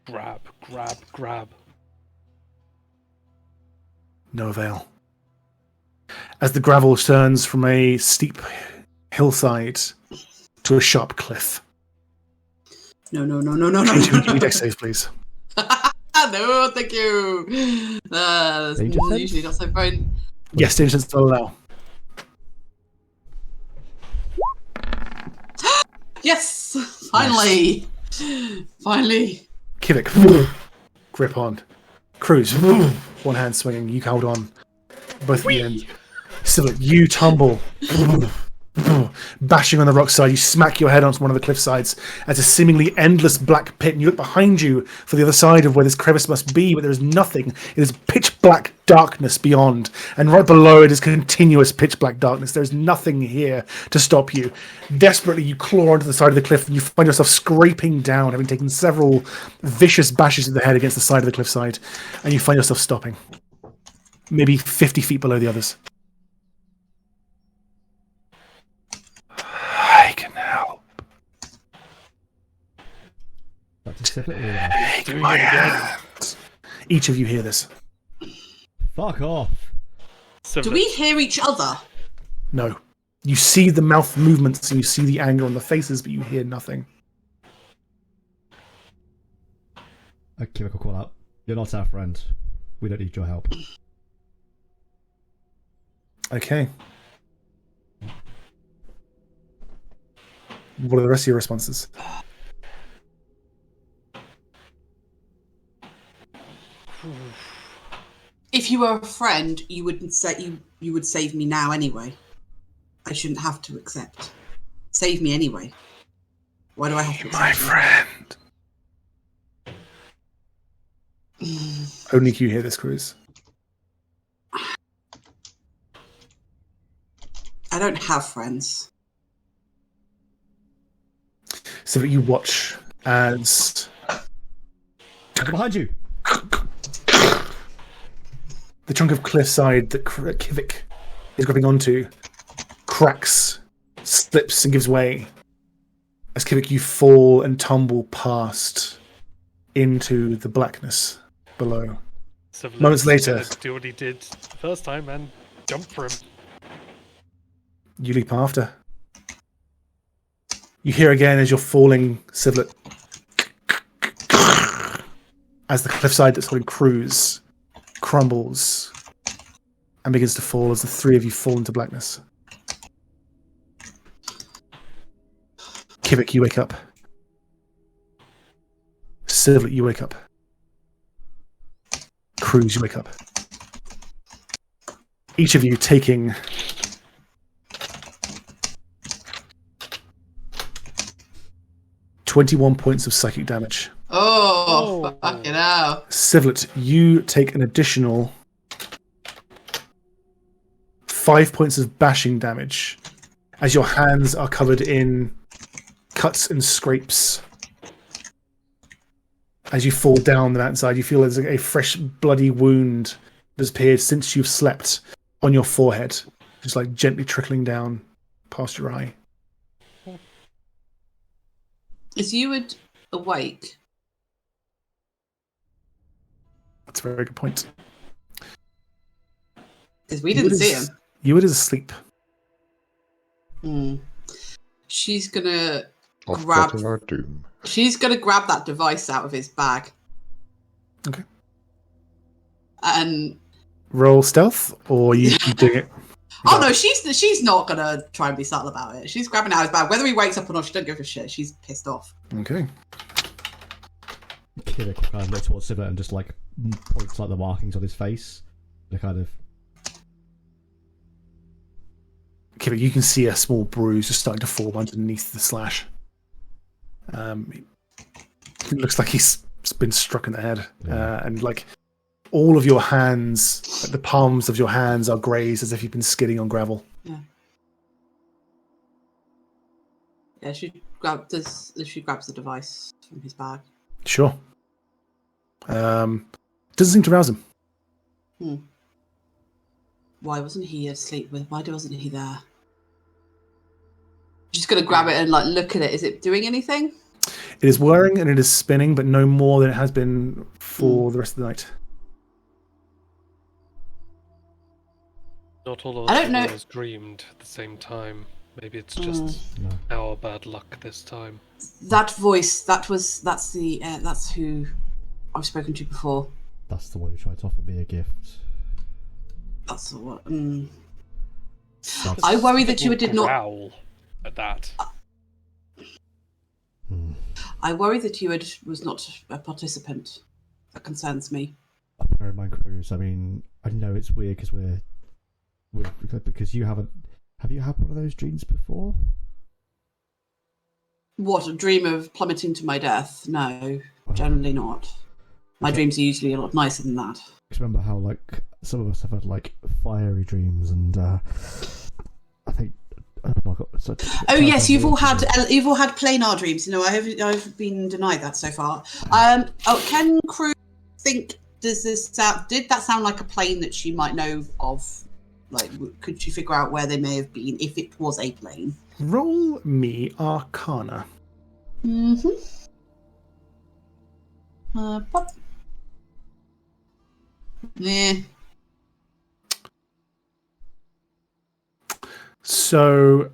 grab. No avail. As the gravel turns from a steep hillside to a sharp cliff. No. Give me dex save, please. No, thank you. That's Danger sense? usually not so fun. Yes, danger sense will allow. Yes! Finally! Finally. Kivik, grip on. Cruz, one hand swinging, you hold on. Both at the end. Sivlet, you tumble. Bashing on the rock side, you smack your head onto one of the cliff sides as a seemingly endless black pit, and you look behind you for the other side of where this crevice must be, but there is nothing. It is pitch black darkness beyond, and right below it is continuous pitch black darkness. There is nothing here to stop you. Desperately, you claw onto the side of the cliff, and you find yourself scraping down, having taken several vicious bashes to the head against the side of the cliffside, and you find yourself stopping. Maybe 50 feet below the others. I can help. That's a Sivlet or Take my hand. Each of you hear this. fuck off. Sivlet, Do we hear each other? No. You see the mouth movements and you see the anger on the faces, but you hear nothing. Okay, I'll call out. You're not our friend. We don't need your help. Okay. What are the rest of your responses? If you were a friend, you wouldn't say you would save me now anyway. I shouldn't have to accept. Save me anyway. Why do I have to accept My you? friend. Only you hear this, Cruz. I don't have friends. So that you watch as Behind you! the chunk of cliffside that Kivik is grabbing onto cracks, slips, and gives way. As Kivik, you fall and tumble past into the blackness below. Sivlet's Moments later. gonna do what he did the first time and jump for him. You leap after. You hear again as you're falling, Sivlet, as the cliffside that's holding Cruz crumbles and begins to fall as the three of you fall into blackness. Kivik, you wake up. Sivlet, you wake up. Cruz, you wake up. Each of you taking 21 points of psychic damage. Oh, fucking hell. Sivlet, you take an additional 5 points of bashing damage as your hands are covered in cuts and scrapes. As you fall down the mountainside, you feel there's a fresh bloody wound that's appeared since you've slept on your forehead, just like gently trickling down past your eye. Is Eward awake? That's a very good point. Because we didn't see him. Eward is asleep. She's gonna Off our doom. She's gonna grab that device out of his bag. Okay. And roll stealth, or you keep doing it. Oh no, she's not gonna try and be subtle about it. She's grabbing it out of his bag. Whether he wakes up or not, she don't give a shit. She's pissed off. Okay. Kira kind of looks towards Sivert and just like points like the markings on his face. The kind of. Okay, but you can see a small bruise just starting to form underneath the slash. It looks like he's been struck in the head, and like all of your hands, the palms of your hands are grazed as if you've been skidding on gravel. Yeah, she grabs the device from his bag. Sure. Doesn't seem to rouse him. Why wasn't he asleep? Why wasn't he there? Just gonna grab it and like look at it. Is it doing anything? It is whirring and it is spinning, but no more than it has been for the rest of the night. Not all of us dreamed at the same time. Maybe it's just our bad luck this time. That voice, that's who I've spoken to before. That's the one who tried to offer me a gift. That's what. I worry that you did not growl at that. I worry that you was not a participant. That concerns me. Bear in mind, Cruz. I mean, I know it's weird because you haven't. Have you had one of those dreams before? What, a dream of plummeting to my death? No, generally not. My dreams are usually a lot nicer than that. Just remember how like some of us have had like fiery dreams, and I think. Oh my God! Yes, you've all had planar dreams. No, I've been denied that so far. Can Cruz think? Did that sound like a plane that she might know of? Like, could she figure out where they may have been if it was a plane? Roll me Arcana. Pop. Yeah. So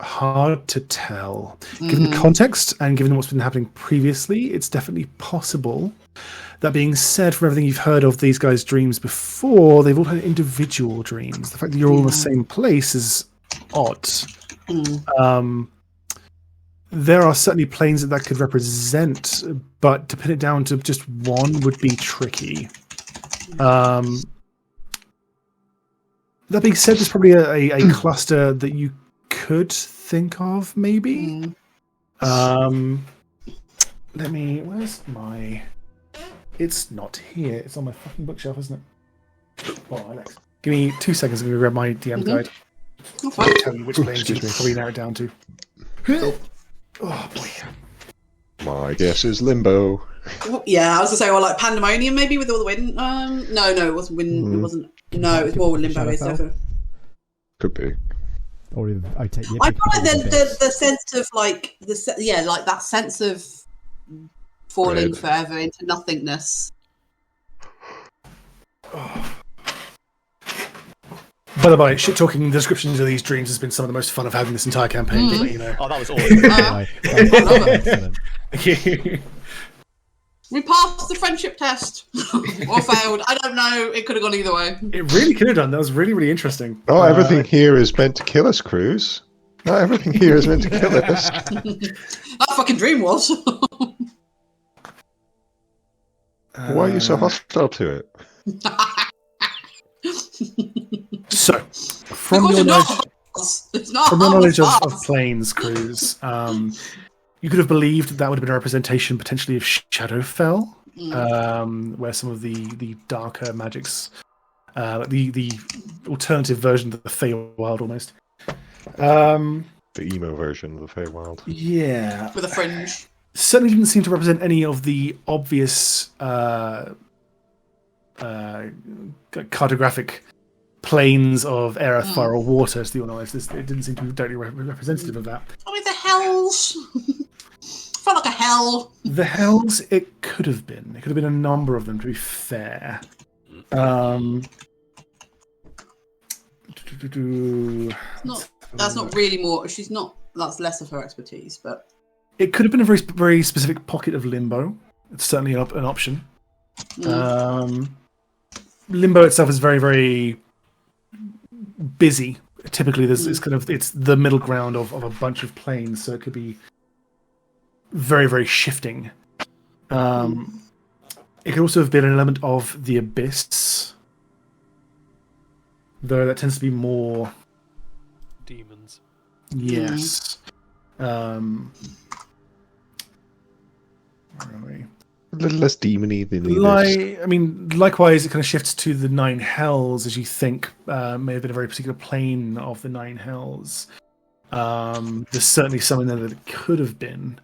hard to tell. Given the context and given what's been happening previously, it's definitely possible. That being said, from everything you've heard of these guys' dreams before, they've all had individual dreams. The fact that you're all in the same place is odd. There are certainly planes that could represent, but to pin it down to just one would be tricky. That being said, there's probably a cluster that you could think of, maybe. Where's my... It's not here. It's on my fucking bookshelf, isn't it? Oh, Alex. Give me 2 seconds. I'm going to grab my DM guide. I'll tell you which planes you can probably narrow it down to. Oh, boy. My guess is Limbo. Yeah, I was going to say, like Pandemonium, maybe, with all the wind. No, it wasn't wind. It wasn't... No, it was more Limbo. It's definitely... Could be. Or even I take. I feel like the sense of like like that sense of falling forever into nothingness. By the way, shit talking the descriptions of these dreams has been some of the most fun I've had in this entire campaign. To let you know. Oh, that was awesome. We passed the friendship test. Or failed. I don't know. It could have gone either way. It really could have done. That was really, really interesting. Oh, everything here is meant to kill us, Cruz. Not everything here is meant to kill us. That fucking dream was. Why are you so hostile to it? So, from Because your it's not knowledge, it's not from your knowledge of harmless. planes, Cruz, you could have believed that would have been a representation potentially of Shadowfell, where some of the darker magics, the alternative version of the Feywild almost. The emo version of the Feywild. Yeah. With a fringe. Certainly didn't seem to represent any of the obvious cartographic planes of air, earth, fire, or water, to your knowledge. It didn't seem to be directly representative of that. I mean, the hells. Felt like a hell. The hells, it could have been. It could have been a number of them, to be fair. That's not really more. She's not. That's less of her expertise, but It could have been a very, very specific pocket of limbo. It's certainly an option. Limbo itself is very, very busy. Typically, it's the middle ground of a bunch of planes, so it could be very, very shifting. It could also have been an element of the abyss, though that tends to be more Demons. yes. Where are we? A little less demony than the Abyss. Likewise, it kind of shifts to the Nine Hells, as you think may have been a very particular plane of the Nine Hells. There's certainly something there that it could have been.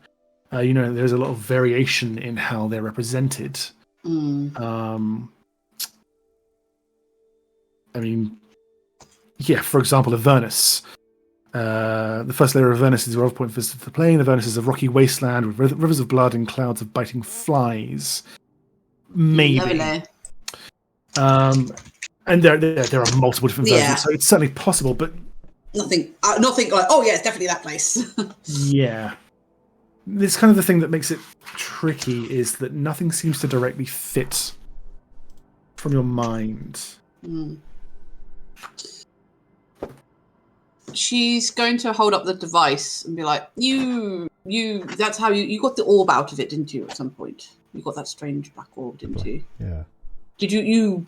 There's a lot of variation in how they're represented. For example, Avernus. The first layer of Avernus is the point for the plane. Avernus is a rocky wasteland with rivers of blood and clouds of biting flies. Maybe. And there are multiple different versions, so it's certainly possible, but nothing like, oh yeah, it's definitely that place. yeah. This kind of the thing that makes it tricky is that nothing seems to directly fit from your mind. She's going to hold up the device and be like, that's how you got the orb out of it, didn't you, at some point? You got that strange black orb, didn't you? Yeah. Did you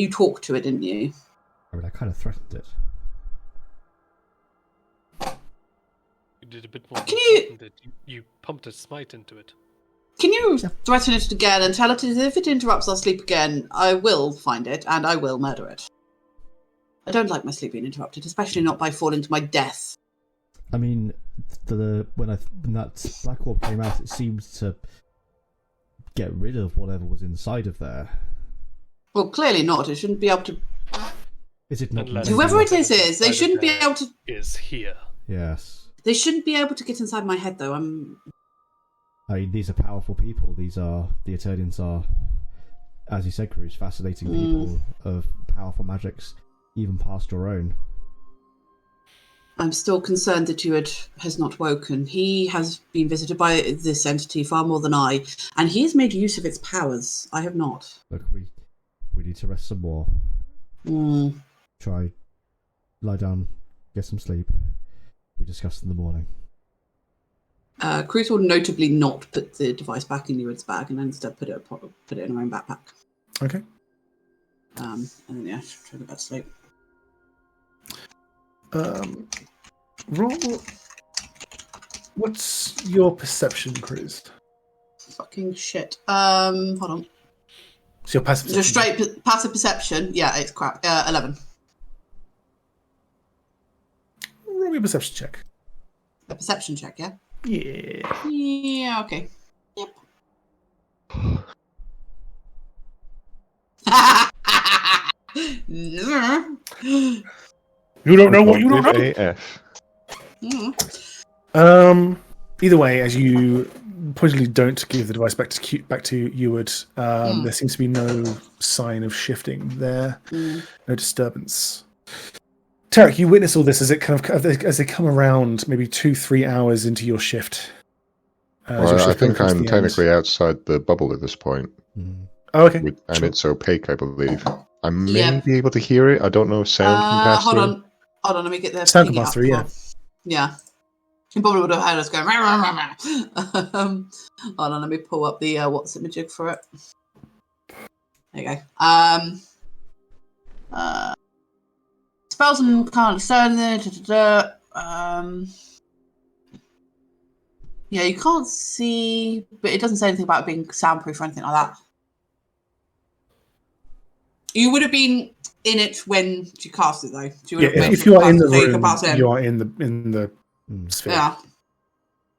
talked to it, didn't you? I mean, I kind of threatened it. You did a bit more Can than threatened it. You pumped a smite into it. Can you threaten it again and tell it if it interrupts our sleep again, I will find it and I will murder it. I don't like my sleep being interrupted, especially not by falling to my death. I mean, when that black orb came out, it seems to get rid of whatever was inside of there. Well, clearly not. It shouldn't be able to. Is it not? Whoever it is, they shouldn't be able to. Is here. Yes. They shouldn't be able to get inside my head, though. I mean, these are powerful people. The Eternians are, as you said, Cruz, fascinating people of powerful magics, even past your own. I'm still concerned that has not woken. He has been visited by this entity far more than I, and he has made use of its powers. I have not. Look, we need to rest some more. Try, lie down, get some sleep. We discuss in the morning. Cruz will notably not put the device back in Ewan's bag, and instead put it in her own backpack. Okay. And then try to go back to sleep. Roll. What's your perception, Cruz? Fucking shit. Hold on. It's your passive Just perception. straight passive perception. Yeah, it's crap. 11. Roll me a perception check. A perception check, yeah? Yeah. Yeah, okay. Yep. You don't know what you don't know. AF. Either way, as you pointedly don't give the device back to Eward, there seems to be no sign of shifting there, no disturbance. Tarek, you witness all this as they come around, maybe 2-3 hours into your shift. Well, I think I'm technically outside the bubble at this point. Oh, okay. And it's opaque, I believe. I may be able to hear it. I don't know if sound can pass hold through. Hold on, let me get the sound ping can pass up. through, yeah. Yeah. You probably would have heard us going. Hold on, let me pull up the what's it majig for it. There you go. Spells and can't discern. Yeah, you can't see, but it doesn't say anything about it being soundproof or anything like that. You would have been in it when you cast it, though. So if you are in the room, you are in the sphere. Yeah.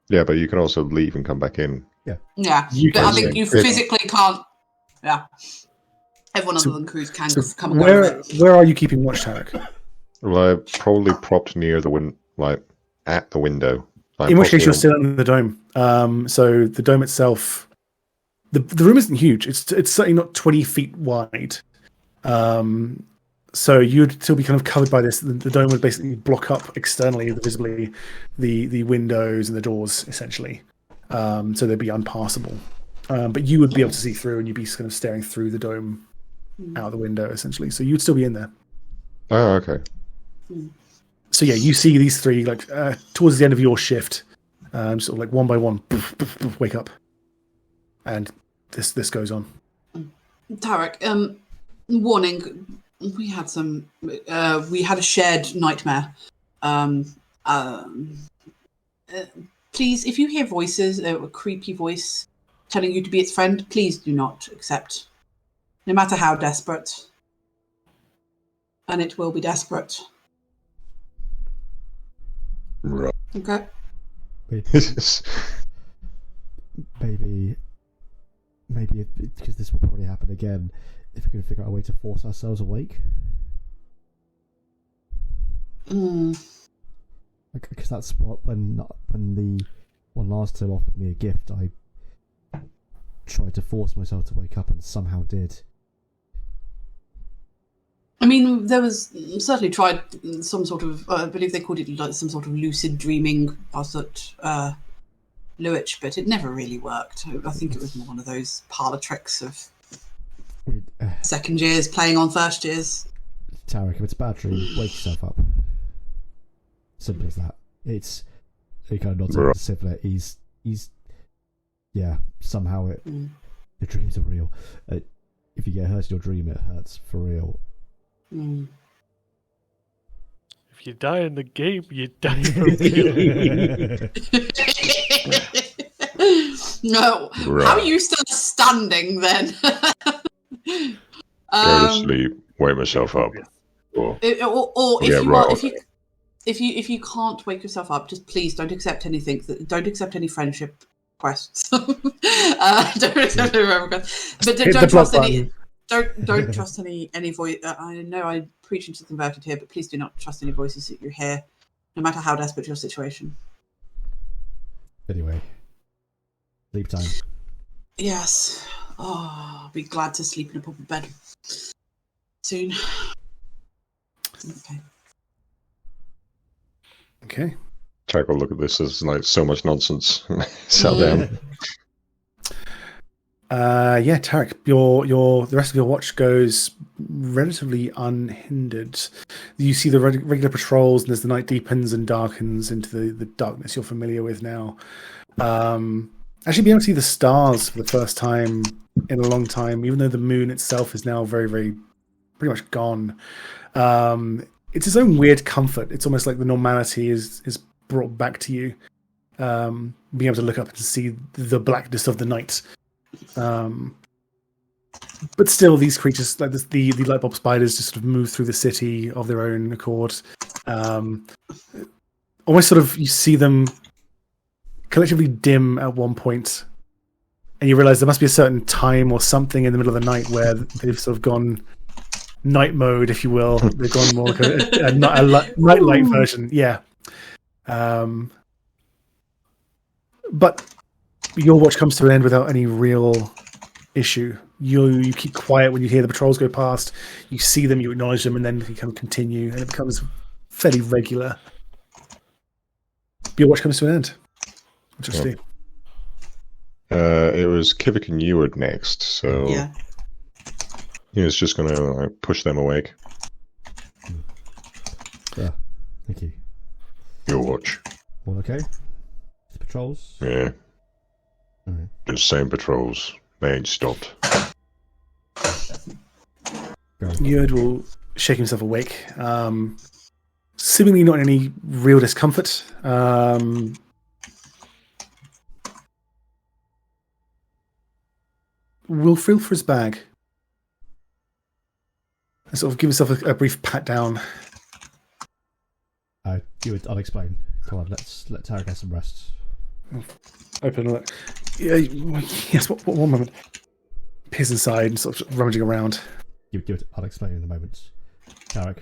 Yeah, but you can also leave and come back in. Yeah, but I think you physically can't. Yeah. Everyone other than Cruz can come and go. Where are you keeping watch, Tarek? Well, I'm probably propped near the at the window. In which case, you're still in the dome. So the dome itself, the room isn't huge. It's certainly not 20 feet wide. So you'd still be kind of covered by this. The dome would basically block up externally, visibly, the windows and the doors, essentially. So they'd be unpassable. But you would be able to see through, and you'd be kind of staring through the dome out the window, essentially. So you'd still be in there. Oh, okay. So yeah, you see these three towards the end of your shift, sort of like one by one, wake up, and this goes on. Tarek, warning: we had a shared nightmare. Please, if you hear voices, a creepy voice telling you to be its friend, please do not accept, no matter how desperate. And it will be desperate. Right. Okay. Maybe because this will probably happen again, if we can figure out a way to force ourselves awake. Because that's what when the one last time offered me a gift, I tried to force myself to wake up and somehow did. I mean, there was certainly tried some sort of, I believe they called it like some sort of lucid dreaming past Lewich, but it never really worked. I think it was one of those parlour tricks of second years playing on first years. Tarek, if it's a bad dream, wake yourself up. Simple as that. He kind of nods over to Sivlet. He's somehow the dreams are real. If you get hurt in your dream, it hurts for real. If you die in the game, you die for real. No. Right. How are you still standing then? Go to sleep, wake myself up. Or if you can't wake yourself up, just please don't accept anything. Don't accept any friendship requests. Don't accept any requests. But don't trust any. Don't trust any voice. I know I'm preaching to the converted here, but please do not trust any voices that you hear, no matter how desperate your situation. Anyway, sleep time. Yes. Oh, I'll be glad to sleep in a proper bed soon. Okay. Tarek will look at this as like so much nonsense. Sat down. Yeah, Tarek, the rest of your watch goes relatively unhindered. You see the regular patrols, and as the night deepens and darkens into the darkness you're familiar with now. Actually, being able to see the stars for the first time in a long time, even though the moon itself is now very, very pretty much gone. It's its own weird comfort. It's almost like the normality is brought back to you. Being able to look up and see the blackness of the night. But still, these creatures, like the light bulb spiders, just sort of move through the city of their own accord. Almost sort of, you see them collectively dim at one point, and you realize there must be a certain time or something in the middle of the night where they've sort of gone night mode, if you will. They've gone more like a nightlight version, yeah. But your watch comes to an end without any real issue. You keep quiet when you hear the patrols go past. You see them, you acknowledge them, and then you can continue, and it becomes fairly regular. Your watch comes to an end. Interesting. It was Kivik and Eward next, so Yeah. he was just going to push them awake. Yeah, thank you. Your watch. All okay? The patrols? Yeah. Alright. The same patrols. They ain't stopped. Yurd will shake himself awake. Seemingly not in any real discomfort. Will feel for his bag. And sort of give himself a brief pat down. I'll explain. Come on, let Tarek have some rest. Open a look. Yeah, yes, one moment. Peers inside, sort of rummaging around. Give it. I'll explain in a moment. Tarek,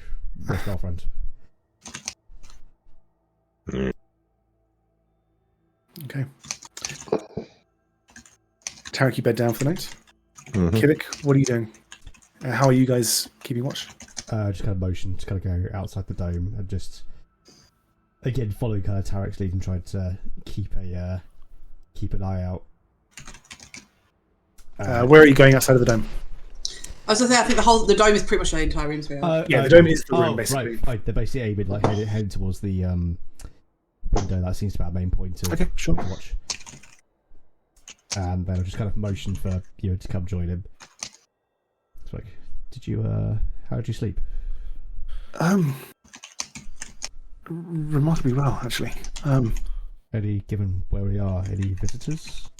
where's girlfriend? Okay. Tarek, you bed down for the night. Mhm. Kivik, what are you doing? How are you guys keeping watch? Just kind of motion to kind of go outside the dome and just again following kind of Tarek's lead and trying to keep an eye out. Where are you going outside of the dome? I was going to say, I think the dome is pretty much the entire room. Yeah, the dome is the room, basically. Right. They're basically aiming, like heading towards the window. That seems to be our main point to watch. And then I'll just kind of motion for you to come join him. It's like, how did you sleep? Remarkably well, actually. Given where we are, any visitors?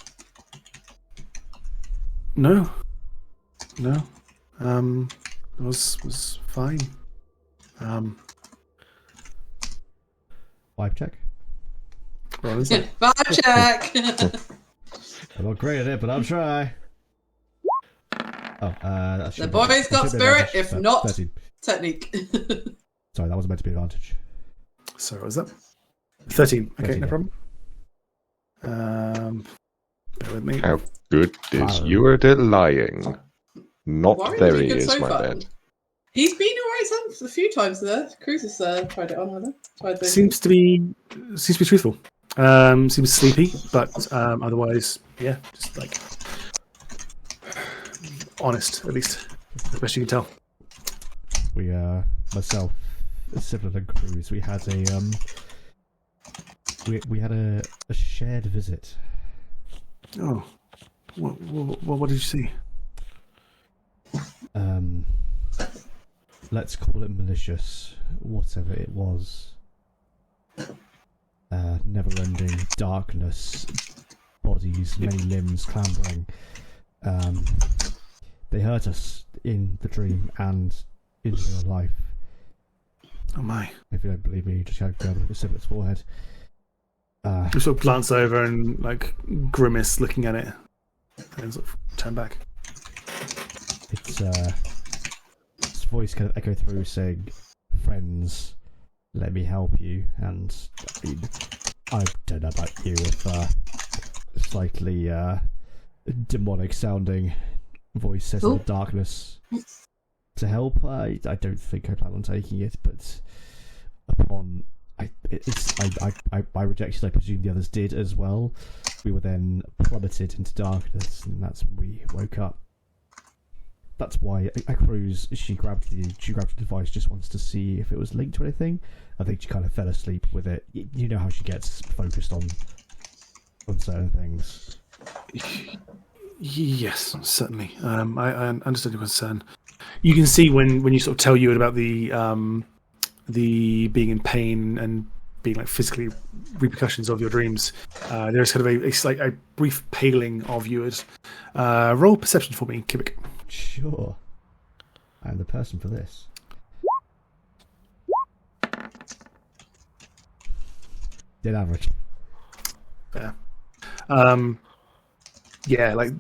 No. Was fine. Vibe check? What is it? Vibe check! I'm not great at it, but I'll try. The boy's got spirit, if not 13. technique. Sorry, that wasn't meant to be advantage. Sorry, what was that? 13. Okay, 13, no yeah. problem. Bear with me. How good is Yurd at lying? Not Warren's there been he good is, so my far. man. He's been alright a few times there. Cruz has tried it on, hasn't he? Tried those. Seems to be truthful. Seems sleepy, but otherwise, yeah, just like honest, at least, as best you can tell. We, myself, Sibling and Cruz, we had we had a shared visit. Oh, what did you see? Let's call it malicious, whatever it was. Never-ending darkness, bodies, many limbs clambering. They hurt us in the dream and in real life. Oh my! If you don't believe me, just go over the Siblet's forehead. You sort of glance over and like grimace, looking at it, and then sort of turn back. Its voice kind of echoed through, saying, "Friends, let me help you." And I don't know about you, if slightly demonic sounding voice says in the darkness to help. I don't think I plan on taking it, but upon my rejection, I presume the others did as well. We were then plummeted into darkness, and that's when we woke up. That's why Cruz, she grabbed the device, just wants to see if it was linked to anything. I think she kind of fell asleep with it. You know how she gets focused on certain things. Yes, certainly. I understand your concern. You can see when you sort of tell you about the being in pain and being like physically repercussions of your dreams. There's kind of a brief paling of yours. Roll perception for me, Kivik. Sure. I'm the person for this. Dead average. Fair. Yeah, like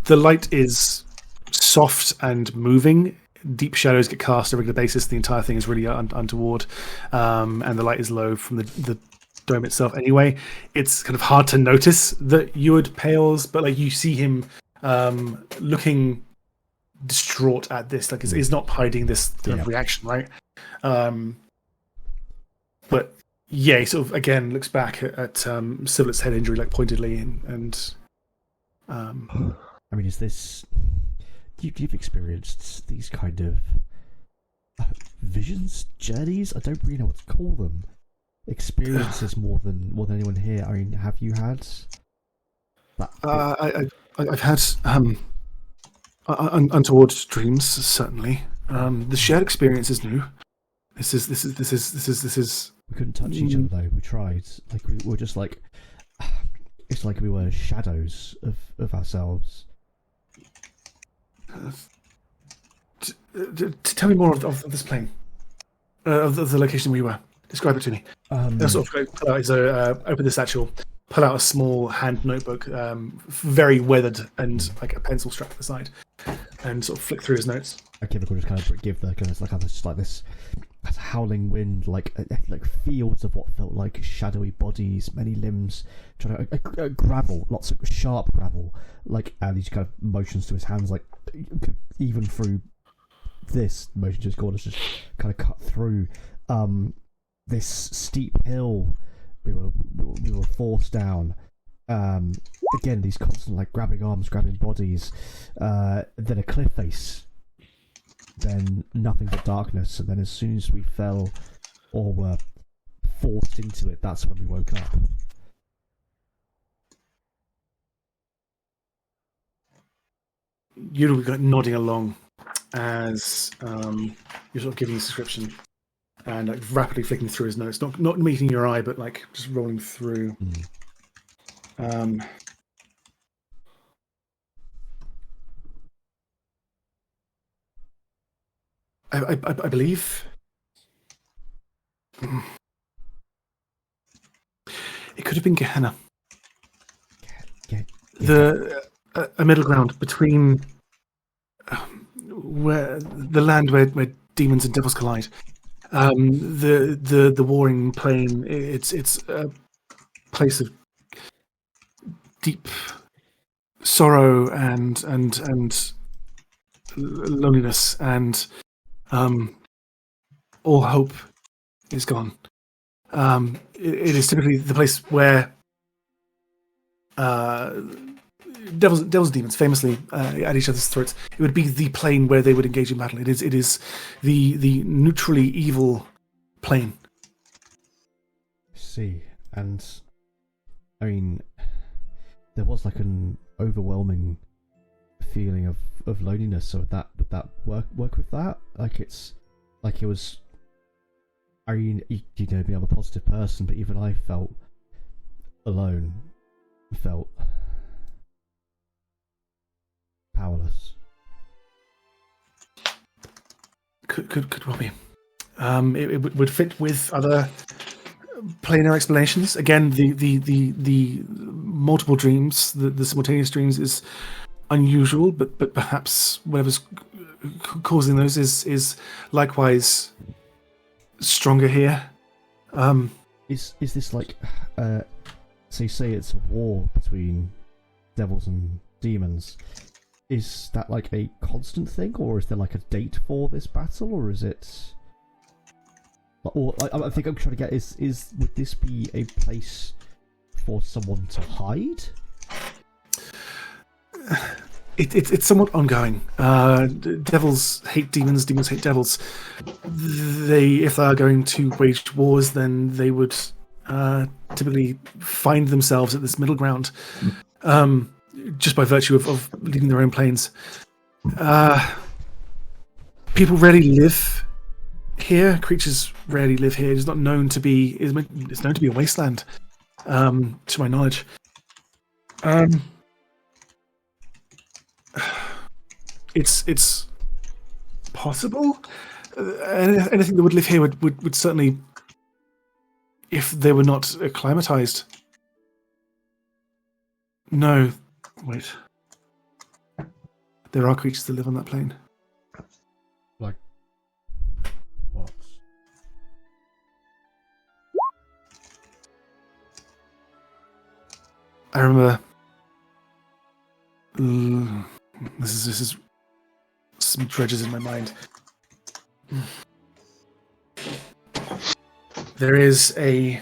the light is soft and moving. Deep shadows get cast on a regular basis. The entire thing is really untoward, and the light is low from the dome itself. Anyway, it's kind of hard to notice that Yurd pales, but like you see him looking distraught at this. Like he's not hiding this kind of reaction, right? But yeah, he sort of again looks back at Siblet's head injury, like pointedly, and I mean, is this? You've experienced these kind of visions, journeys? I don't really know what to call them. Experiences more than anyone here. I mean, have you had that? I've had untoward dreams, certainly. The shared experience is new. This is. We couldn't touch each other though. We tried. Like we were just like. It's like we were shadows of ourselves. Tell me more of this plane, of the location where you were. Describe it to me. Sort of pull out open the satchel, pull out a small hand notebook, very weathered and like a pencil strapped to the side, and sort of flick through his notes. Okay, we'll just kind of give the kind of like this howling wind, like fields of what felt like shadowy bodies, many limbs, trying to gravel, lots of sharp gravel, like, and he just kind of motions to his hands, like even through this motion to his corners, just kind of cut through this steep hill. We were forced down. Again, these constant like grabbing arms, grabbing bodies. Then a cliff face. Then nothing but darkness, and then as soon as we fell or were forced into it, that's when we woke up. You're nodding along as you're sort of giving a description and like rapidly flicking through his notes, not meeting your eye, but like just rolling through. I believe it could have been Gehenna. A middle ground between where the land where demons and devils collide. The warring plane. It's a place of deep sorrow and loneliness and. All hope is gone. It is typically the place where devils and demons famously at each other's throats. It would be the plane where they would engage in battle. It is the neutrally evil plane. See, and I mean, there was like an overwhelming feeling of loneliness. So would that work with that? Like it's like it was. I mean, you know me, I'm a positive person, but even I felt alone, felt powerless. Could well be. It would fit with other planar explanations. Again, the multiple dreams, the simultaneous dreams is unusual, but perhaps whatever's causing those is likewise stronger here. Is this like so you say it's a war between devils and demons? Is that like a constant thing, or is there like a date for this battle, or is it? Or I think I'm trying to get is would this be a place for someone to hide? It's somewhat ongoing. Devils hate demons, demons hate devils. If they are going to wage wars, then they would typically find themselves at this middle ground, just by virtue of leading their own planes. People rarely live here. Creatures rarely live here. It's not known to be. It's known to be a wasteland, to my knowledge. It's possible. Anything that would live here would certainly, if they were not acclimatized. No, wait. There are creatures that live on that plane. Like what? I remember. This is some dredges in my mind. There is a.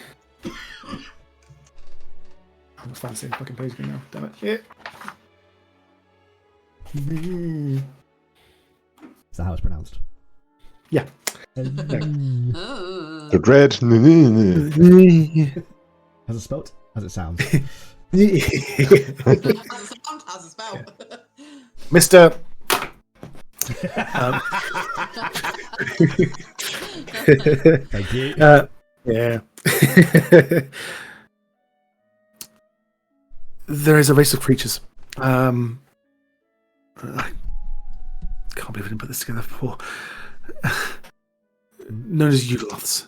I'm fancying fucking page me now. Damn it! Yeah. Is that how it's pronounced? Yeah. The dread. As it spelt? As it sounds. How's it spelled? Mr. Thank you. Yeah. There is a race of creatures. I can't believe I didn't put this together before. Known as Eudoloths.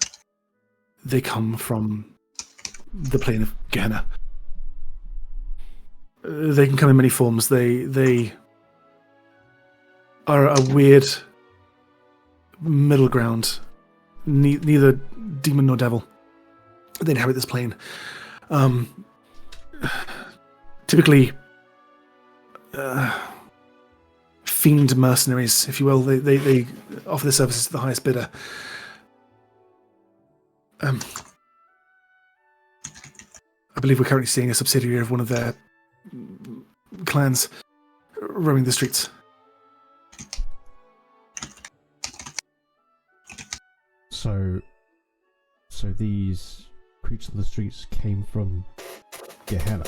They come from the plane of Gehenna. They can come in many forms. They are a weird middle ground. Neither demon nor devil. They inhabit this plane. Typically, fiend mercenaries, if you will. They offer their services to the highest bidder. I believe we're currently seeing a subsidiary of one of their clans roaming the streets. So these creatures on the streets came from Gehenna.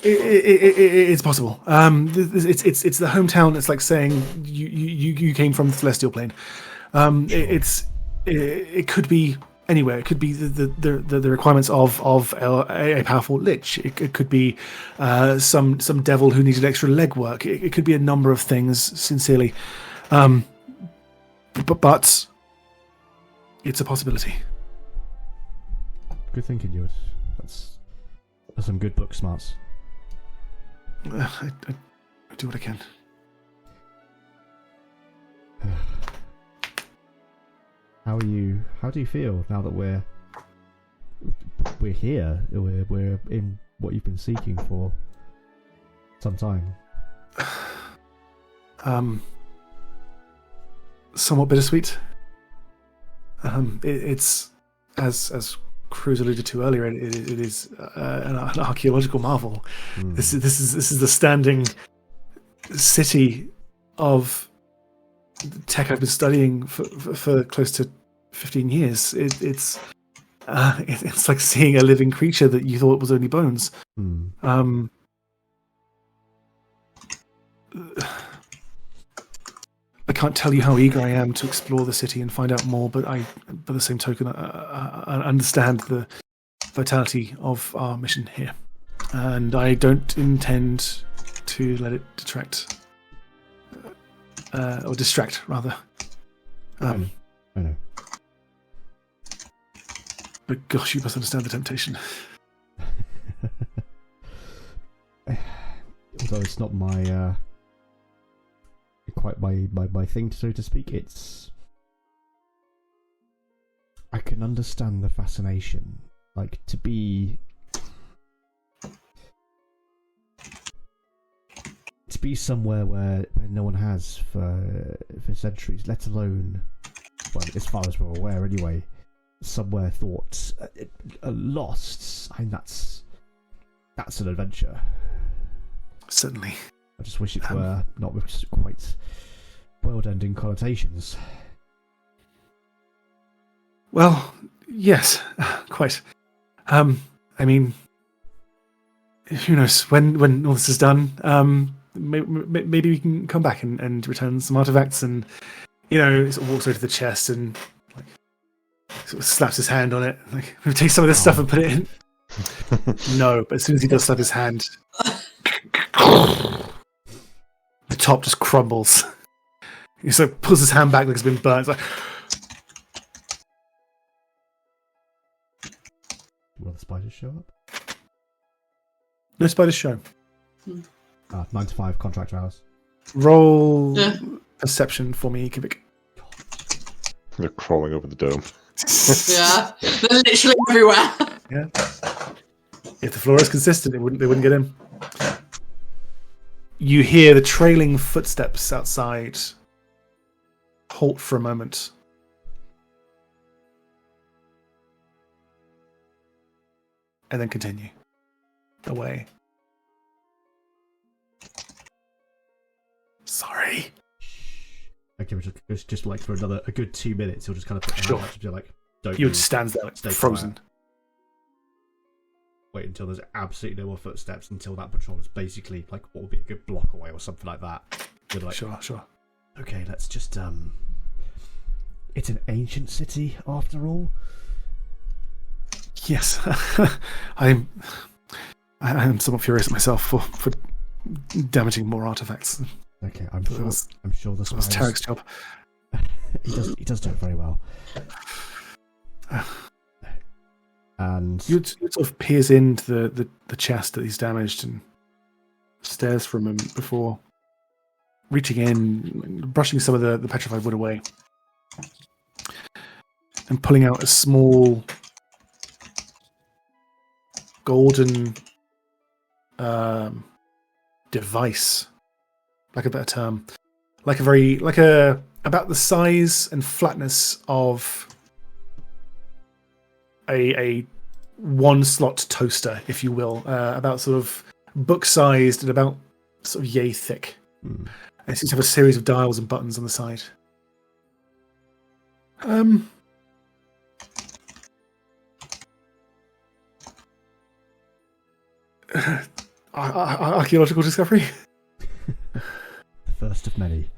It's possible. It's the hometown. It's like saying you came from the celestial plane. It could be anywhere. It could be the requirements of a powerful lich. It could be some devil who needed extra legwork. It could be a number of things. Sincerely, but it's a possibility. Good thinking, yours. That's some good book smarts. I do what I can. How do you feel now that we're here? We're in what you've been seeking for some time. Somewhat bittersweet. It's as Cruz alluded to earlier. It is an archaeological marvel. This is the standing city of tech I've been studying for close to 15 years. It's like seeing a living creature that you thought was only bones. I can't tell you how eager I am to explore the city and find out more, but by the same token, I understand the vitality of our mission here. And I don't intend to let it distract, rather. I know. But gosh, you must understand the temptation. Although it's not quite my thing, so to speak. I can understand the fascination, like to be somewhere where no one has for centuries, let alone, well, as far as we're aware anyway, somewhere thought lost. I mean, that's an adventure. Certainly. I just wish it were not with quite world-ending connotations. Well, yes, quite. I mean, who knows? When all this is done, maybe we can come back and return some artifacts, and sort of walks over to the chest and sort of slaps his hand on it. Like, we'll take some of this stuff and put it in. No, but as soon as he does slap his hand, the top just crumbles. He sort of pulls his hand back like it's been burnt. It's like, will the spiders show up? no spiders show. 9 to 5 contract hours. Roll perception for me, Kivik. They're crawling over the dome. Yeah, they're literally everywhere. Yeah. If the floor is consistent, they wouldn't get in. You hear the trailing footsteps outside halt for a moment. And then continue away. Sorry. Okay, just like for a good 2 minutes, he'll just kind of put Sure. and be like, don't You move. would stand there like Stay frozen. quiet. Wait until there's absolutely no more footsteps, until that patrol is basically like what would be a good block away or something like that. You're like, Sure. okay, let's just it's an ancient city after all. Yes, I'm somewhat furious at myself for damaging more artifacts. Okay, I'm That sure. was- I'm sure the That was sparrows. Tarek's job. He does do it very well. And You'd sort of peers into the chest that he's damaged and stares for a moment before reaching in, brushing some of the petrified wood away, and pulling out a small golden device, like a better term, like about the size and flatness of a one slot toaster, if you will, about sort of book sized and about sort of yay thick. And it seems to have a series of dials and buttons on the side. Archaeological discovery. the first of many.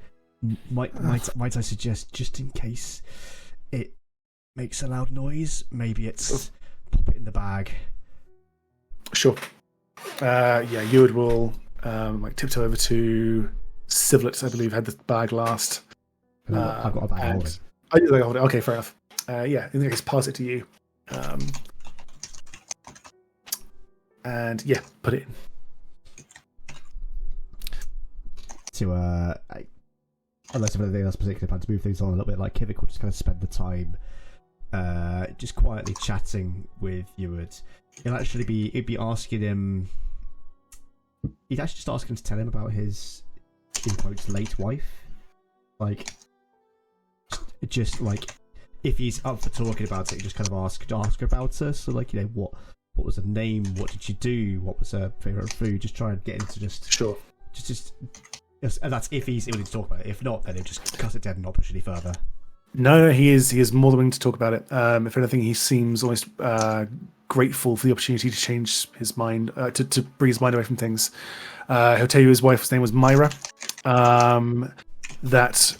Might I suggest, just in case it makes a loud noise, maybe it's pop it in the bag. Sure. Yeah, Eward will tiptoe over to Civlet, I believe, had the bag last. I've got a bag holding. Oh, you hold it. Okay, fair enough. Yeah, in that case, pass it to you. And yeah, put it in. Unless if anything else particularly planned to move things on a little bit, like Kivik will just kind of spend the time just quietly chatting with Eward. He'd be asking him. He'd actually just ask him to tell him about his, in quotes, late wife. Like, just like, if he's up for talking about it, you just kind of ask about her. So, like, what was her name? What did she do? What was her favorite food? Just try and get into Sure. And that's if he's willing to talk about it. If not, then he'll just cut it dead and not push any further. No, he is more than willing to talk about it. If anything, he seems almost grateful for the opportunity to change his mind, to bring his mind away from things. He'll tell you his wife's name was Myra. That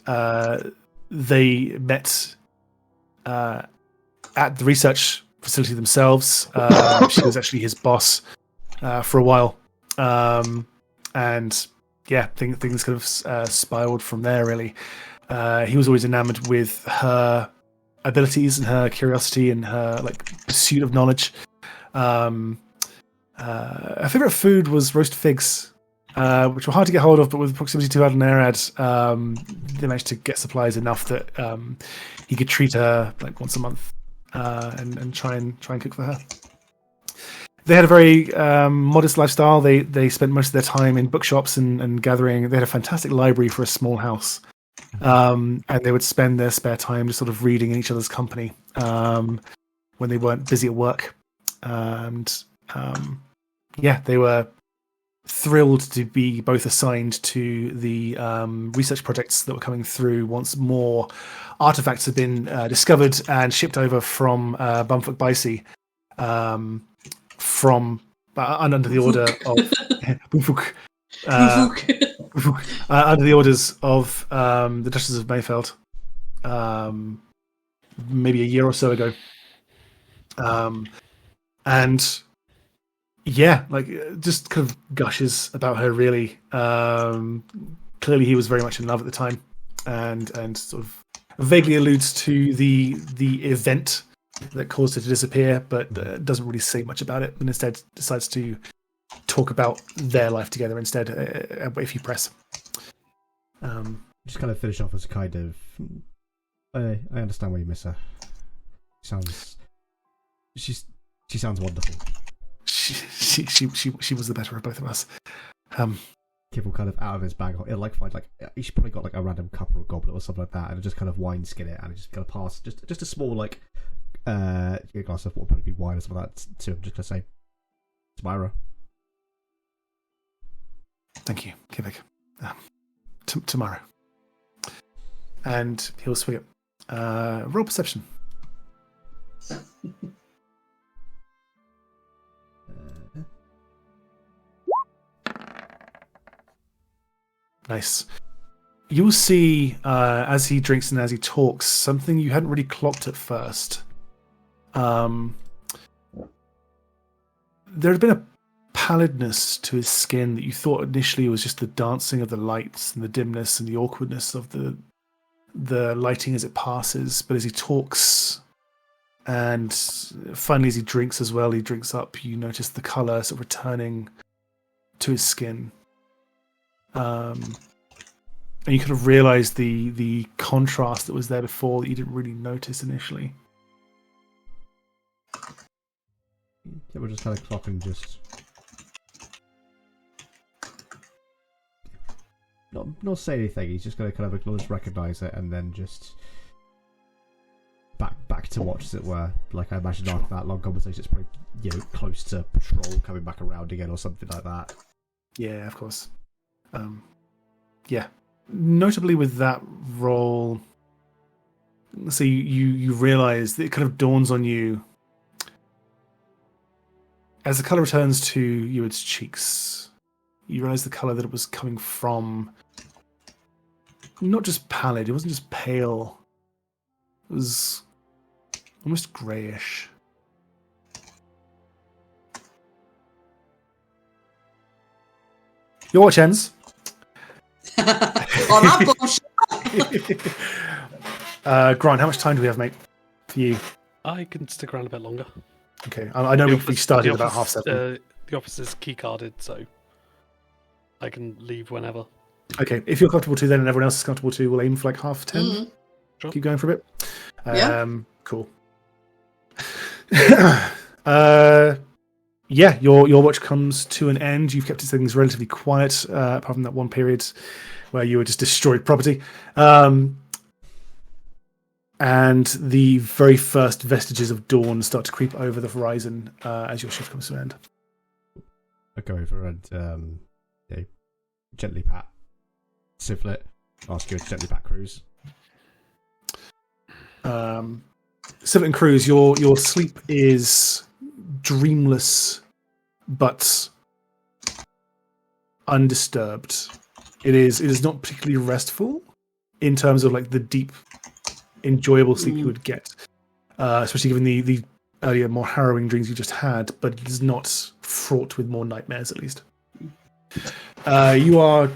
they met at the research facility themselves. She was actually his boss for a while, and yeah, things kind of spiraled from there. Really, he was always enamored with her abilities and her curiosity and her pursuit of knowledge. Her favorite food was roast figs, which were hard to get hold of, but with proximity to Adenarad, they managed to get supplies enough that he could treat her once a month and try and cook for her. They had a very modest lifestyle. They spent most of their time in bookshops and gathering. They had a fantastic library for a small house, and they would spend their spare time just sort of reading in each other's company when they weren't busy at work. And yeah, they were thrilled to be both assigned to the research projects that were coming through once more artifacts had been discovered and shipped over from Bumfuck Bicey, from under the order of Bumfuck, under the orders of the Duchess of Mayfeld, maybe a year or so ago. And yeah, just kind of gushes about her, really. Clearly he was very much in love at the time, and sort of vaguely alludes to the event that caused her to disappear, but doesn't really say much about it, and instead decides to talk about their life together instead, if you press. Just kind of finish off as a kind of, I understand why you miss her. She sounds wonderful. She was the better of both of us. Kibble kind of out of his bag. He'll find he's probably got a random cup or a goblet or something like that, and he'll just kind of wine skin it, and just kind of pass just a small glass of what would probably be wine or something like that to him. Just gonna say, Myra. Thank you, Kivik. Tomorrow. And he'll swing it. Roll perception. Nice. you'll see as he drinks and as he talks something you hadn't really clocked at first. There had been a pallidness to his skin that you thought initially was just the dancing of the lights and the dimness and the awkwardness of the lighting as it passes. But as he talks and finally as he drinks as well, he drinks up, you notice the colour sort of returning to his skin. And you kind of realise the contrast that was there before that you didn't really notice initially. Yeah, we'll just kind of clock and just not say anything. He's just going to kind of acknowledge, recognise it, and then just back to watch, as it were. Like I imagine after that long conversation, it's probably close to patrol coming back around again or something like that. Yeah, of course. Yeah. Notably with that role, so you realise that it kind of dawns on you as the colour returns to Ewan's cheeks. You realise the colour that it was coming from, not just pallid, it wasn't just pale, it was almost greyish. Your watch ends. On that bullshit. Grant, how much time do we have, mate, for you? I can stick around a bit longer. Okay, I know we started about 7:30. The office is key carded, so I can leave whenever. Okay, if you're comfortable too, then, and everyone else is comfortable too, we'll aim for like 10:30. Mm-hmm. Sure. Keep going for a bit. Yeah. Cool. Yeah, your watch comes to an end. You've kept things relatively quiet, apart from that one period where you were just destroyed property. And the very first vestiges of dawn start to creep over the horizon as your shift comes to an end. I go over and gently pat Siflet, ask you to gently pat Cruz. Siflet and Cruz, your sleep is dreamless but undisturbed. It is not particularly restful in terms of like the deep, enjoyable sleep you would get, especially given the earlier, more harrowing dreams you just had. But it is not fraught with more nightmares, at least. You are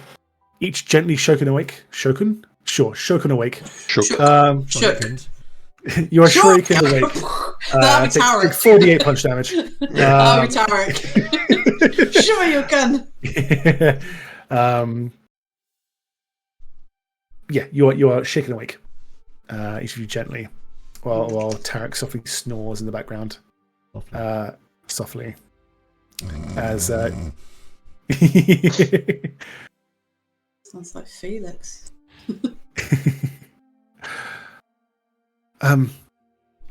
each gently shaken awake. Shoken? Sure, shaken awake. Shook. Shakened. You are shaken awake. That'd be Tarek. Take 48 punch damage. That'd be Tarek. Sure you can. Yeah, you are shaken awake. Each of you gently, while Tarek softly snores in the background. Softly. As Sounds like Felix.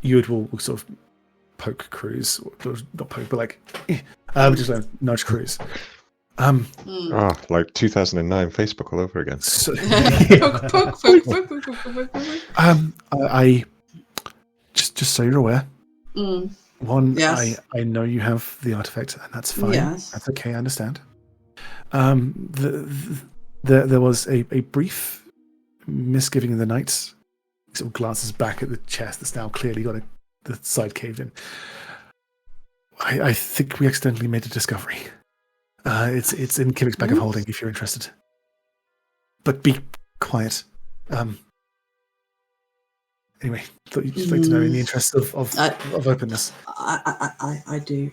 You will sort of poke Cruz, not poke, but like just like nudge Cruz. Like 2009 Facebook all over again. So, Poke. I just so you're aware. One, Yes. I know you have the artifact, and that's fine. Yes. That's okay. I understand. There was a brief misgiving in the night. He sort of glances back at the chest that's now clearly got the side caved in. I think we accidentally made a discovery. It's in Kimmick's bag of holding if you're interested. But be quiet. Anyway, thought you'd just like to know in the interest of openness. I do.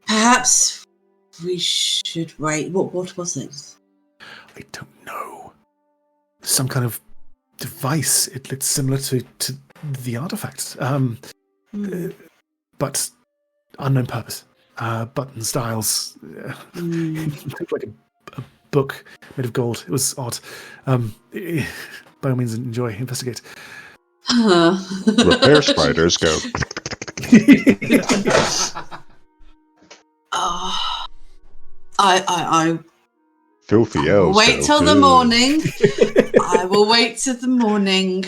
Perhaps we should wait. What was it? I don't know. Some kind of device. It looked similar to the artifact. But unknown purpose. Button styles. It looked like a book made of gold. It was odd. By all means, enjoy, investigate. Repair spiders go. I Filthy elves. wait go. till the morning. I will wait till the morning.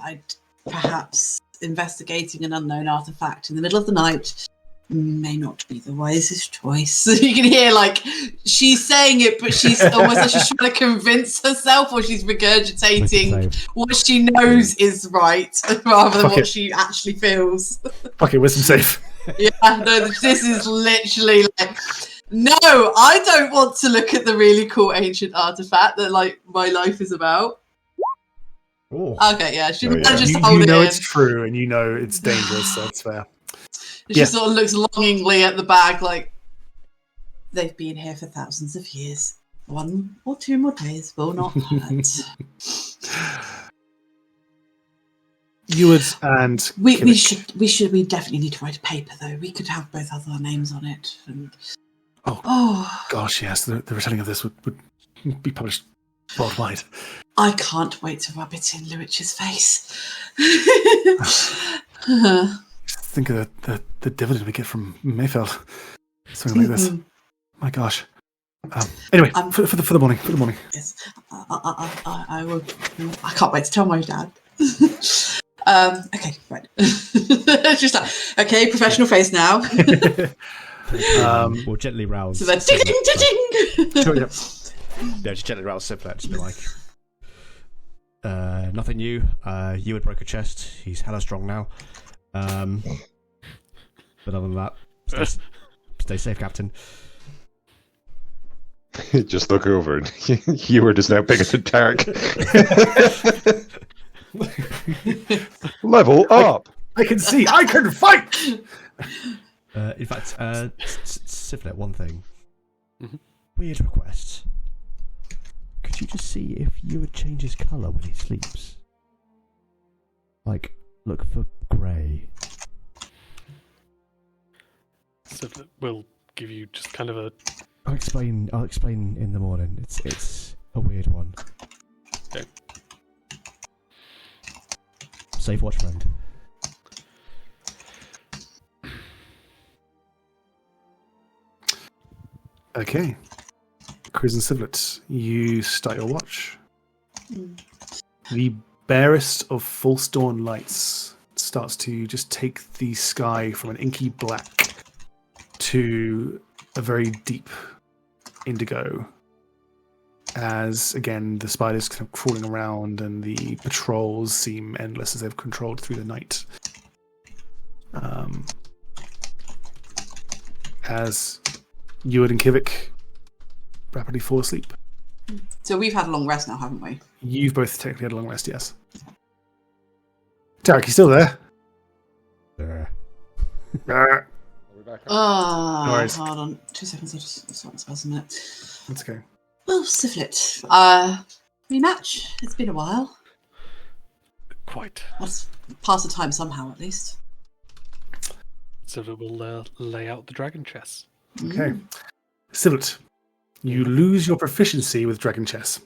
I'd perhaps investigating an unknown artifact in the middle of the night may not be the wisest choice. You can hear like she's saying it, but she's almost like she's trying to convince herself, or she's regurgitating what she knows is right rather than what she actually feels. Fuck it, wisdom save. Yeah, no, this is literally like, no, I don't want to look at the really cool ancient artifact that like my life is about. Ooh. Okay, yeah, she manages to You hold it know in. it's true, and you know it's dangerous, so that's fair. She sort of looks longingly at the bag like, they've been here for thousands of years. 1 or 2 more days will not hurt. Eward and we Kivik. we definitely need to write a paper though. We could have both our names on it. And Gosh, yes, the retelling of this would be published worldwide. I can't wait to rub it in Luich's face. Think of the dividend we get from Mayfeld. Something like this. My gosh. Anyway, for the morning. Yes, I will. I can't wait to tell my dad. Okay, right. Just like, okay, professional face now. We'll gently rouse. So then, ding. Sure, yeah. No, just gently rouse Siblet. Just be like, nothing new. You had broke a chest. He's hella strong now. But other than that, stay safe, Captain. Just look over and Heward is now bigger than Tarek. Level up! I can see! I can fight! In fact, Siblet, one thing. Mhm. Weird request. Could you just see if you would change his colour when he sleeps? Like, look for grey. So that we'll give you just kind of a. I'll explain in the morning. It's a weird one. Okay. Safe watch, friend. Okay. Cruz and Siblet, you start your watch. The barest of false dawn lights starts to just take the sky from an inky black to a very deep indigo. As, again, the spiders kind of crawling around and the patrols seem endless as they've controlled through the night. As Eward and Kivik rapidly fall asleep. So we've had a long rest now, haven't we? You've both technically had a long rest, yes. Tarek, you still there? No worries. Hold on 2 seconds. I'll just start spells a minute. That's okay. Well, Siflet, rematch. It's been a while. Quite. Let's pass the time somehow, at least. So that we'll lay out the dragon chess. Okay. Siblet, you lose your proficiency with Dragon Chess.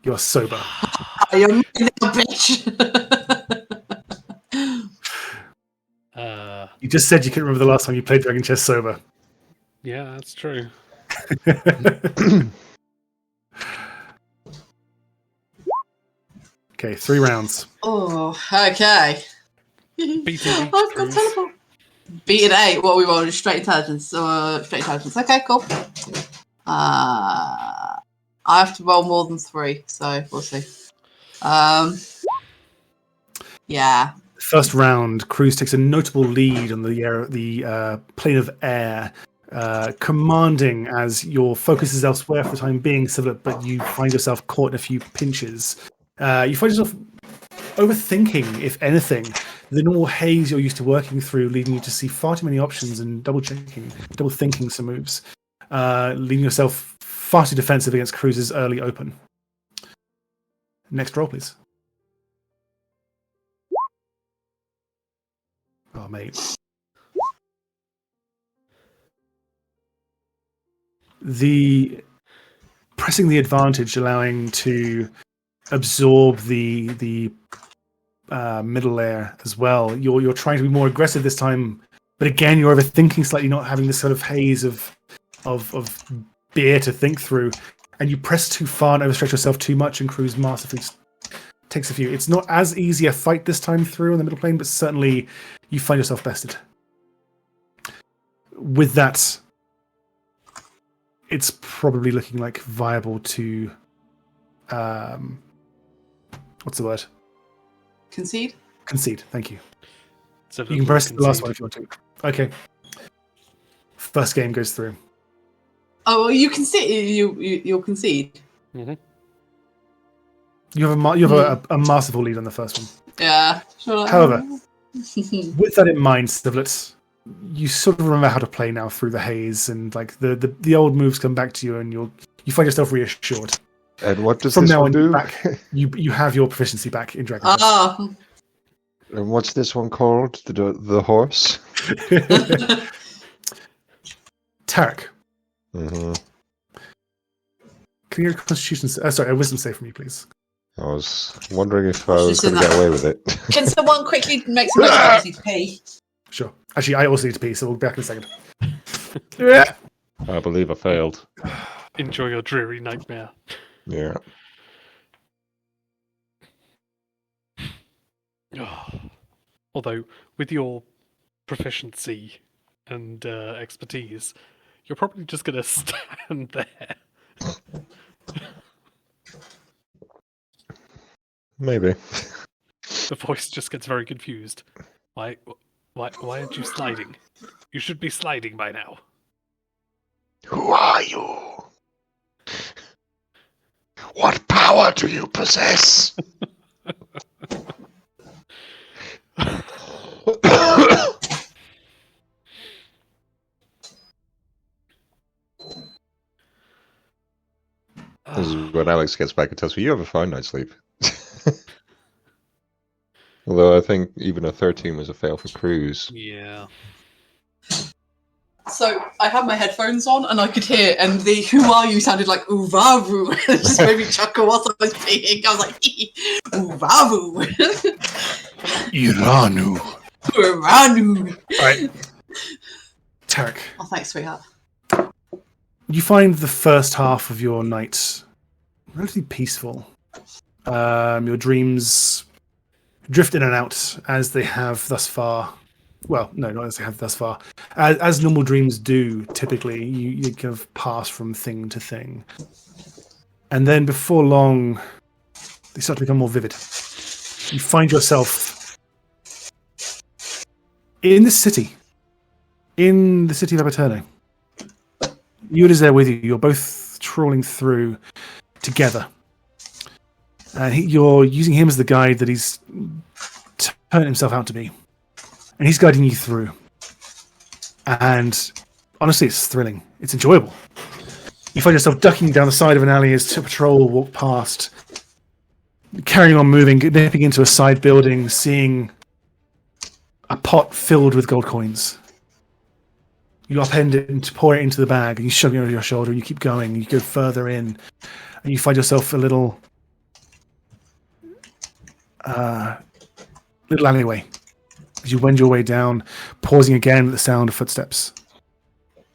You're sober. You're a bitch. You just said you couldn't remember the last time you played Dragon Chess sober. Yeah, that's true. Okay, 3 rounds. Oh, okay. Beating I've got teleport. Beat an 8. What are we rolling? Straight intelligence. Straight intelligence. Okay, cool. I have to roll more than 3, so we'll see. Yeah. First round, Cruz takes a notable lead on the plane of air, commanding as your focus is elsewhere for the time being, Siblet, but you find yourself caught in a few pinches. You find yourself overthinking, if anything, the normal haze you're used to working through, leading you to see far too many options and double thinking some moves, leaving yourself far too defensive against Cruz's early open. Next roll, please. Oh, mate. The pressing the advantage, allowing to absorb the middle layer as well. You're trying to be more aggressive this time, but again, you're overthinking slightly, not having this sort of haze of beer to think through, and you press too far and overstretch yourself too much, and Cruz masterfully takes a few. It's not as easy a fight this time through on the middle plane, but certainly you find yourself bested. with that, it's probably looking like viable to what's the word? Concede? Concede. Thank you. So You can press the last one if you want to. Okay. First game goes through. Oh, well, you concede. You'll concede. Mm-hmm. You have a masterful lead on the first one. Yeah. Sure. However, with that in mind, Stivlets, you sort of remember how to play now through the haze, and like the old moves come back to you, and you find yourself reassured. And what does From this now one on, do? back, you have your proficiency back in Dragon Quest. Ah. And what's this one called? The horse? Tarek, Mm-hmm. can you get a Constitution? A Wisdom save from you, please. I was wondering if I was Just going to in get that- away with it. Can someone quickly make some notes? I need to pee. Sure. Actually, I also need to pee, so we'll be back in a second. Yeah. I believe I failed. Enjoy your dreary nightmare. Yeah. Although, with your proficiency and expertise, you're probably just going to stand there. Maybe. The voice just gets very confused. Why aren't you sliding? You should be sliding by now. Who are you? What power do you possess? This is when Alex gets back and tells me, you have a fine night's sleep. Although I think even a 13 was a fail for Cruz. Yeah. So I had my headphones on and I could hear, and the "Who are you?" sounded like "Uvavu." It just made me chuckle whilst I was peeing. I was like, "Uvavu." Iranu. Uranu. Right. Tarek, Oh, thanks, sweetheart. you find the first half of your night relatively peaceful. Your dreams drift in and out as they have thus far. Well, no, not as they have thus far. As normal dreams do, typically, you kind of pass from thing to thing. And then before long, they start to become more vivid. You find yourself in the city of Aeternity. Yud is there with you. You're both trawling through together. And you're using him as the guide that he's turned himself out to be. And he's guiding you through. And honestly, it's thrilling. It's enjoyable. You find yourself ducking down the side of an alley as a patrol will walk past, carrying on moving, nipping into a side building, seeing a pot filled with gold coins. You upend it and pour it into the bag, and you shove it over your shoulder, and you keep going, and you go further in, and you find yourself a little alleyway. As you wend your way down, pausing again at the sound of footsteps.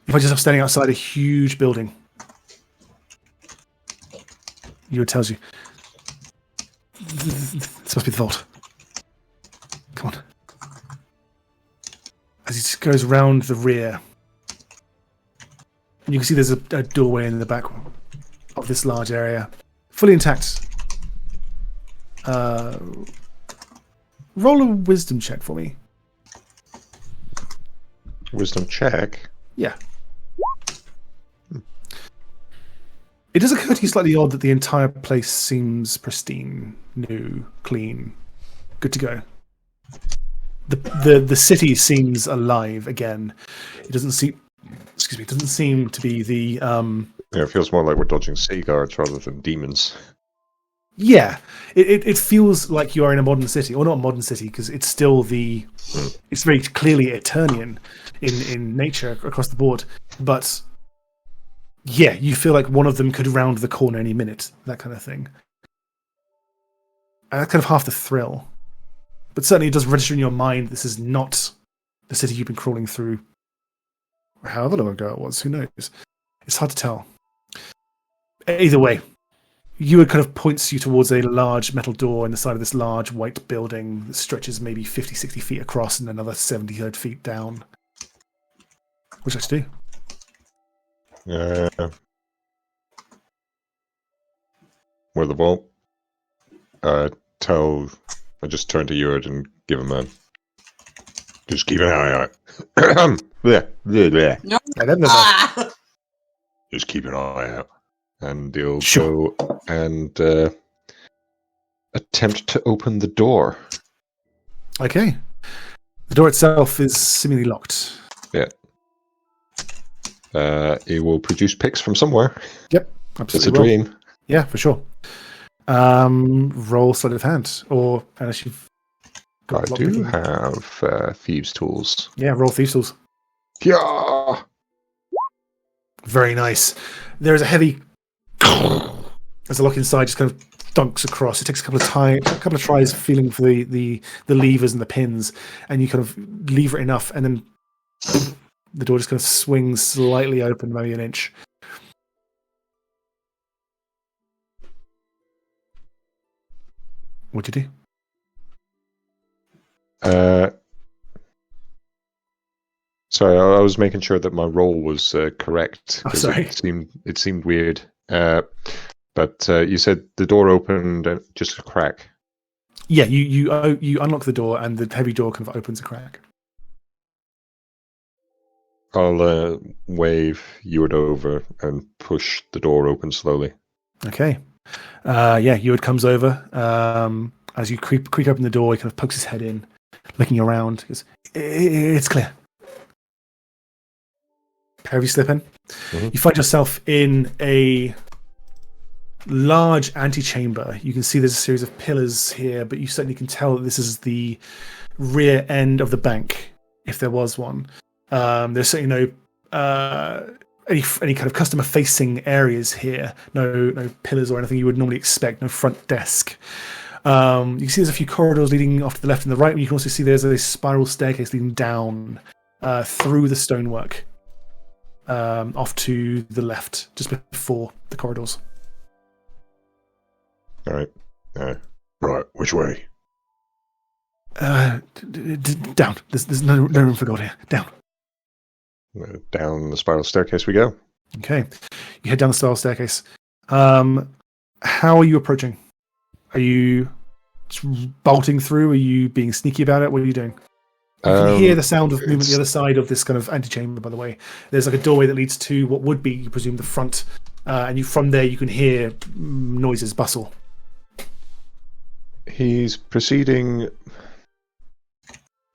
You find yourself standing outside a huge building. Yuri tells you, this must be the vault. Come on. As he goes round the rear, and you can see there's a doorway in the back of this large area, fully intact. Roll a wisdom check for me. Wisdom check? Yeah. It does occur to you slightly odd that the entire place seems pristine, new, clean, good to go. The city seems alive again. It doesn't seem to be the Yeah, it feels more like we're dodging sea guards rather than demons. Yeah, it feels like you are in a modern city, or not a modern city, because it's still it's very clearly Eternian in nature across the board. But yeah, you feel like one of them could round the corner any minute, that kind of thing. And that's kind of half the thrill. But certainly it does register in your mind this is not the city you've been crawling through, or however long ago it was. Who knows? It's hard to tell. Either way, Ewan kind of points you towards a large metal door in the side of this large white building that stretches maybe 50, 60 feet across and another 70 feet down. What should I do? Where the vault? I just turn to Eward and give him a. Just keep an eye out. Yeah. No. I don't know. Ah! Just keep an eye out. And he'll Sure. go and attempt to open the door. Okay. The door itself is seemingly locked. Yeah. It will produce picks from somewhere. Yep, It's a absolutely. dream. Yeah, for sure. Roll sleight of hand, or unless you've I got do lockpicking. have thieves' tools. Yeah, roll thieves tools. Yeah. Very nice. There is a heavy as the lock inside just kind of dunks across. It takes a couple of tries feeling for the levers and the pins, and you kind of lever it enough, and then the door just kind of swings slightly open, maybe an inch. What'd you do? Sorry, I was making sure that my roll was correct. Oh, 'Cause sorry. It seemed weird. But you said the door opened just a crack. Yeah, you unlock the door, and the heavy door kind of opens a crack. I'll wave Eward over and push the door open slowly. Okay. Eward comes over. As you creak open the door, he kind of pokes his head in, looking around. He goes, "It's clear." However you slip in, Mhm. you find yourself in a large antechamber. You can see there's a series of pillars here, but you certainly can tell that this is the rear end of the bank, if there was one. There's certainly no any kind of customer-facing areas here. No pillars or anything you would normally expect. No front desk. You can see there's a few corridors leading off to the left and the right. But you can also see there's a spiral staircase leading down through the stonework off to the left, just before the corridors. All right. Right, which way? Down. There's no room for God here. Down. Down the spiral staircase we go. Okay. You head down the spiral staircase. How are you approaching? Are you just bolting through? Are you being sneaky about it? What are you doing? You can hear the sound of movement the other side of this kind of antechamber, by the way. There's like a doorway that leads to what would be, you presume, the front. And from there you can hear noises, bustle. He's proceeding.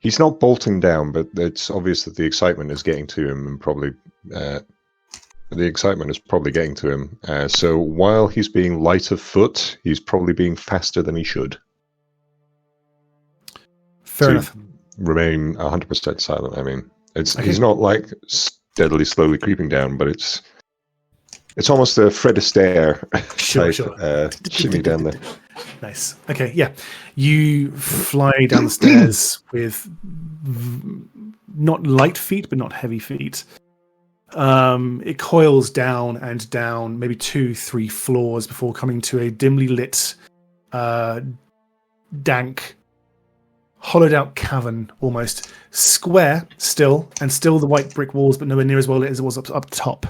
He's not bolting down, but it's obvious that the excitement is getting to him, and probably the excitement is probably getting to him. So while he's being light of foot, he's probably being faster than he should. Fair So enough. Remain 100% silent. I mean, Okay. he's not like steadily, slowly creeping down, but it's almost a Fred Astaire Sure, type sure. shimmy down there. Nice. Okay, yeah. You fly down the stairs with not light feet, but not heavy feet. It coils down and down, maybe 2-3 floors before coming to a dimly lit, dank, hollowed out cavern, almost square still, and still the white brick walls, but nowhere near as well lit as it was up top.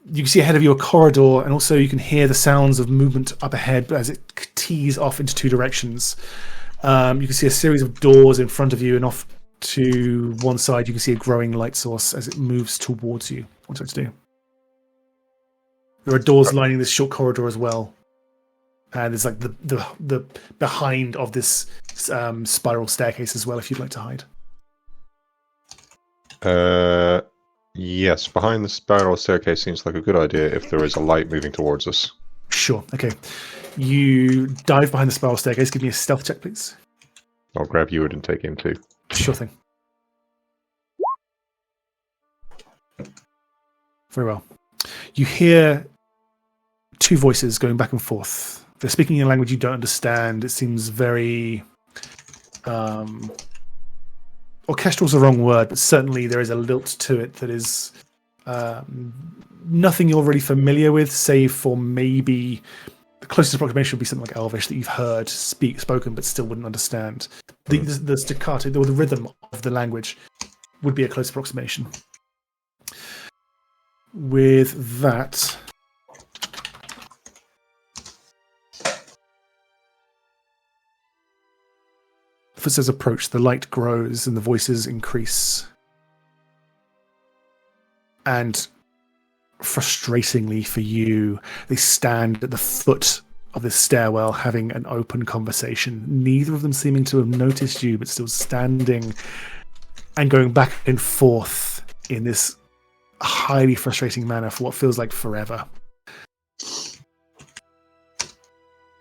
You can see ahead of you a corridor, and also you can hear the sounds of movement up ahead as it tees off into two directions. You can see a series of doors in front of you, and off to one side you can see a growing light source as it moves towards you. What's it to do? There are doors lining this short corridor as well. And there's like the behind of this spiral staircase as well, if you'd like to hide. Yes, behind the spiral staircase seems like a good idea if there is a light moving towards us. Sure. Okay. You dive behind the spiral staircase. Give me a stealth check, please. I'll grab Eward and take him too. Sure thing. Very well. You hear two voices going back and forth. They're speaking in a language you don't understand. It seems very... orchestral's the wrong word, but certainly there is a lilt to it that is nothing you're really familiar with, save for maybe the closest approximation would be something like Elvish that you've heard spoken but still wouldn't understand. The staccato or the rhythm of the language would be a close approximation. with that, footsteps approach, the light grows and the voices increase. And frustratingly for you, they stand at the foot of this stairwell having an open conversation. Neither of them seeming to have noticed you, but still standing and going back and forth in this highly frustrating manner for what feels like forever.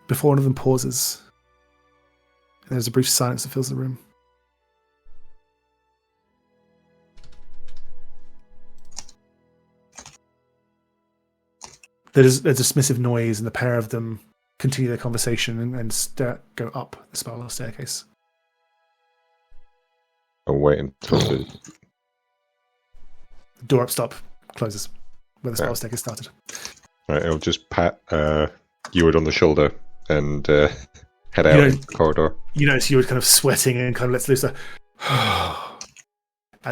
Before one of them pauses, there's a brief silence that fills the room. There's a dismissive noise, and the pair of them continue their conversation and go up the spiral staircase. I'll wait until the The door up closes where the spiral staircase started. Right, I'll just pat Ewart on the shoulder and head out in the corridor. You notice Ewart kind of sweating and kind of lets loose at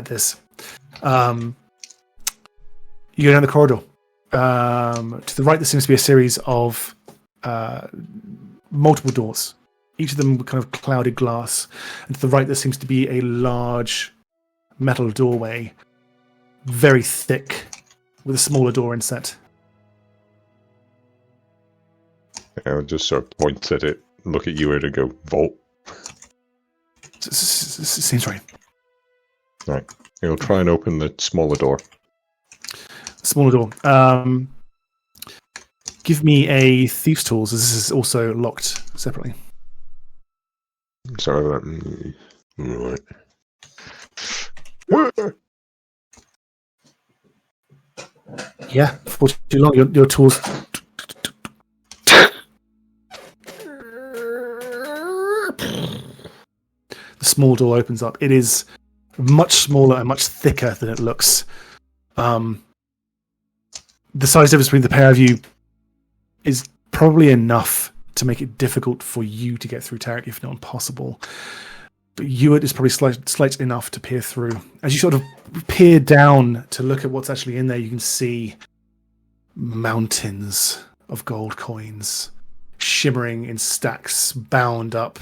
this. You go down the corridor. To the right, there seems to be a series of multiple doors, each of them with kind of clouded glass. And to the right, there seems to be a large metal doorway, very thick, with a smaller door inset. I'll just sort of point at it, look at Ewart and go, vault. Seems right. Right. He'll try and open the smaller door. Smaller door. Give me a thief's tools, as this is also locked separately. Sorry about that. Right. Yeah, for too long, your tools. The small door opens up. It is much smaller and much thicker than it looks. The size difference between the pair of you is probably enough to make it difficult for you to get through Tarek, if not impossible. But Ewart is probably slight enough to peer through. As you sort of peer down to look at what's actually in there, you can see mountains of gold coins shimmering in stacks, bound up,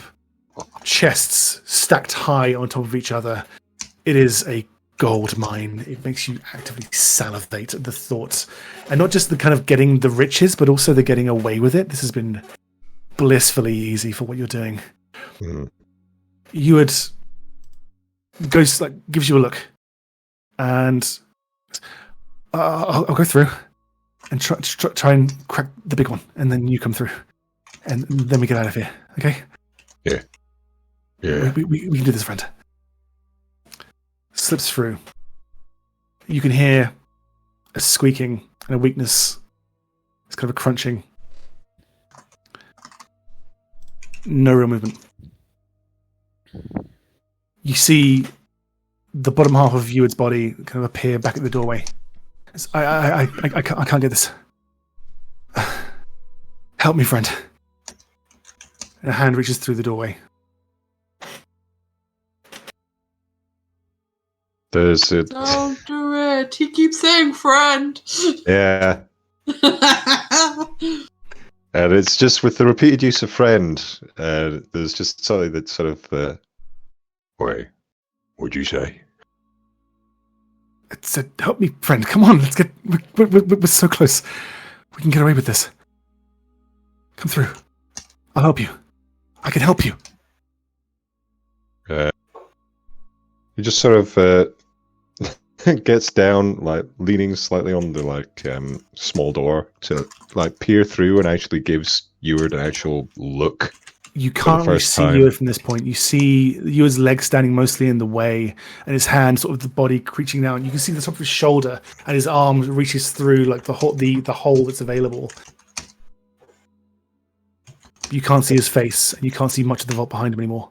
chests stacked high on top of each other. It is a gold mine. It makes you actively salivate at the thought. And not just the kind of getting the riches, but also the getting away with it. This has been blissfully easy for what you're doing. Mm. Ewart goes, gives you a look, and I'll go through and try and crack the big one, and then you come through, and then we get out of here. Okay? Yeah. Yeah. We can do this, friend. Slips through. You can hear a squeaking and a weakness. It's kind of a crunching. No real movement. You see the bottom half of Ewart's body kind of appear back at the doorway. I can't get this. Help me, friend. And a hand reaches through the doorway. There's it. Don't do it. He keeps saying friend. Yeah. And it's just with the repeated use of friend, there's just something that sort of... Wait, what'd you say? It said, help me, friend. Come on, let's get... We're so close. We can get away with this. Come through. I'll help you. I can help you. He just sort of gets down, leaning slightly on the small door to peer through, and actually gives Ewart an actual look. You can't really see Ewart from this point. You see Ewart's legs standing mostly in the way, and his hand, sort of the body reaching down. You can see the top of his shoulder, and his arm reaches through the hole that's available. You can't see his face, and you can't see much of the vault behind him anymore.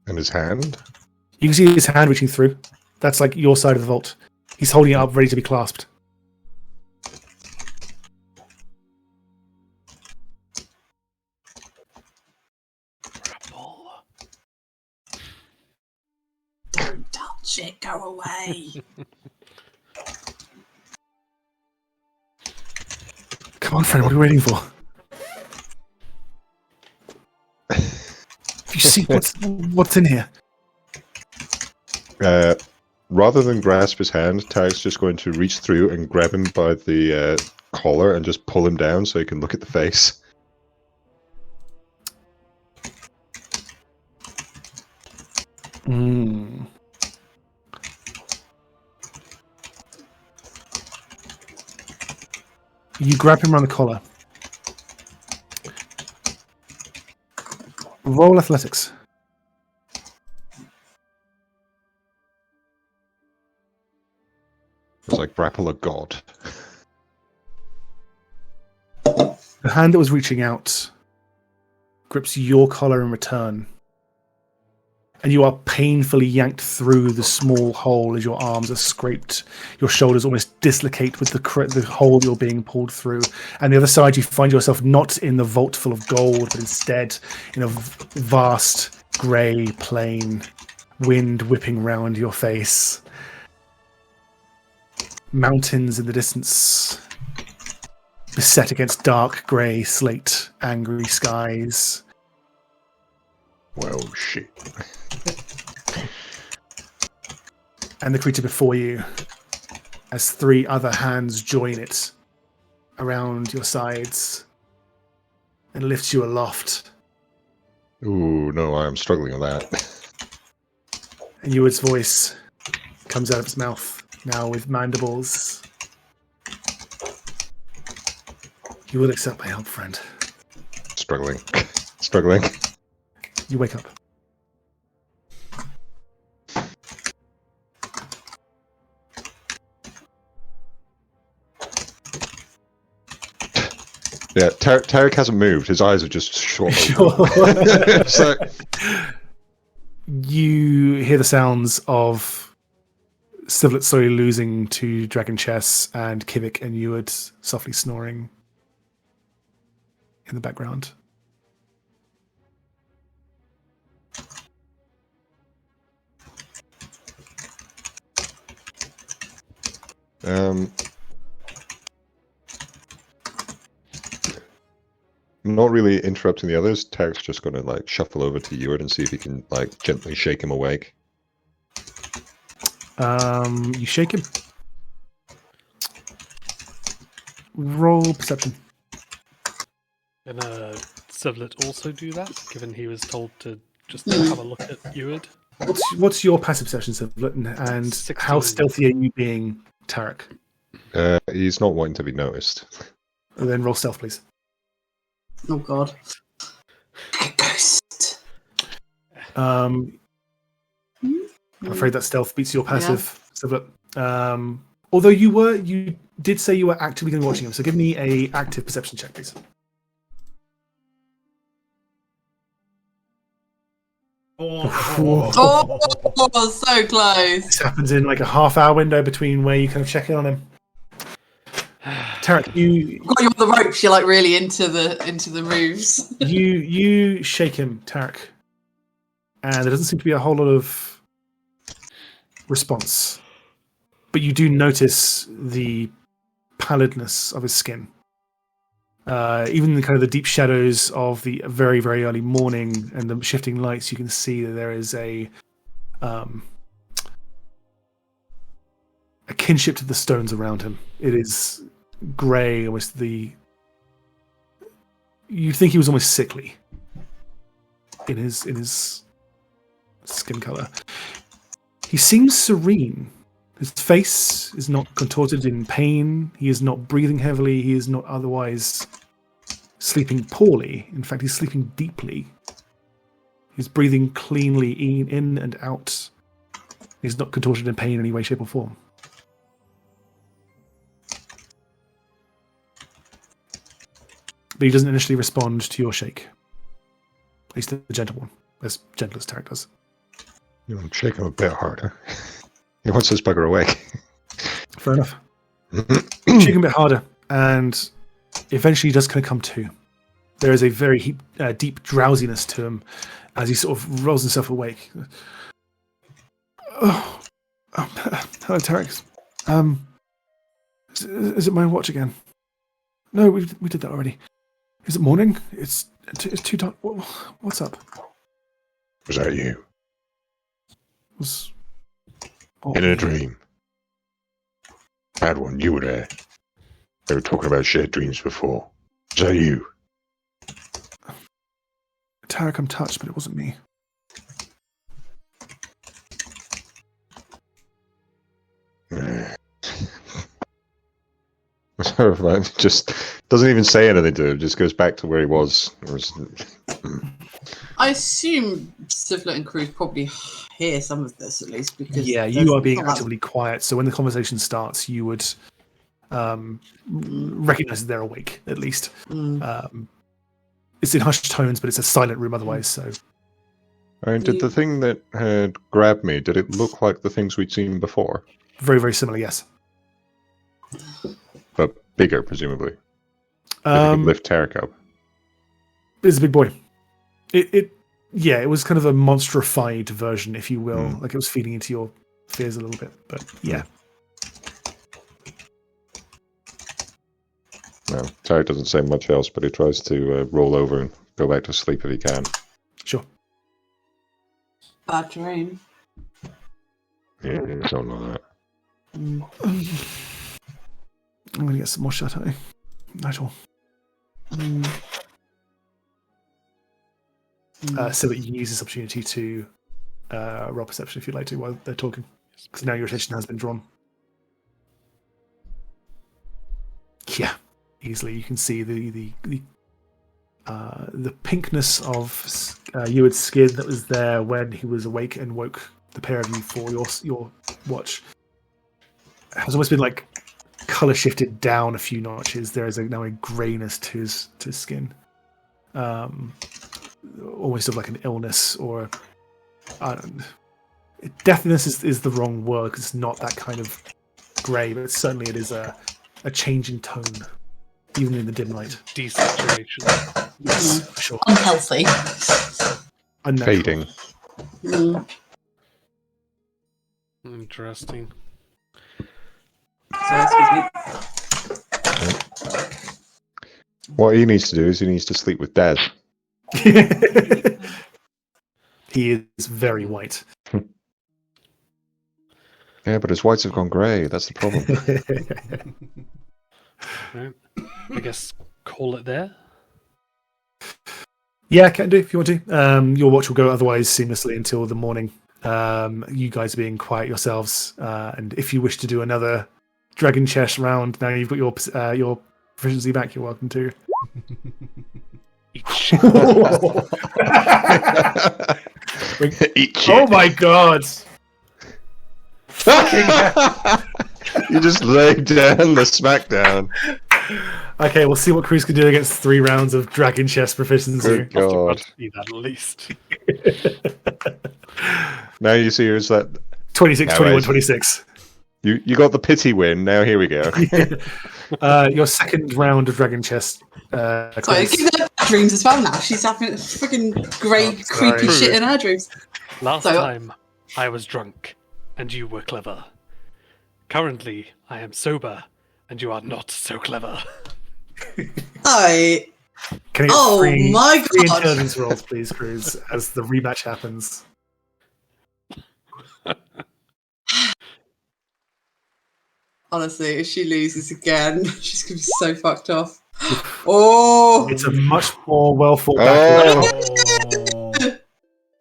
And his hand? You can see his hand reaching through. That's your side of the vault. He's holding it up, ready to be clasped. Don't touch it. Go away. Come on, friend, what are you waiting for? You see what's in here? Rather than grasp his hand, Tarek's just going to reach through and grab him by the collar and just pull him down so he can look at the face. Mm. You grab him around the collar. Roll athletics. It's like grapple a god. The hand that was reaching out grips your collar in return, and you are painfully yanked through the small hole as your arms are scraped. Your shoulders almost dislocate with the hole you're being pulled through. And the other side, you find yourself not in the vault full of gold, but instead in a vast grey plain, wind whipping round your face. Mountains in the distance, beset against dark grey slate, angry skies. Well, shit. And the creature before you, as 3 other hands join it around your sides and lifts you aloft. Ooh, no, I am struggling with that. And Ewan's voice comes out of its mouth, now with mandibles. You will accept my help, friend. Struggling. Struggling. You wake up. Yeah, Tarek hasn't moved. His eyes are just short. Sure. So, You hear the sounds of Sivlet slowly losing to Dragon Chess and Kivik and Eward softly snoring in the background. not really interrupting the others. Tarek's just going to like shuffle over to Eward and see if he can like gently shake him awake. You shake him. Roll perception. Can Sivlet also do that, given he was told to just have a look at Eward? What's your passive perception, Sivlet, and 16. how stealthy are you being, Tarek? He's not wanting to be noticed. And then roll stealth, please. Oh god. A ghost. I'm afraid that stealth beats your passive, Sivlet. Although you did say you were actively going to be watching him, so give me a active perception check, please. Oh, so close. This happens in like a half-hour window between where you kind of check in on him. Tarek, you Got you on the ropes. You're like really into the moves. you shake him, Tarek, and there doesn't seem to be a whole lot of response. But you do notice the pallidness of his skin. Even the kind of the deep shadows of the very, very early morning and the shifting lights, you can see that there is a kinship to the stones around him. It is grey, almost you think he was almost sickly in his skin color. He seems serene. His face is not contorted in pain. He is not breathing heavily. He is not otherwise sleeping poorly. In fact, he's sleeping deeply. He's breathing cleanly in and out. He's not contorted in pain in any way, shape, or form. But he doesn't initially respond to your shake. At least the gentle one. As gentle as Tarek does. You know, shake him a bit harder. He wants this bugger awake. Fair enough. Shake him a bit harder, and eventually he does kind of come to. There is a very deep drowsiness to him as he sort of rolls himself awake. Oh, hello, Tarek. Is it my watch again? No, we did that already. Is it morning? It's too dark. What's up? Was that you? Oh, In a dream. Bad one, you were there. They were talking about shared dreams before. Was that you? Tarek, I'm touched, but it wasn't me. Just doesn't even say anything to him. Just goes back to where he was. I assume Sivlet and Cruz probably hear some of this at least because you are being actively quiet. So when the conversation starts, you would recognize that they're awake at least. It's in hushed tones, but it's a silent room otherwise. So, Did the thing that had grabbed me? Did it look like the things we'd seen before? very, very similar. Yes. But bigger, presumably. If you could lift Tarek up. It's a big boy. It was kind of a monstrified version, if you will. Like it was feeding into your fears a little bit. But yeah. No, Tarek doesn't say much else, but he tries to roll over and go back to sleep if he can. Sure. Bad dream. Yeah, something like that. I'm going to get some more shut-eye. Nigel. So that you can use this opportunity to roll perception if you'd like to while they're talking. Because now your attention has been drawn. Yeah, easily. You can see the pinkness of Ewan's skin that was there when he was awake and woke the pair of you for your watch. Has almost been like color shifted down a few notches. There is now a grayness to his skin, almost of like an illness or deafness is the wrong word because it's not that kind of grey, but certainly it is a change in tone, even in the dim light. Desaturation. Yes, for sure. Unhealthy. Unnatural. Fading. Interesting. What he needs to do is he needs to sleep with Dad. He is very white. Yeah, but his whites have gone grey. That's the problem. Right. I guess call it there. Yeah, can do if you want to. Your watch will go otherwise seamlessly until the morning. You guys being quiet yourselves, and if you wish to do another dragon chess round, now you've got your proficiency back. You're welcome to. Eat shit. Eat shit. Oh my god! You just laid down the smackdown. Okay, we'll see what Cruz can do against 3 rounds of dragon chess proficiency. Good God. Be that at least. Now you see here's that 26, Yeah, 21, right. 26. you got the pity win. Now here we go. Your second round of dragon chess. Sorry, Cruz. give her dreams as well now. She's having freaking grey, creepy shit in her dreams. Last So- time I was drunk and you were clever. Currently I am sober and you are not so clever. Can I get Oh three my God. intelligence rolls, please, Cruz, as the rematch happens? Honestly, if she loses again, she's gonna be so fucked off. Oh, It's a much more well thought back.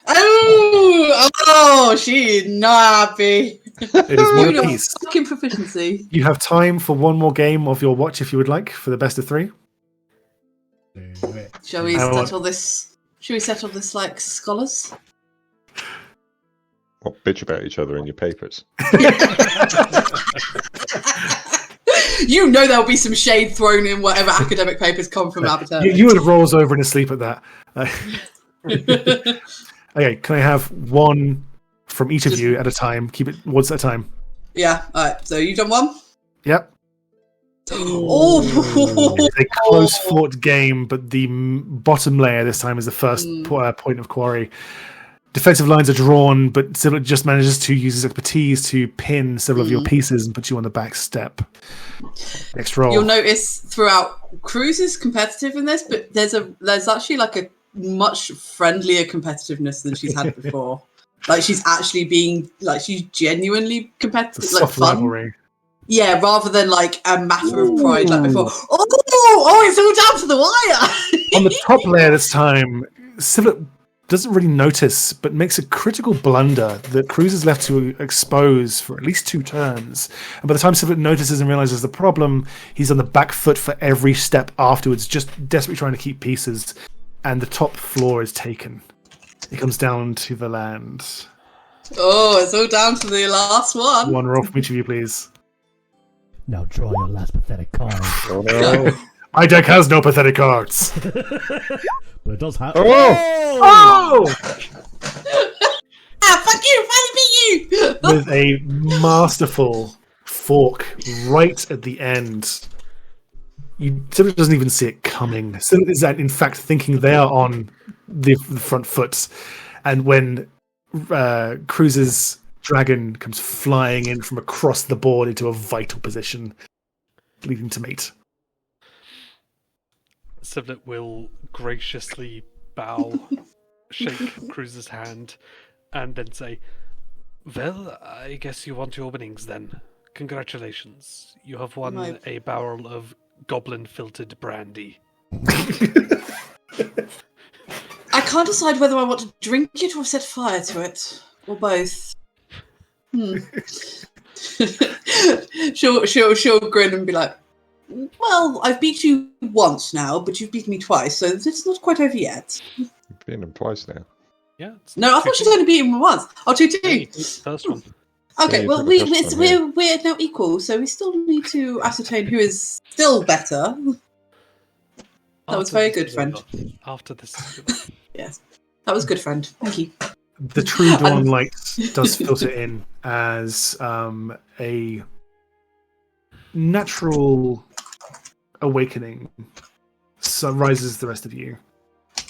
oh, she's not happy. It is one You know, apiece. fucking proficiency. You have time for one more game of your watch if you would like for the best of 3. Shall we I want- settle this? Shall we settle this like scholars? What bitch about each other in your papers? You know there'll be some shade thrown in whatever academic papers come from Aberturnity. You would rolls over and asleep at that. Okay, can I have one from each of you at a time? Keep it once at a time. Yeah, alright, so you've done one? Yep. Oh, It's a close fought game, but the bottom layer this time is the first point of quarry. defensive lines are drawn, but Siblet just manages to use his expertise to pin several of your pieces and put you on the back step. Next roll. You'll notice throughout, Cruz is competitive in this, but there's actually like a much friendlier competitiveness than she's had before. Like she's actually being like she's genuinely competitive, like fun. Rivalry. Yeah, rather than like a matter of pride like before. Oh, it's all down to the wire. On the top layer this time, Siblet doesn't really notice, but makes a critical blunder that Cruz is left to expose for at least 2 turns. And by the time Siblet notices and realizes the problem, he's on the back foot for every step afterwards, just desperately trying to keep pieces. And the top floor is taken. It comes down to the land. Oh, it's all down to the last one. One roll from each of you, please. Now draw your last pathetic card. Oh no! My deck has no pathetic cards. But it does have. Oh! Fuck you! Finally beat you! With a masterful fork right at the end. Siblet doesn't even see it coming. Siblet is in fact thinking they are on the front foot. And when Cruz's dragon comes flying in from across the board into a vital position, leading to mate. Siblet will graciously bow, shake Cruz's hand, and then say, "Well, I guess you want your winnings then. Congratulations. You have won a barrel of goblin-filtered brandy." I can't decide whether I want to drink it or set fire to it, or both. She'll grin and be like, "Well, I've beat you once now, but you've beaten me twice, so it's not quite over yet." You've beaten him twice now. Yeah. No, I thought she was only beaten me once. Oh, 2-2. First one. Okay, Yeah, well, we're now equal, so we still need to ascertain who is still better. That was very good, friend. After this. Yes, that was good, friend. Thank you. The true dawn light does filter in as a natural awakening rises the rest of you.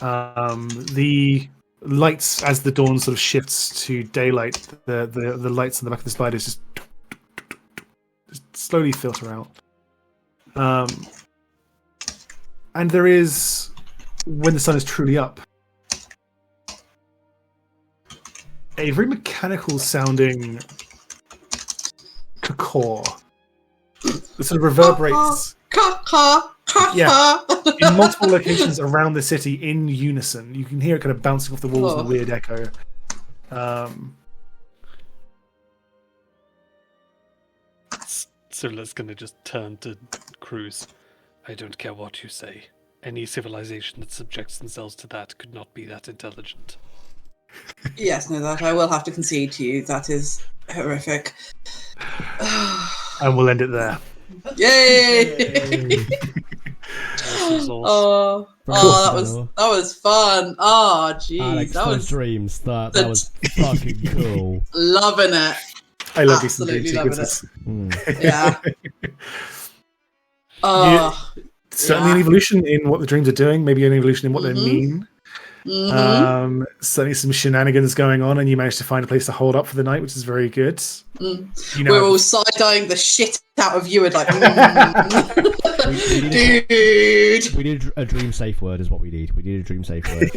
The lights, as the dawn sort of shifts to daylight, the lights on the back of the sliders just slowly filter out. And there is, when the sun is truly up, a very mechanical sounding caw that sort of reverberates in multiple locations around the city in unison. You can hear it kind of bouncing off the walls in a weird echo. Siblet's gonna just turn to Cruz. "I don't care what you say. Any civilization that subjects themselves to that could not be that intelligent." Yes, no, that I will have to concede to you. That is horrific. And we'll end it there. Yay! Oh, that was fun. Oh, jeez, Alex, that was dreams. That was fucking cool. Loving it. I love Absolutely these loving sequences. Yeah. Certainly an evolution in what the dreams are doing, maybe an evolution in what they mean. Certainly some shenanigans going on, and you managed to find a place to hold up for the night, which is very good. We're all side-eyeing the shit out of you and like, dude. We need a dream safe word is what we need. We need a dream safe word.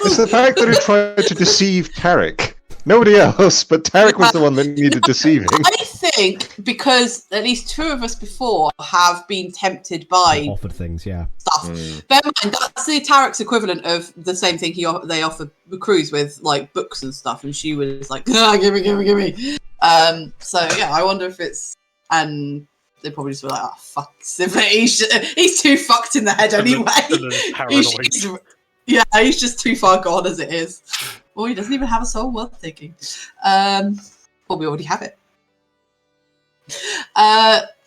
It's the fact that he tried to deceive Tarek. Nobody else, but Tarek was the one that needed deceiving. I think because at least 2 of us before have been tempted by offered things, yeah. Stuff. Bear in mind, that's the Tarek's equivalent of the same thing they offered Cruz with, like books and stuff, and she was like, give me. So yeah, I wonder if it's, and they probably just were like, oh fuck, he's too fucked in the head anyway. He's just too far gone as it is. Oh, he doesn't even have a soul worth taking. Well, we already have it.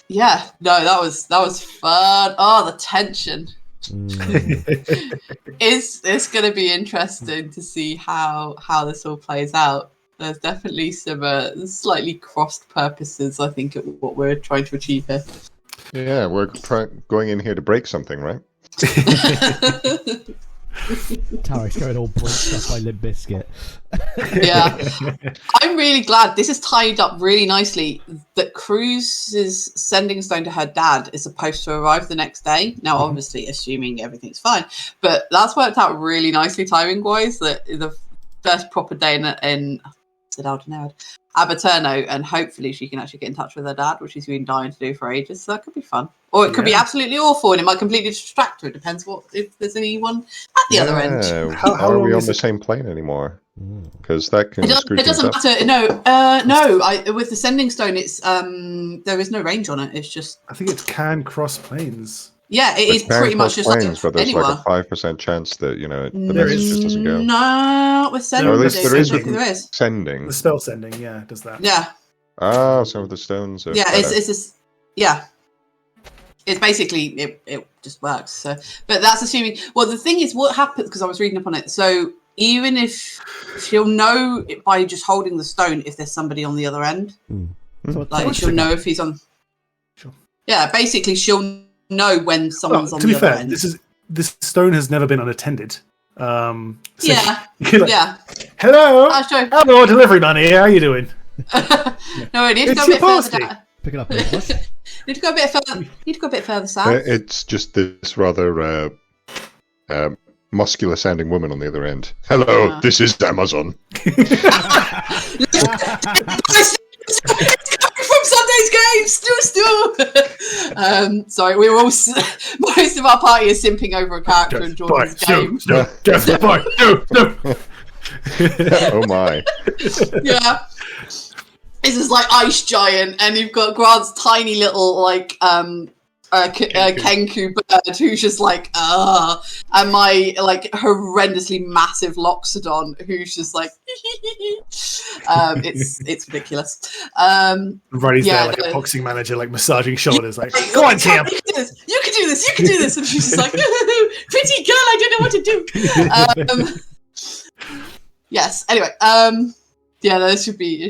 Yeah, no, that was fun. Oh, the tension. It's going to be interesting to see how this all plays out. There's definitely some slightly crossed purposes, I think, at what we're trying to achieve here. Yeah, we're going in here to break something, right? Tarek's going all bricked up by Limp Bizkit. Yeah. I'm really glad this is tied up really nicely that Cruz's sending stone to her dad is supposed to arrive the next day. Now, obviously, assuming everything's fine, but that's worked out really nicely timing wise. That the first proper day in Aberterno, and hopefully she can actually get in touch with her dad, which she's been dying to do for ages. So that could be fun, or it could be absolutely awful, and it might completely distract her. It depends if there's anyone at the other end. How are we on the same plane anymore? Because that can screw it things doesn't up. matter. No. With the sending stone, it's there is no range on it. It's just I think it can cross planes. yeah, it is It can pretty much cross just planes, but there's anywhere. like a 5% chance that the There message is. just doesn't go. No, with sending, No, there is with there is. sending. The spell sending, yeah, does that. Yeah, Some of the stones. Are yeah, better. it's just yeah. It's basically it just works. So, but that's assuming. Well, the thing is, what happens because I was reading up on it. So even if she'll know by just holding the stone if there's somebody on the other end, So like she'll know if he's on. Sure. Yeah, basically she'll know when someone's on to the be other fair, end. this stone has never been unattended. So Yeah, you're like, yeah. hello, I'll show. hello, delivery money. How you doing? No, you need to It's go a your bit further party. down. pick it up. Nicholas. Need to go a bit further. Need to go a bit further south. It's just this rather muscular-sounding woman on the other end. Hello, Yeah. this is Amazon. From Sunday's games, still. Sorry, we were all most of our party is simping over a character in Jordan's game. Oh my! Yeah, this is like Ice Giant, and you've got Grant's tiny little like Kenku bird who's just like and my like horrendously massive Loxodon who's just like it's ridiculous. Riley's Yeah, there like a boxing manager, like massaging shoulders, like, go on, champ. You can do this, you can do this, and she's just like, pretty girl, I don't know what to do. Yes, anyway, yeah, no, it should be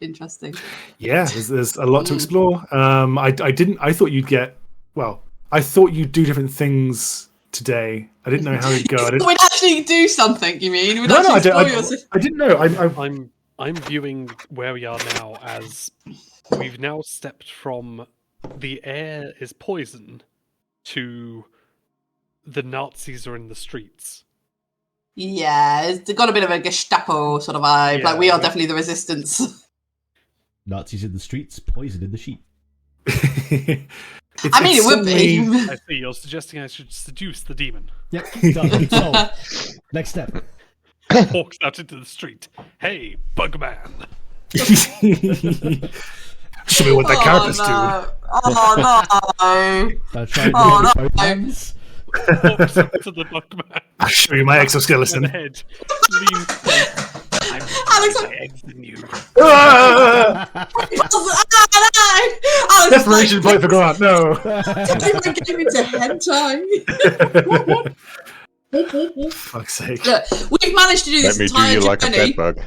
interesting. Yeah, there's a lot to explore. I thought you'd get, well, I thought you'd do different things today. I didn't know how it'd go. We'd actually do something, you mean? We'd No, actually I explore I didn't know. I'm viewing where we are now as we've now stepped from the air is poison to the Nazis are in the streets. Yeah, it's got a bit of a Gestapo sort of vibe. Yeah, like, we are definitely the resistance. Nazis in the streets, poison in the sheep. I mean, it would be. I see you're suggesting I should seduce the demon. Yep, done. So, next step. Walks out into the street. Hey, Bugman. Show me what that carapace do. Oh no! Now try and Oh, do it with no. both hands. Walks up to the Bugman. I'll show you my On exoskeleton. the head. Leans forward. I'm Alex, my eggs in you. Ah! Alex, Desperation point for Grant. No. Everyone gave me to hentai. Fuck's sake. Look, we've managed to do Let this me do entire you like a journey. bedbug.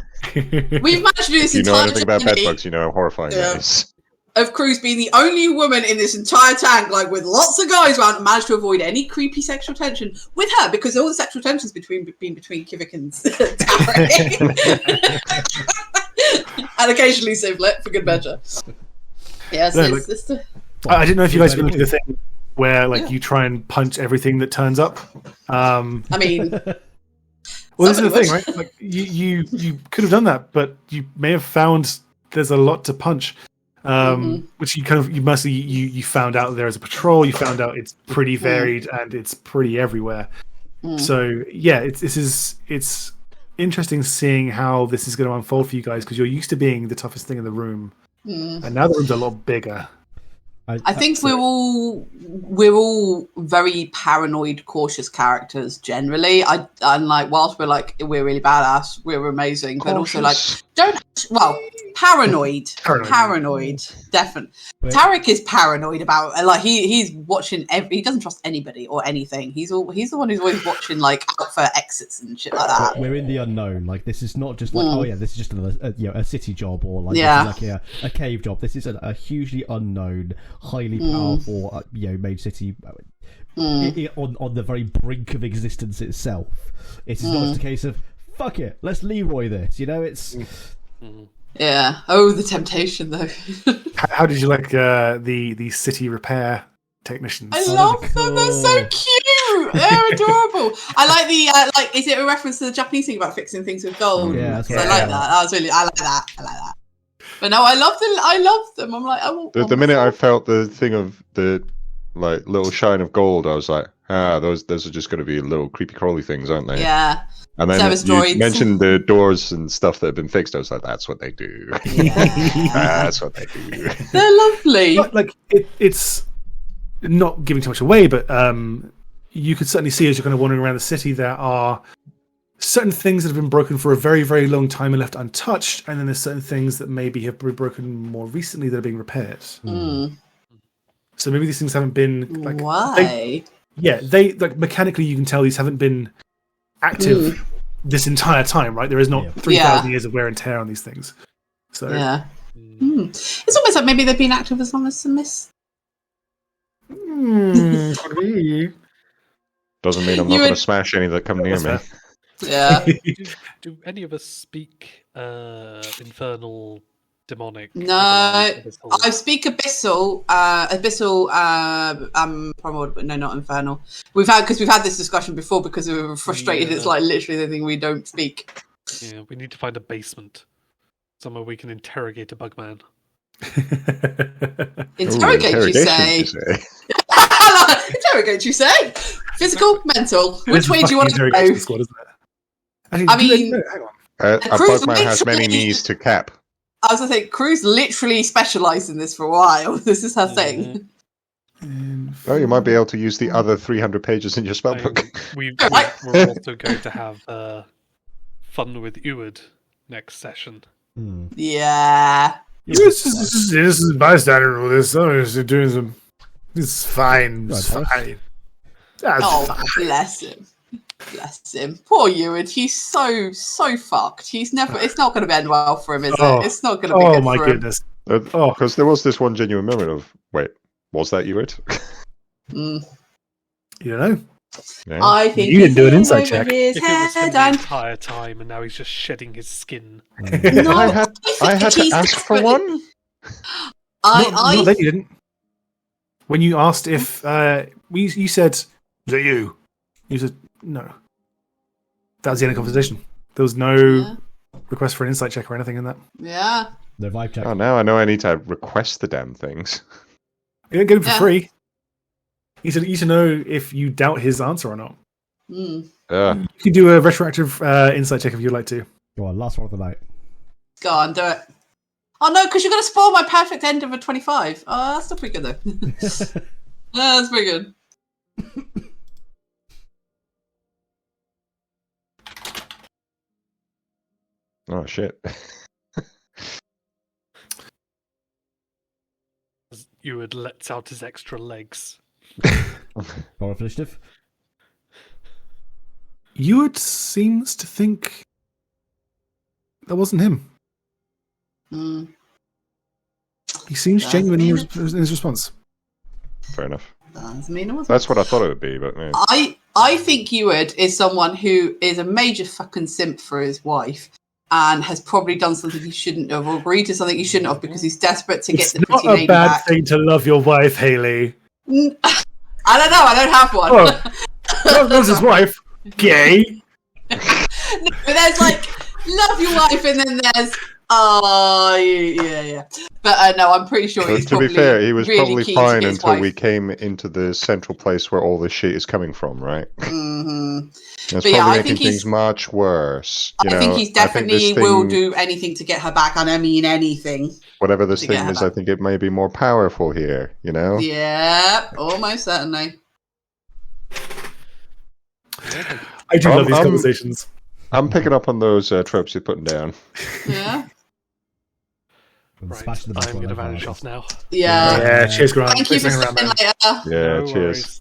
We've managed to do this If you know entire anything about journey bedbugs, you know how horrifying that is. of Cruz being the only woman in this entire tank, like with lots of guys around, and managed to avoid any creepy sexual tension with her because all the sexual tensions between Kivik and Tarek. And occasionally Siblet for good measure. Yes, No, it's I didn't know if you guys were going to do the thing where like you try and punch everything that turns up. I mean, Well, this is the somebody thing, right? Like you could have done that, but you may have found there's a lot to punch. Which you mostly you found out there is a patrol. You found out it's pretty varied and it's pretty everywhere. So yeah, it's interesting seeing how this is going to unfold for you guys because you're used to being the toughest thing in the room, and now the room's a lot bigger. I think we're all very paranoid, cautious characters generally. And like, whilst we're really badass, we're amazing, but also like don't well, paranoid. Paranoid. Paranoid, definitely. Wait. Tarek is paranoid about, like, he's watching he doesn't trust anybody or anything. He's the one who's always watching, like, out for exits and shit like that. We're in the unknown. Like, this is not just like, oh yeah, this is just a city job, or like, Yeah. this is like a cave job. This is a hugely unknown, highly powerful, major city on the very brink of existence itself. It is not just a case of fuck it, let's Leroy this. It's. Yeah. Oh, the temptation, though. How did you like the city repair technicians? I love them. They're so cute. They're adorable. I like the is it a reference to the Japanese thing about fixing things with gold? Yeah, that's So right. I like that. I like that. But no, I love them. I'm like, I want The minute I felt the thing of the like little shine of gold, I was like, those are just going to be little creepy crawly things, aren't they? Yeah. And then Service you droids. mentioned the doors and stuff that have been fixed. I was like, that's what they do. That's what they do. They're lovely. Like it's not giving too much away, but you could certainly see as you're kind of wandering around the city, there are certain things that have been broken for a very, very long time and left untouched, and then there's certain things that maybe have been broken more recently that are being repaired. So maybe these things haven't been like Why? they like mechanically you can tell these haven't been active this entire time, right? There is not 3,000 years of wear and tear on these things. So Yeah. It's almost like maybe they've been active as long as the mist. could be. Doesn't mean I'm not going to smash any that come near me. Yeah. Do any of us speak infernal, demonic? No, abyssal? I speak abyssal, primal, but no, not infernal. We've had this discussion before because we were frustrated. It's like literally the thing we don't speak. Yeah, we need to find a basement somewhere we can interrogate a bugman. Interrogate, you say? Interrogate, you say? Physical, mental. Which way do you want to go? Squad, isn't it? Actually, I mean, hang on. A bugman has many knees to cap. I was going to say, Cruz literally specialised in this for a while. This is her thing. Oh, you might be able to use the other 300 pages in your spellbook. We're also going to have fun with Uward next session. Yeah. This is bystander with this. I'm just doing some. It's fine. It's fine. That's fine. Bless him. Bless him. Poor Ewan. He's so fucked. He's never. It's not going to end well for him, is it? It's not going to be good my for him. goodness. Because there was this one genuine moment of, wait, was that you? You don't know. Yeah. I think You didn't do an he's insight over check. his If it was him head the and- entire time, and now he's just shedding his skin. No, I had to he's ask for desperately- one? Not then you didn't. When you asked if you said, "Was it you?" You said no. That was the end of the conversation. There was no request for an insight check or anything in that. Yeah. The vibe check. Oh, now I know I need to request the damn things. You don't get it for Yeah. free. He said you need to know if you doubt his answer or not. Mm. You can do a retroactive insight check if you'd like to. Go on, last one of the night. Go on, do it. Oh no, because you're going to spoil my perfect end of a 25. Oh, that's still pretty good though. That's pretty good. Oh, shit. Uward lets out his extra legs. Roll for initiative. Ewart seems to think that wasn't him. Mm. He seems Doesn't genuine in mean his response. Fair enough. Doesn't mean it wasn't. That's what I thought it would be, but man. I think Ewart is someone who is a major fucking simp for his wife and has probably done something he shouldn't have or agreed to something he shouldn't have because he's desperate to get It's the not pretty a lady bad back. thing to love your wife, Haley. I don't know. I don't have one. Oh, that's his wife. Gay. No, but there's like love your wife, and then there's yeah. But no, I'm pretty sure But he's to probably be fair, he was really probably keen to fine get his until wife. we came into the central place where all this shit is coming from, right? Mm-hmm. It's But probably yeah, I making think he's- things much worse. I think he's definitely will do anything to get her back, and I mean anything. Whatever this to get thing her is, back. I think it may be more powerful here, you know? Yeah, almost certainly. I do love these I'm- conversations. I'm picking up on those tropes you're putting down. Yeah. And Right, smashing the I'm going to back vanish on off now. Yeah. Yeah, cheers, Grant. Thank you for Thanks hanging around, staying man. later. Yeah, No cheers. worries.